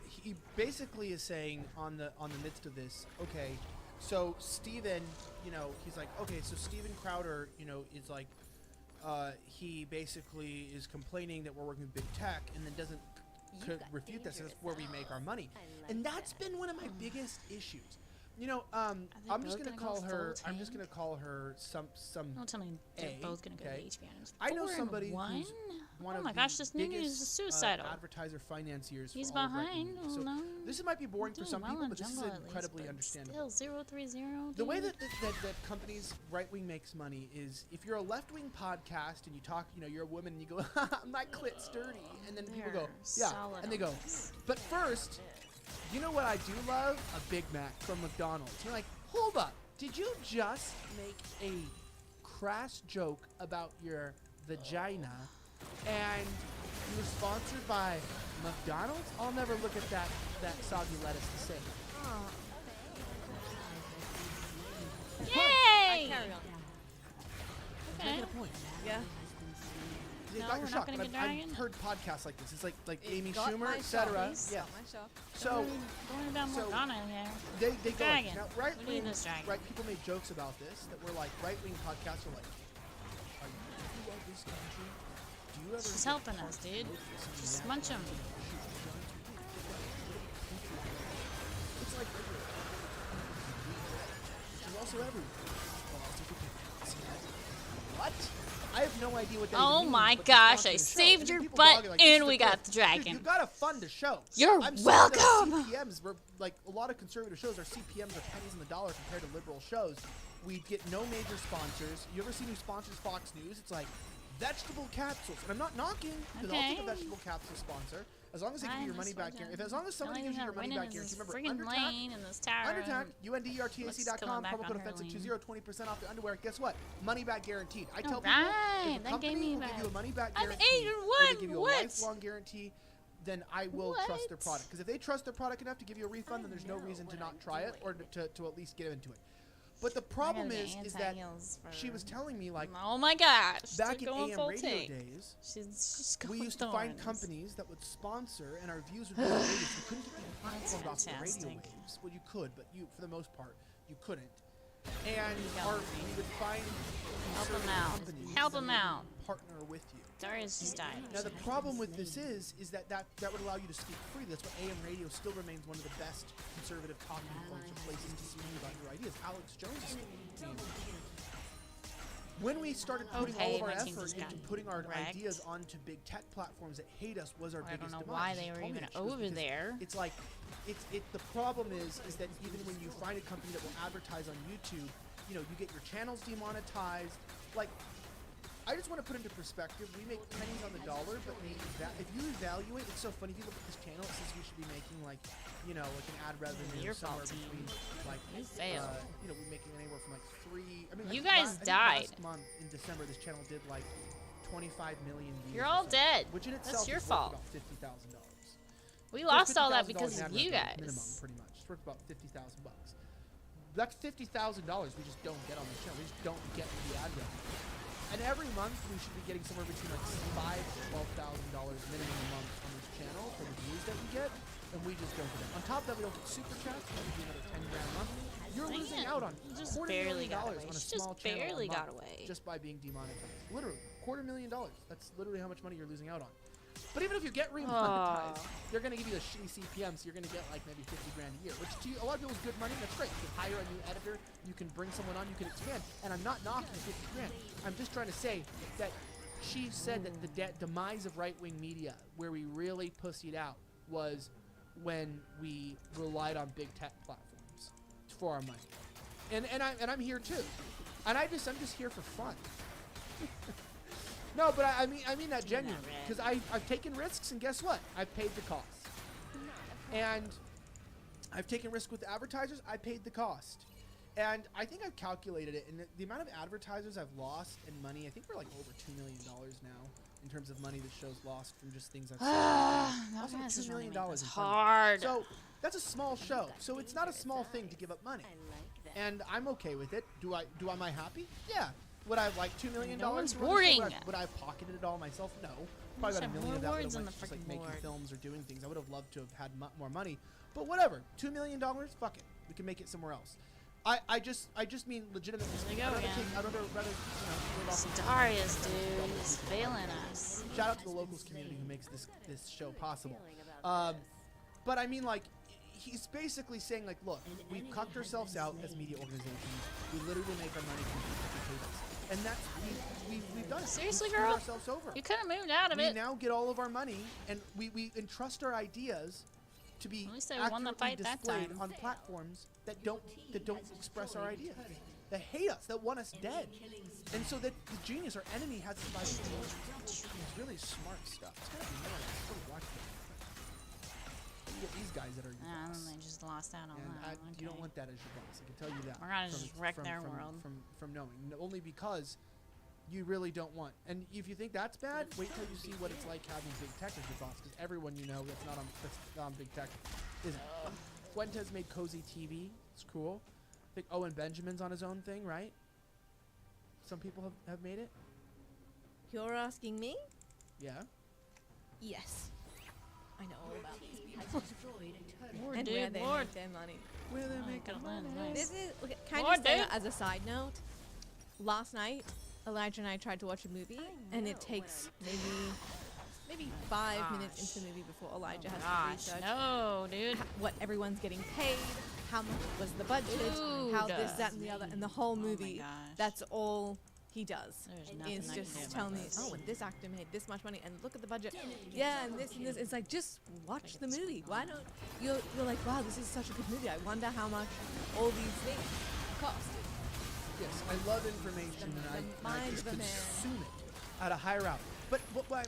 he basically is saying on the midst of this, okay, so Steven, you know, he's like, okay, so Steven Crowder, you know, is like, he basically is complaining that we're working with big tech, and then doesn't refute this. That's where we make our money, and that's been one of my biggest issues. You know, I'm just both gonna gonna go call her. full I'm just gonna call her some. Don't tell me they're A, both gonna go okay? to HB Items. I know 4 and somebody 1? who's one Oh of my the gosh, this nigga is biggest, suicidal. advertiser financiers. He's for all of right-wing behind. media. Oh So no. this might be boring for Doing some well people, in but this is jungle at least, incredibly but understandable. Still 030. The way dude. that companies right wing makes money is if you're a left wing podcast and you talk, you're a woman and you go, my clit's dirty, and then people go, They're yeah, solid and they on go, this. but first, you know what I do love? A Big Mac from McDonald's. You're like, hold up, did you just make a crass joke about your vagina and you were sponsored by McDonald's? I'll never look at that soggy lettuce the same. Yay! Carry on. He's making a point. Yeah. You No, got your we're not shock. gonna but get I've dragon? heard podcasts like this. It's like It Amy got Schumer, my etc. shock. Yeah. Got my shock. So Going about more so Ghana here. they go like, Dragon. now right We need this dragon. right people made jokes about this that were like right wing podcasts are like, do you love this country? Do you ever She's get helping part us, of dude. this and Just that munch kind 'em. of shit? It's like everywhere. She's also everywhere. Well, also people- What? I have no idea what that Oh even my means, but the gosh, sponsor I of the show. saved And then your people butt blogging like, this and is we the got clip. the Dude, dragon. you gotta fund the show. You're I'm welcome. Sorry that CPMs were like a lot of conservative shows. Our CPMs are pennies on the dollar compared to liberal shows. We get no major sponsors. You ever seen who sponsors Fox News? It's like vegetable capsules, and I'm not knocking because I'll take a Okay. vegetable capsule sponsor as long as they give you your Fine, money that's back fine. guarantee. As long as somebody The gives you only your thing money I'm back winning is guarantee. this Remember, friggin' Undertac, lane in this tower. Undertac, and UNDERTAC.com, what's coming back promo on code her offensive lane. 20, 20% off the underwear. Guess what? Money back guaranteed. I tell Alright, people if a that company gave me will give you a back. money back I'm guarantee 8 and or 1, they give you a what? lifelong guarantee, then I will trust their product. Because if they trust their product enough to give you a refund, then there's no reason to not try it or to at least get into it. But the problem get is that anti-heals for- she was telling me like, Oh my gosh. back they're in going AM full radio take. days, She's we going used to find thorns. companies that would sponsor, and our views would be outrageous. You couldn't get the platforms off the radio fantastic. waves. Well, you could, but for the most part, you couldn't. And we would find Help 'em conservative out. companies Help that 'em would out. partner with you. Darius just died. Now the problem with this is that would allow you to speak freely. That's why AM radio still remains one of the best conservative talking points or places to speak about your ideas. Alex Jones is still when we started putting all of our my team effort just into got putting our wrecked. ideas onto big tech platforms that hate us was our I biggest don't know demise. why She they were told me even that. She goes, over because there. It's like the problem is that even when you find a company that will advertise on YouTube, you get your channels demonetized. Like, I just want to put into perspective, we make pennies on the dollar, but if you evaluate, it's so funny, if you look at this channel, it says we should be making like an ad revenue Your somewhere fault, team. between like, You failed. we're making anywhere from like You guys I think died. last month in December, this channel did like 25 million views. You're or all something, dead. Which in That's itself your is worth fault. about $50,000. We So lost all that $50,000 because in of ad you revenue, guys. Minimum, pretty much. It's worth about $50,000. That's $50,000 we just don't get on the channel. We just don't get the ad revenue. And every month we should be getting somewhere between like $5,000 to $12,000 minimum a month on this channel for the views that we get, and we just don't get it. On top of that, we don't get super chats. That would be another $10,000 a month. You're Dang losing it. out on You just $250,000 barely got away. on a She just small channel barely a got month away. just by being demonetized. Literally, $250,000. That's literally how much money you're losing out on. But even if you get remonetized, they're going to give you a shitty CPM, so you're going to get like maybe $50,000 a year, which to a lot of people is good money. That's great. You can hire a new editor, you can bring someone on, you can expand. And I'm not knocking $50,000. I'm just trying to say that she said that the demise of right-wing media, where we really pussied out, was when we relied on big tech platforms for our money. And I'm here too. And I'm just here for fun. No, but I mean that genuinely, because I've taken risks, and guess what? I've paid the cost. And I've taken risks with advertisers. I paid the cost. And I think I've calculated it, and the amount of advertisers I've lost in money, I think we're like over $2 million now in terms of money that shows lost from just things I've sold. Also, $2 million is hard. So that's a small show. So it's not a small thing to give up money. And I'm okay with it. Am I happy? Yeah. Would I have like $2 million? No one's to run the show? boarding. Would I have pocketed it all myself? No. Probably about Should $1 have million of more that would words have on went the just like freaking making board. films or doing things. I would have loved to have had more money. But whatever. $2 million? Fuck it. We can make it somewhere else. I just mean legitimately. There we go again. I'd rather live off of Darius, dude, he's failing us. Shout out to the locals community who makes this show possible. But I mean, like, he's basically saying, like, look, we've cucked ourselves out as media organizations. We literally make our money from people who hate us. And that's we've done it. Seriously, We've screwed girl? ourselves over. You could have moved out of We it. now get all of our money, and we entrust our ideas to be At least they won the accurately fight that displayed time. on platforms that don't express our ideas. That hate us, that want us dead. And so that the genius, our enemy, has to buy it's really smart stuff. It's gotta be more. It's gotta watch it. You get these guys that are your boss. They just lost out on And that. you don't want that as your boss. I can tell you that. We're gonna just wreck their world. From knowing. Only because you really don't want. And if you think that's bad, wait till you see what it's like having Big Tech as your boss. Because everyone you know that's not on Big Tech isn't. Fuentes made Cozy TV. It's cool. I think Owen Benjamin's on his own thing, right? Some people have made it. You're asking me? Yeah. Yes. I know all about these people. More And dude, where they more. make their money. Where they make their money. This is okay, kind More of say dude. that as a side note. Last night, Elijah and I tried to watch a movie, and it takes maybe 5 minutes into the movie before Elijah has to research. No, dude. What everyone's getting paid, how much was the budget, how this, that, and the other, and the whole movie. That's all he does. Is just tell me, oh, and this actor made this much money, and look at the budget. Yeah, and this and this. It's like, just watch the movie. Why don't you're like, wow, this is such a good movie. I wonder how much all these things cost. Yes, I love information, and I mind just of a man. consume it at a higher route. But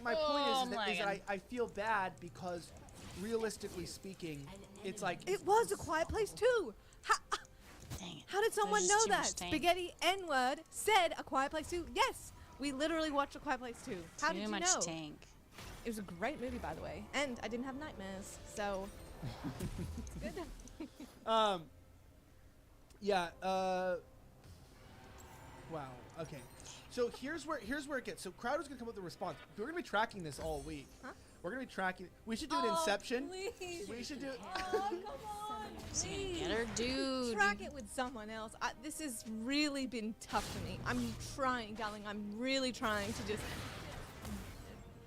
my point is that I feel bad because, realistically speaking, it's like It was A Quiet Place too. How did someone There's know too much that? tank. Spaghetti N-word said A Quiet Place 2. Yes, we literally watched A Quiet Place 2. How did you know? Too much tank. It was a great movie, by the way, and I didn't have nightmares, so it's good. Yeah. Wow. Okay. So here's where it gets. So Crowder's gonna come up with a response. We're gonna be tracking this all week. Huh? We're gonna be tracking. We should do an Oh, Inception. please. We should do. Oh, come on. Please. Get her, dude. Track it with someone else. This has really been tough for me. I'm trying, darling. I'm really trying to just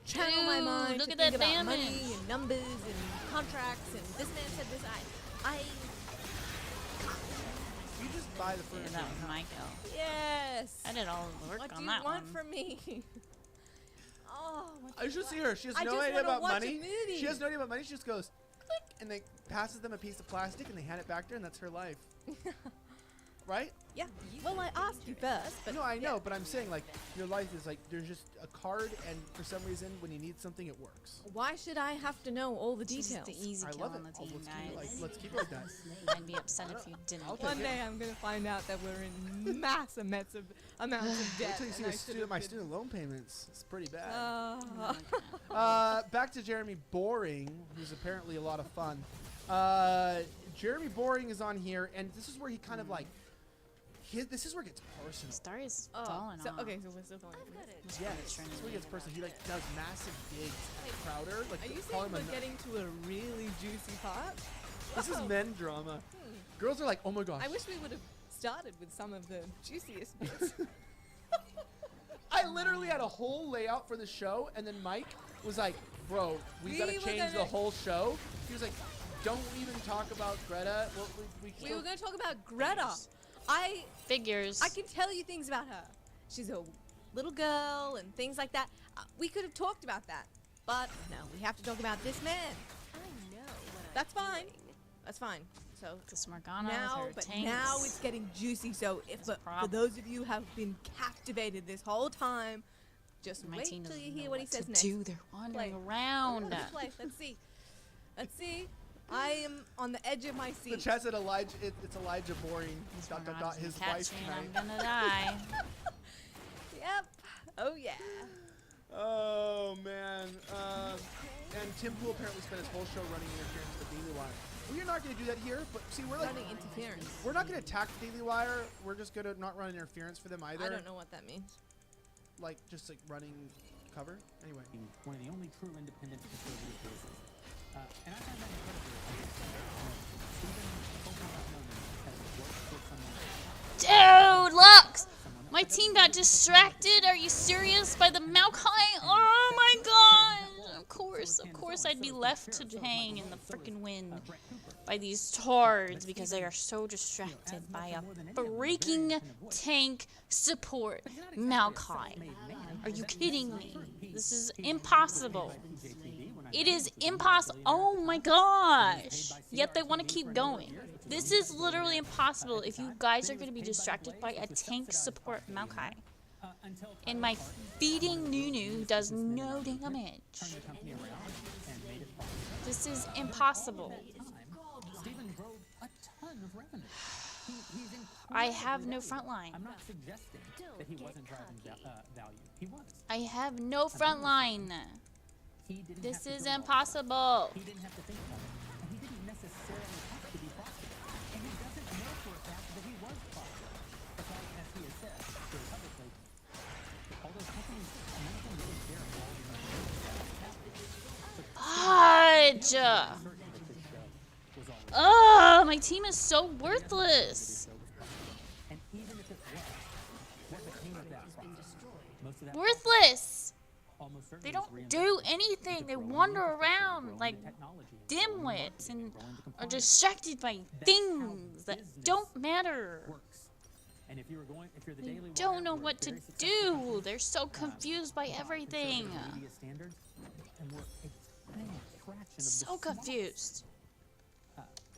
channel my Dude, mind look to at think that about damage. money and numbers and contracts and this man said this. You just buy the Yeah, furniture. that was Michael. Yes. I did all the work What on do you that want one. from me? Oh, what I should see her. She has I no just idea wanna about watch a money. movie. She has no idea about money. She just goes click and then passes them a piece of plastic and they hand it back to her and that's her life. Right? Yeah. Well, I asked you first, but no, I know, but I'm saying like your life is like there's just a card, and for some reason when you need something, it works. why should I have to know all the This is details? the easy I kill love on it. the team, guys. Let's keep it like that. I'd be upset if you didn't. I'll get One take it. day I'm gonna find out that we're in mass amounts of Wait debt. till you see and I the should've my been- student loan payments. It's pretty bad. Oh. Back to Jeremy Boring, who's apparently a lot of fun. Jeremy Boring is on here, and this is where he kind of like. This is where it gets personal. Star is Oh, falling so, off. okay, so we're still going. Just Yes, put it this trending is where it gets right personal. He now. like does massive digs at Crowder. Like Are you call saying him we're getting to a really juicy part? This is Whoa. men drama. Girls are like, oh my gosh. I wish we would have started with some of the juiciest bits. I literally had a whole layout for the show, and then Mike was like, bro, we gotta We were change the gonna- whole show. He was like, don't even talk about Greta. Well, we We were going to talk about Greta. Figures. I can tell you things about her. She's a little girl and things like that. We could have talked about that. But no, we have to talk about this man. I know what That's fine. That's fine. So This Morgana now, with her but tanks. now it's getting juicy. So if for problem. those of you who have been captivated this whole time, just My wait team till doesn't you know hear what he what says to next. do. They're wandering Play. around. Play. Let's see. Let's see. I am on the edge of my The seat. chat said Elijah. It's Elijah Boring. Dot, dot, dot, his Catch wife me tonight. and I'm gonna die. Yep. Oh yeah. Oh man. And Tim Pool apparently spent his whole show running interference with Daily Wire. We are not going to do that here, but see, we're like Running interference. we're not going to attack Daily Wire. We're just going to not run interference for them either. I don't know what that means. Like just like running cover. Anyway. One of the only true independent conservative voices. And I find that incredible. Stephen has worked with someone. Dude, Lux! My team got distracted. Are you serious? By the Maokai? Oh my god! Of course, I'd be left to hang in the freaking wind by these tards because they are so distracted by a freaking tank support Maokai. Are you kidding me? This is impossible. It is impossible. Oh my gosh. Yet they want to keep going. This is literally impossible if you guys are going to be distracted by a tank support Maokai. And my feeding Nunu does no damage. This is impossible. I have no front line. I'm not suggesting that he wasn't driving value. He was. I have no front line. This is impossible. He didn't have to think about it. And he didn't necessarily have to be profitable. And he doesn't know for a fact that he was profitable. Because, as he has said very publicly, all those companies, none of them really care about all the Fudge! Oh, my team is so worthless. And even if it was, what became of that profit? Most of that Worthless. They don't do anything. They wander around like dimwits and are distracted by things that don't matter. And if you were going, if you're the They Daily don't know what to do. They're so confused by everything. media standards, and we're a tiny fraction of So the confused.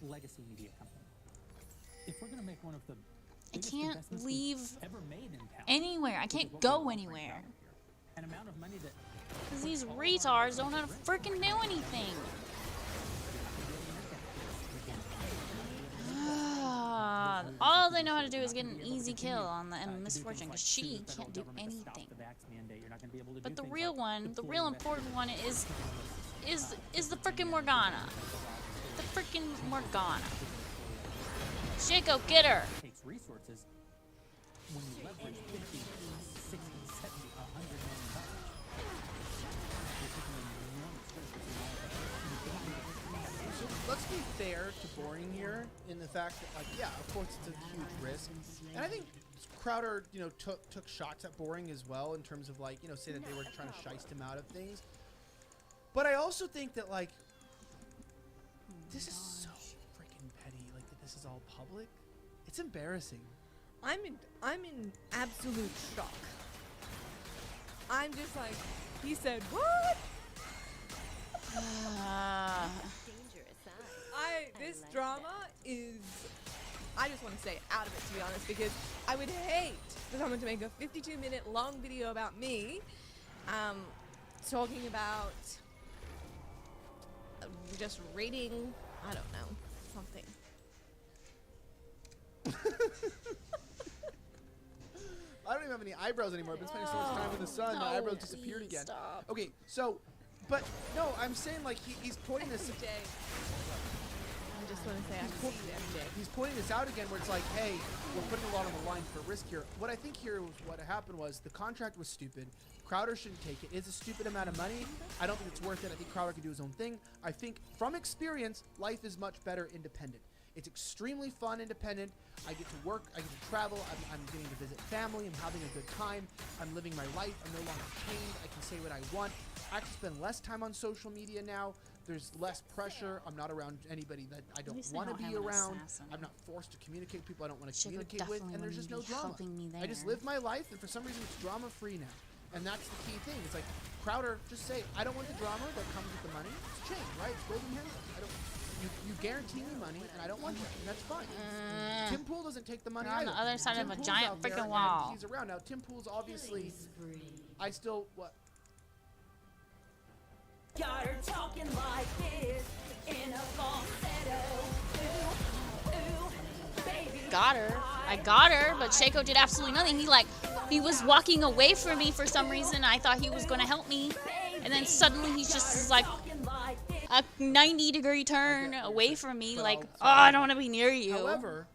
legacy media company. If we're going to make one of the I biggest can't investments leave we've ever made in town, anywhere. I can't go anywhere. an amount of money that Because these retards don't know how to freaking do anything. All they know how to do is get an easy kill on the Misfortune, because she can't do anything. But the real one, the real important one is the freaking Morgana. The freaking Morgana. Shaco, get her. takes resources when you leverage 50, 60, 70, $100 million. Let's be fair to Boring here in the fact that, like, yeah, of course it's a huge risk, and I think Crowder, you know, took shots at Boring as well in terms of, like, you know, say that they were trying to shiest him out of things. But I also think that, like, this is so freaking petty. Like, that this is all public. It's embarrassing. I'm in absolute shock. I'm just like, he said what? This drama is, I just want to stay out of it, to be honest, because I would hate for someone to make a 52-minute long video about me, talking about just rating, I don't know, something. I don't even have any eyebrows anymore. I've been spending so much time in the sun, my eyebrows disappeared again. Stop. Okay, so, but no, I'm saying, like, he's pointing this. I just want to say I see you every day. He's pointing this out again, where it's like, hey, we're putting a lot on the line for risk here. What I think here was what happened was the contract was stupid. Crowder shouldn't take it. It's a stupid amount of money. I don't think it's worth it. I think Crowder can do his own thing. I think from experience, life is much better independent. It's extremely fun independent. I get to work. I get to travel. I'm getting to visit family. I'm having a good time. I'm living my life. I'm no longer chained. I can say what I want. I actually spend less time on social media now. There's less pressure. I'm not around anybody that I don't want to be around. I'm not forced to communicate with people I don't want to communicate with, and there's just no drama. I just live my life, and for some reason it's drama-free now. And that's the key thing. It's like, Crowder, just say, I don't want the drama that comes with the money. It's chain, right? It's golden handcuffs. I don't. You guarantee me money, and I don't want that, and that's fine. Tim Pool doesn't take the money You're on the either. other side Tim of a Pool's giant out there, freaking and wall. He's around now. Tim Pool's obviously. I still what? Got her talking like this in a falsetto. Ooh, ooh, baby. Got her. I got her, but Shaco did absolutely nothing. He was walking away from me for some reason. I thought he was going to help me. And then suddenly he's just like a 90-degree turn away from me, like, oh, I don't want to be near you. However,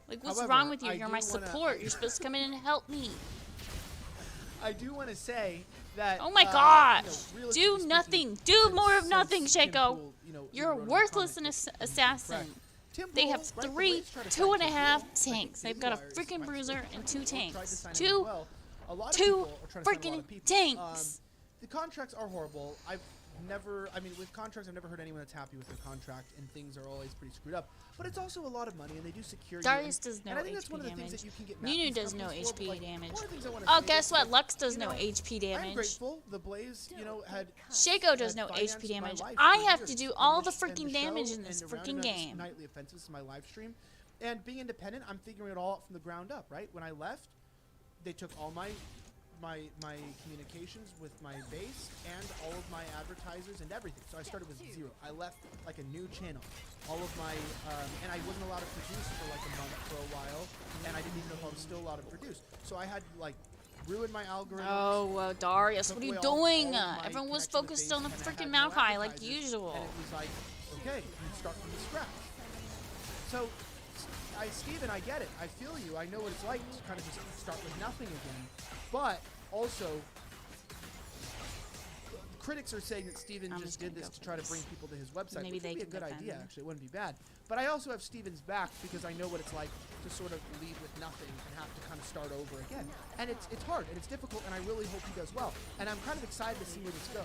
like, what's wrong with you? You're my support. You're supposed to come in and help me. I do want to say that. Oh my gosh! Do nothing. Do more of nothing, Shaco. You're a worthless assassin. They have 2.5 tanks. They've got a freaking bruiser and 2 tanks. Two freaking tanks. The contracts are horrible. I've never, I mean, with contracts, I've never heard anyone that's happy with their contract, and things are always pretty screwed up. But it's also a lot of money, and they do secure Darius you. does no And I think that's HP one of the things damage. that you can get mad at Nunu these does no companies for, but, HP like, damage. one of the things I wanna Oh, say guess is, what? like, Lux does you no know, HP I'm damage. grateful. The Blaze, you know, had Shaco does had no financed HP my damage. life I for have years, to do and all the the sh- and freaking show damage in this and freaking rounding out this game. Nightly offenses to my live stream, and being independent, I'm figuring it all out from the ground up. Right when I left, they took all my communications with my base and all of my advertisers and everything. So I started with zero. I left like a new channel. All of my and I wasn't allowed to produce for like a month for a while, and I didn't even know if I was still allowed to produce. So I had like ruin my algorithm. Oh, Darius, what are you doing? Everyone was focused on the freaking Maokai like usual. And it was like, okay, you start from the scratch. So, Steven, I get it. I feel you. I know what it's like to kind of just start with nothing again. But also, critics are saying that Steven just did this to try to bring people to his website, Maybe which they would be a can good defend idea, him. actually. It wouldn't be bad. But I also have Steven's back because I know what it's like to sort of lead with nothing and have to kind of start over again. And it's hard and it's difficult, and I really hope he does well. And I'm kind of excited to see where this goes.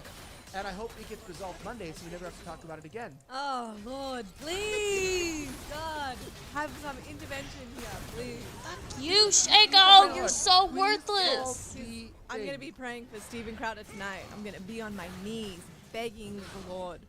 And I hope it gets resolved Monday so we never have to talk about it again. Oh, Lord, please, God, have some intervention here, please. You, Shaco, you're so worthless. I'm going to be praying for Steven Crowder tonight. I'm going to be on my knees begging the Lord.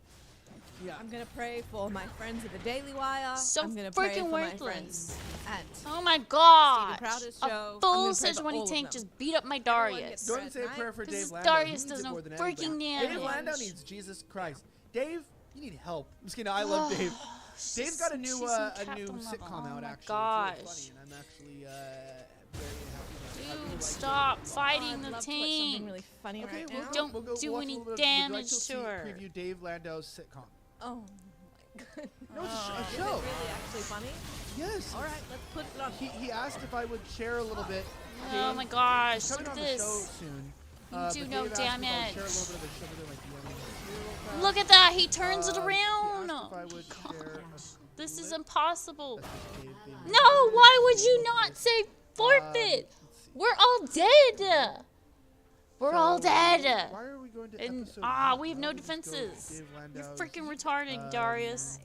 Yeah. I'm going to pray for my friends at the Daily Wire. So I'm going to pray freaking for my worthless. friends at Oh my god! Steven Crowder's A show. I'm full gonna pray for Sejuani all of tank them. just beat up my Darius. Go ahead and say a prayer for Because Dave Landau. Darius He needs does it no more than freaking anybody. damage. Dave Landau needs Jesus Christ. Dave, you need help. I'm just kidding. I love Dave. Dave's got a new she's in sitcom Captain out Marvel. actually. Oh my It's really funny, and I'm actually very happy. I really Dude, like stop it. fighting the I'd love to watch tank. something really funny Okay, right we'll now. go, Don't we'll go do watch a any little bit of- would you like damage to to see her. Preview Dave Landau's sitcom. Oh my god. No, it's a Is it show. really actually funny? Yes. All right, let's put it on. He asked if I would share a little bit. Oh Dave, my gosh, he's coming look at on the this. show soon. You but do Dave no asked if I would damage. share a little bit of the show with him, like, the Look at that, he turns it He around. asked if I would share This is impossible. Dave being No, why would you not say forfeit? We're all dead. We're all dead. Why are we going to And episode we have no Why don't we just go defenses. Dave You're Landau's, freaking retarded, Darius.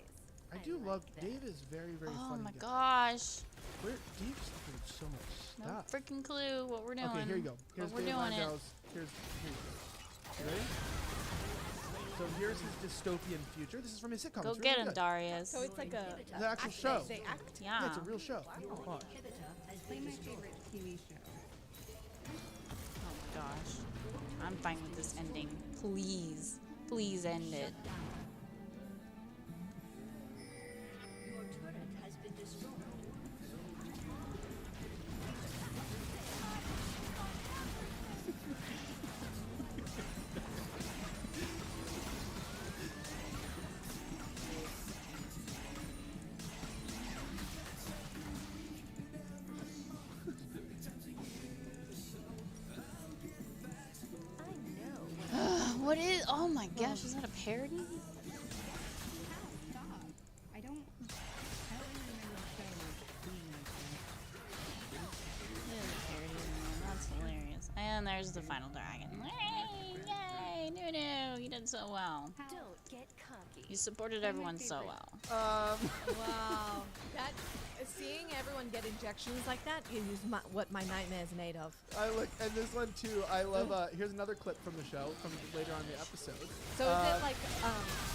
I do love Dave. Is very very Oh funny. my guy. gosh. Dave's doing so much No stuff. freaking clue what we're doing. Okay, here you go. Here's But we're Dave doing it. Landau's. Here you go. You ready? So here's his dystopian future. This is from his sitcom. Go It's get really him, good. Darius. So it's like a The actual show. They act. Yeah. It's a real show. Watch. Play my favorite TV show. Oh my gosh. I'm fine with this ending. Please. Please end it. Your turret has been destroyed. What is? Oh my gosh, is that a parody? Stop. I don't remember the show being It is a parody, man. That's hilarious. And there's the final dragon. Yay! Nunu, you did so well. Don't get cocky. You supported everyone so well. Wow. That seeing everyone get injections like that is what my nightmare is made of. I look, and this one too. I love. Here's another clip from the show from later on in the episode. So is it like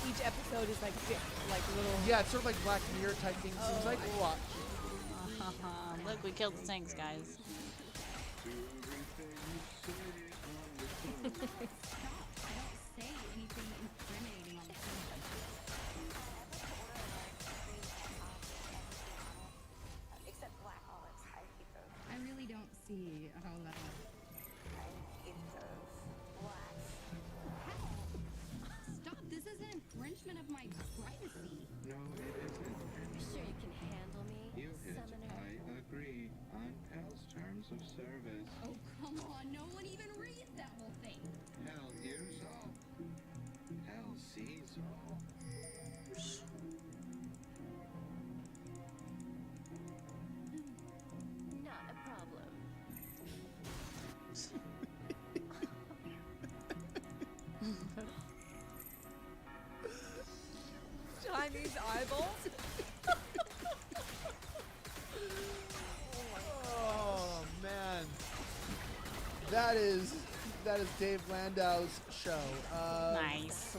each episode is like little? Yeah, it's sort of like Black Mirror type thing. Seems like. We'll watch. Look, we killed the tanks, guys. say anything incriminating on the phone. Except black olives. I hate those. I really don't see how that. I hate those. Black. Stop! This is an infringement of my privacy. No, it isn't. You sure you can handle me, You hit. summoner? I agree on Pal's terms of service. Oh, come on. No one even reads that whole thing. Hell hears all. Hell sees all. Not a problem. these eyeballs. Oh man, that is Dave Landau's show. Nice.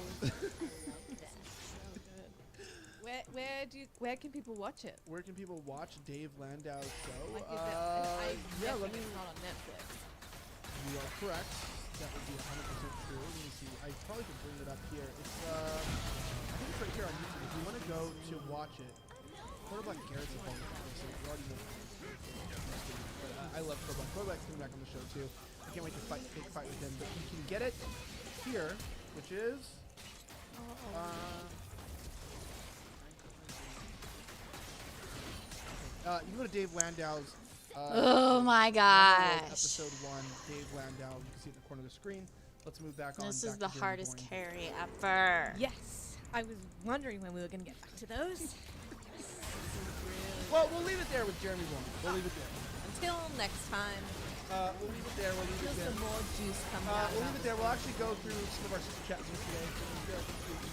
Where can people watch it? Where can people watch Dave Landau's show? Like, is yeah, let me. It's not on Netflix. You are correct. That would be 100% true. Let me see. I probably can bring it up here. It's I think it's right here on YouTube. If you want to go to watch it, Quarterback Garrett's a fun one, so you already know. But I love Quarterback. Quarterback's coming back on the show too. I can't wait to big fight with him. But you can get it here, which is. You can go to Dave Landau's. Oh my gosh. Episode 1, Dave Landau. You can see it in the corner of the screen. Let's move back on. This is back the to Jeremy hardest Boring. carry ever. Yes. I was wondering when we were going to get back to those. Well, we'll leave it there with Jeremy Boring. We'll leave it there. Until next time. We'll leave it there. We'll leave it there. Some more juice coming out. We'll leave it there. We'll actually go through some of our super chats here today. Super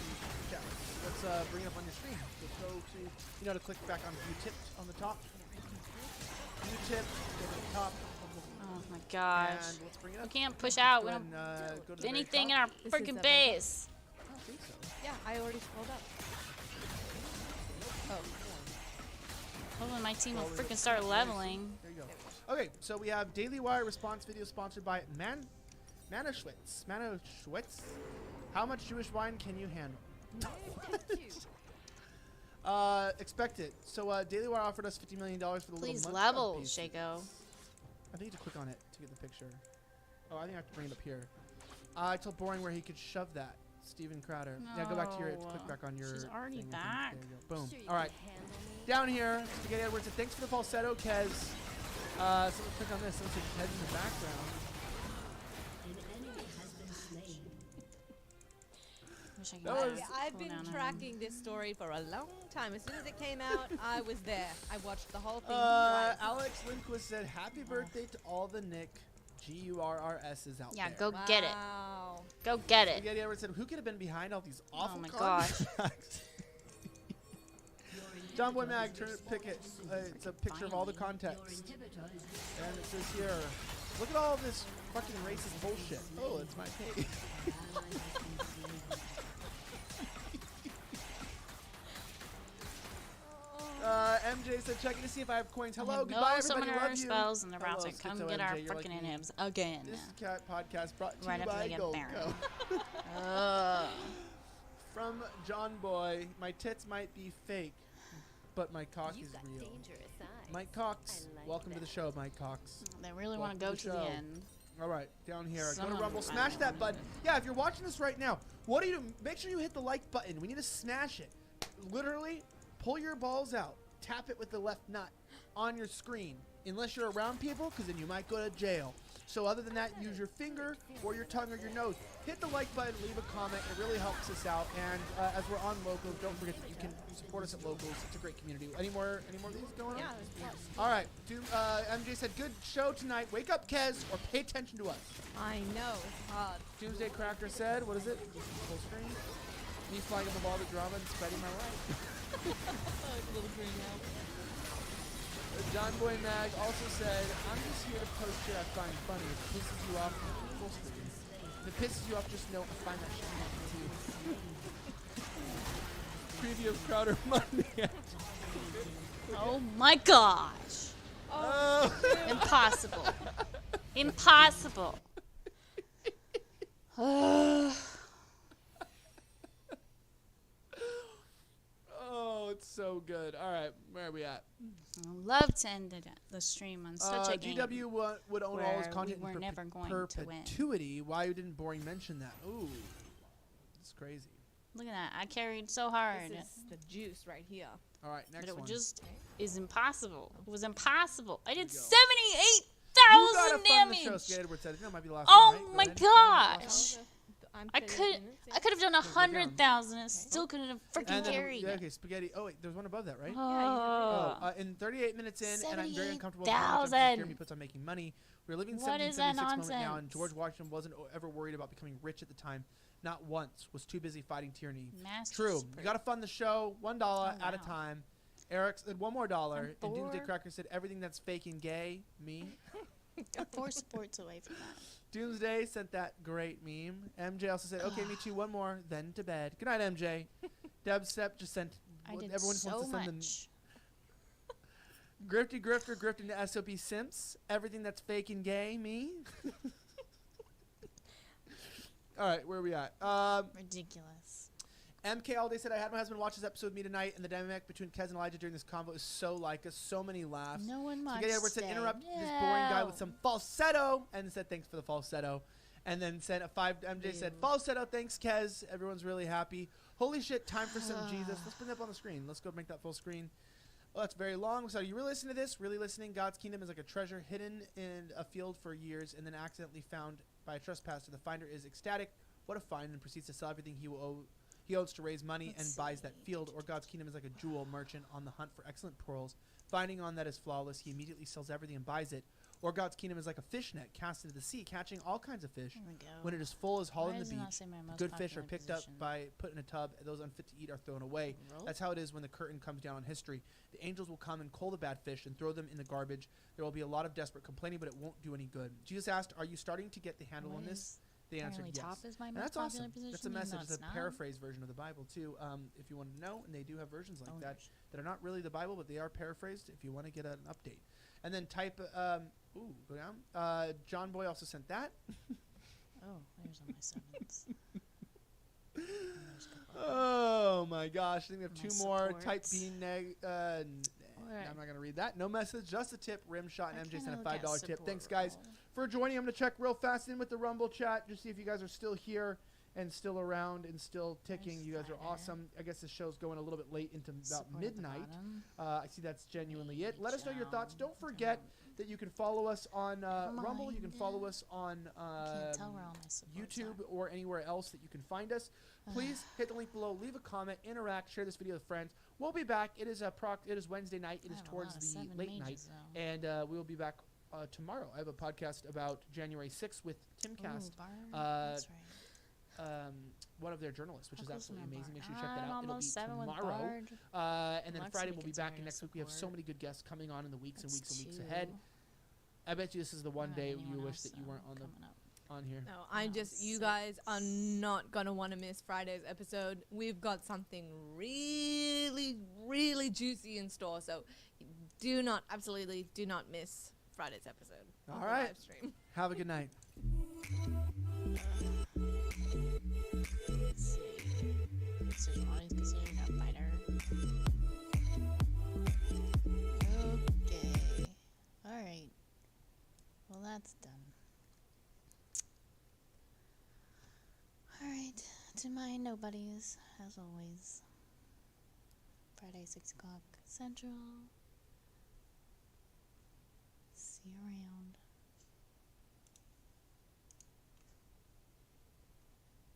chats. Let's bring it up on your screen. Let's go to, you know, to click back on view tips on the top. View tips, go to the top. Oh my gosh. And let's bring it up. We can't push out. We Go don't ahead and, go to do the very anything in top. our freaking base. I don't think so. Yeah, I already scrolled up. Oh. Hopefully my team will freaking start leveling. There you go. Okay, so we have Daily Wire response video sponsored by Manaschwitz. Manaschwitz? How much Jewish wine can you handle? Expect it. So Daily Wire offered us $50 million for the Please little level, piece. Shaco. I think you have to click on it to get the picture. Oh, I think I have to bring it up here. I told Boring where he could shove that. Steven Crowder. Yeah, go back to your. Click back on your. She's already thing, back. There you go. Boom. All right. Down here, Spaghetti Edwards said, "Thanks for the falsetto, Kez." So let's click on this. Let's head in the background. Wish I could That get was- a I've been cooldown on. tracking this story for a long time. As soon as it came out, I was there. I watched the whole thing Alex Lindquist said, "Happy birthday to all the Nick GURRSs out Yeah, there." go get it. Wow. Go get it. Spaghetti Edwards said, "Who could have been behind all these awful Oh my contracts?" gosh. John Boy Mag, turn it, pick it. It's a picture of all the context. And it says here, look at all this fucking racist bullshit. Oh, it's my page. MJ said, checking to see if I have coins. Hello, have goodbye, no everybody. summoner Love you. spells in the Hello, browser. Come Schizo get our MJ, you're like freaking me. inhibs again. This Cat podcast brought to Right you after by they get Goldco. Ugh. From John Boy, my tits might be fake, but my cock is real. Mike Cox, welcome to the show, Mike Cox. They really want to go to the end. All right, down here. Some Go to of Rumble. them Smash I that button. Yeah, if you're watching this right now, what do you do? Make sure you hit the like button. We need to smash it. Literally, pull your balls out. Tap it with the left nut on your screen. Unless you're around people, because then you might go to jail. So other than that, use your finger or your tongue or your nose. Hit the like button, leave a comment. It really helps us out. And as we're on Locals, don't forget that you can support us at Locals. It's a great community. Any more of these going on? Yeah, there's more. All right. MJ said, good show tonight. Wake up, Kez, or pay attention to us. I know, it's hard. Doomsday Cracker said, what is it? Full screen? Me flying above all the drama and spreading my light. Little green now. John Boy Mag also said, I'm just here to post shit I find funny. If it pisses you off, full screen. If it pisses you off, just know I find that shit funny too. Preview of Crowder Monday. Oh my gosh. Oh. Impossible. Impossible. Oh, it's so good. All right, where are we at? I love to end the stream on such a game. GW would own all his where content we were in never going to win. perpetuity. Why didn't Boring mention that? Ooh, it's crazy. Look at that. I carried so hard. This is the juice right here. All right, next but it one. just is impossible. It was impossible. I did You 78,000 damage. Said, it might be the last Oh one, right? my Go ahead. gosh. I could have done 100,000 and still couldn't have freaking And then, carried. yeah, okay, Spaghetti. Oh wait, there's one above that, right? Oh. In 38 minutes in, and I'm very uncomfortable with how much 78,000. Jeremy puts on making money. We're living in What is that 1776 moment now, and nonsense? George Washington wasn't ever worried about becoming rich at the time. not once, was too busy fighting tyranny. Master True. Spree. You got to fund the show. $1 at a wow. time. Eric said $1 more. And I'm Doomsday four. Cracker said everything that's fake and gay. Me. I'm 4 supports away from that. Doomsday sent that great meme. MJ also said, okay, me too. One more, then to bed. Good night, MJ. Dubstep just sent. I did everyone so wants to send them. much. Grifty Grifter grifting to SOP Simps. Everything that's fake and gay. Me. All right, where are we at? Ridiculous. MK all day said, I had my husband watch this episode with me tonight, and the dynamic between Kez and Elijah during this convo is so like us. So many laughs. No one Spaghetti wants Edwards said, to. interrupt this boring guy with some falsetto, and said, thanks for the falsetto. And then sent a 5. MJ said, falsetto, thanks, Kez. Everyone's really happy. Holy shit, time for some Jesus. Let's bring that up on the screen. Let's go make that full screen. Oh, that's very long. So you really listening to this? Really listening? God's kingdom is like a treasure hidden in a field for years and then accidentally found by a trespasser. The finder is ecstatic. What a find, and proceeds to sell everything he owes to raise money and buys that field. Or God's kingdom is like a jewel merchant on the hunt for excellent pearls. Finding one that is flawless, he immediately sells everything and buys it. Or God's kingdom is like a fish net cast into the sea, catching all kinds of fish. There we go. When it is full as hauled Why in the does it not beach, say my most good fish are popular picked position? up by put in a tub, and those unfit to eat are thrown away. Rope? That's how it is when the curtain comes down on history. The angels will come and cull the bad fish and throw them in the garbage. There will be a lot of desperate complaining, but it won't do any good. Jesus asked, are you starting to get the handle on this? They answered apparently yes. top is my And most that's popular awesome. That's a position, even message. though It's it's a not. paraphrase version of the Bible, too, if you want to know. And they do have versions like that are not really the Bible, but they are paraphrased if you want to get an update. And then type, go down. John Boy also sent that. Oh, there's all my sevens. Oh my gosh! I think we have My 2 more. Type supports. B neg. I'm not gonna read that. No message, just a tip. Rimshot and MJ sent a $5 tip. Thanks, guys, for joining. I'm gonna check real fast in with the Rumble chat, just see if you guys are still here and still around and still ticking. You guys are awesome. I guess this show's going a little bit late into about Support at the midnight. bottom. I see that's genuinely it. Let us know your thoughts. Don't forget that you can follow us on Rumble. You can follow us on Can't tell where all my supports YouTube or anywhere else that you can find us. Please hit the link below, leave a comment, interact, share this video with friends. We'll be back. It is it is Wednesday night. It is towards the late night, and we will be back tomorrow. I have a podcast about January 6th with Timcast. That's right. One of their journalists, which is How close am absolutely I, amazing. Make sure you Bard? check that I'm out. It'll be almost 7 with tomorrow. Bard. And then Lux Friday League we'll be is back, area and next week we have so support. many good guests coming on in the weeks and That's weeks and weeks 2. ahead. I bet you this is the one Not day anyone you wish else, that you though, weren't on here. No, you guys are not gonna want to miss Friday's episode. We've got something really, really juicy in store, so absolutely do not miss Friday's episode. All on the right. live stream. Have a good night. Decision always considered a fighter. Okay. Alright. Well, that's done. Alright. To my nobodies, as always. Friday, 6 o'clock Central.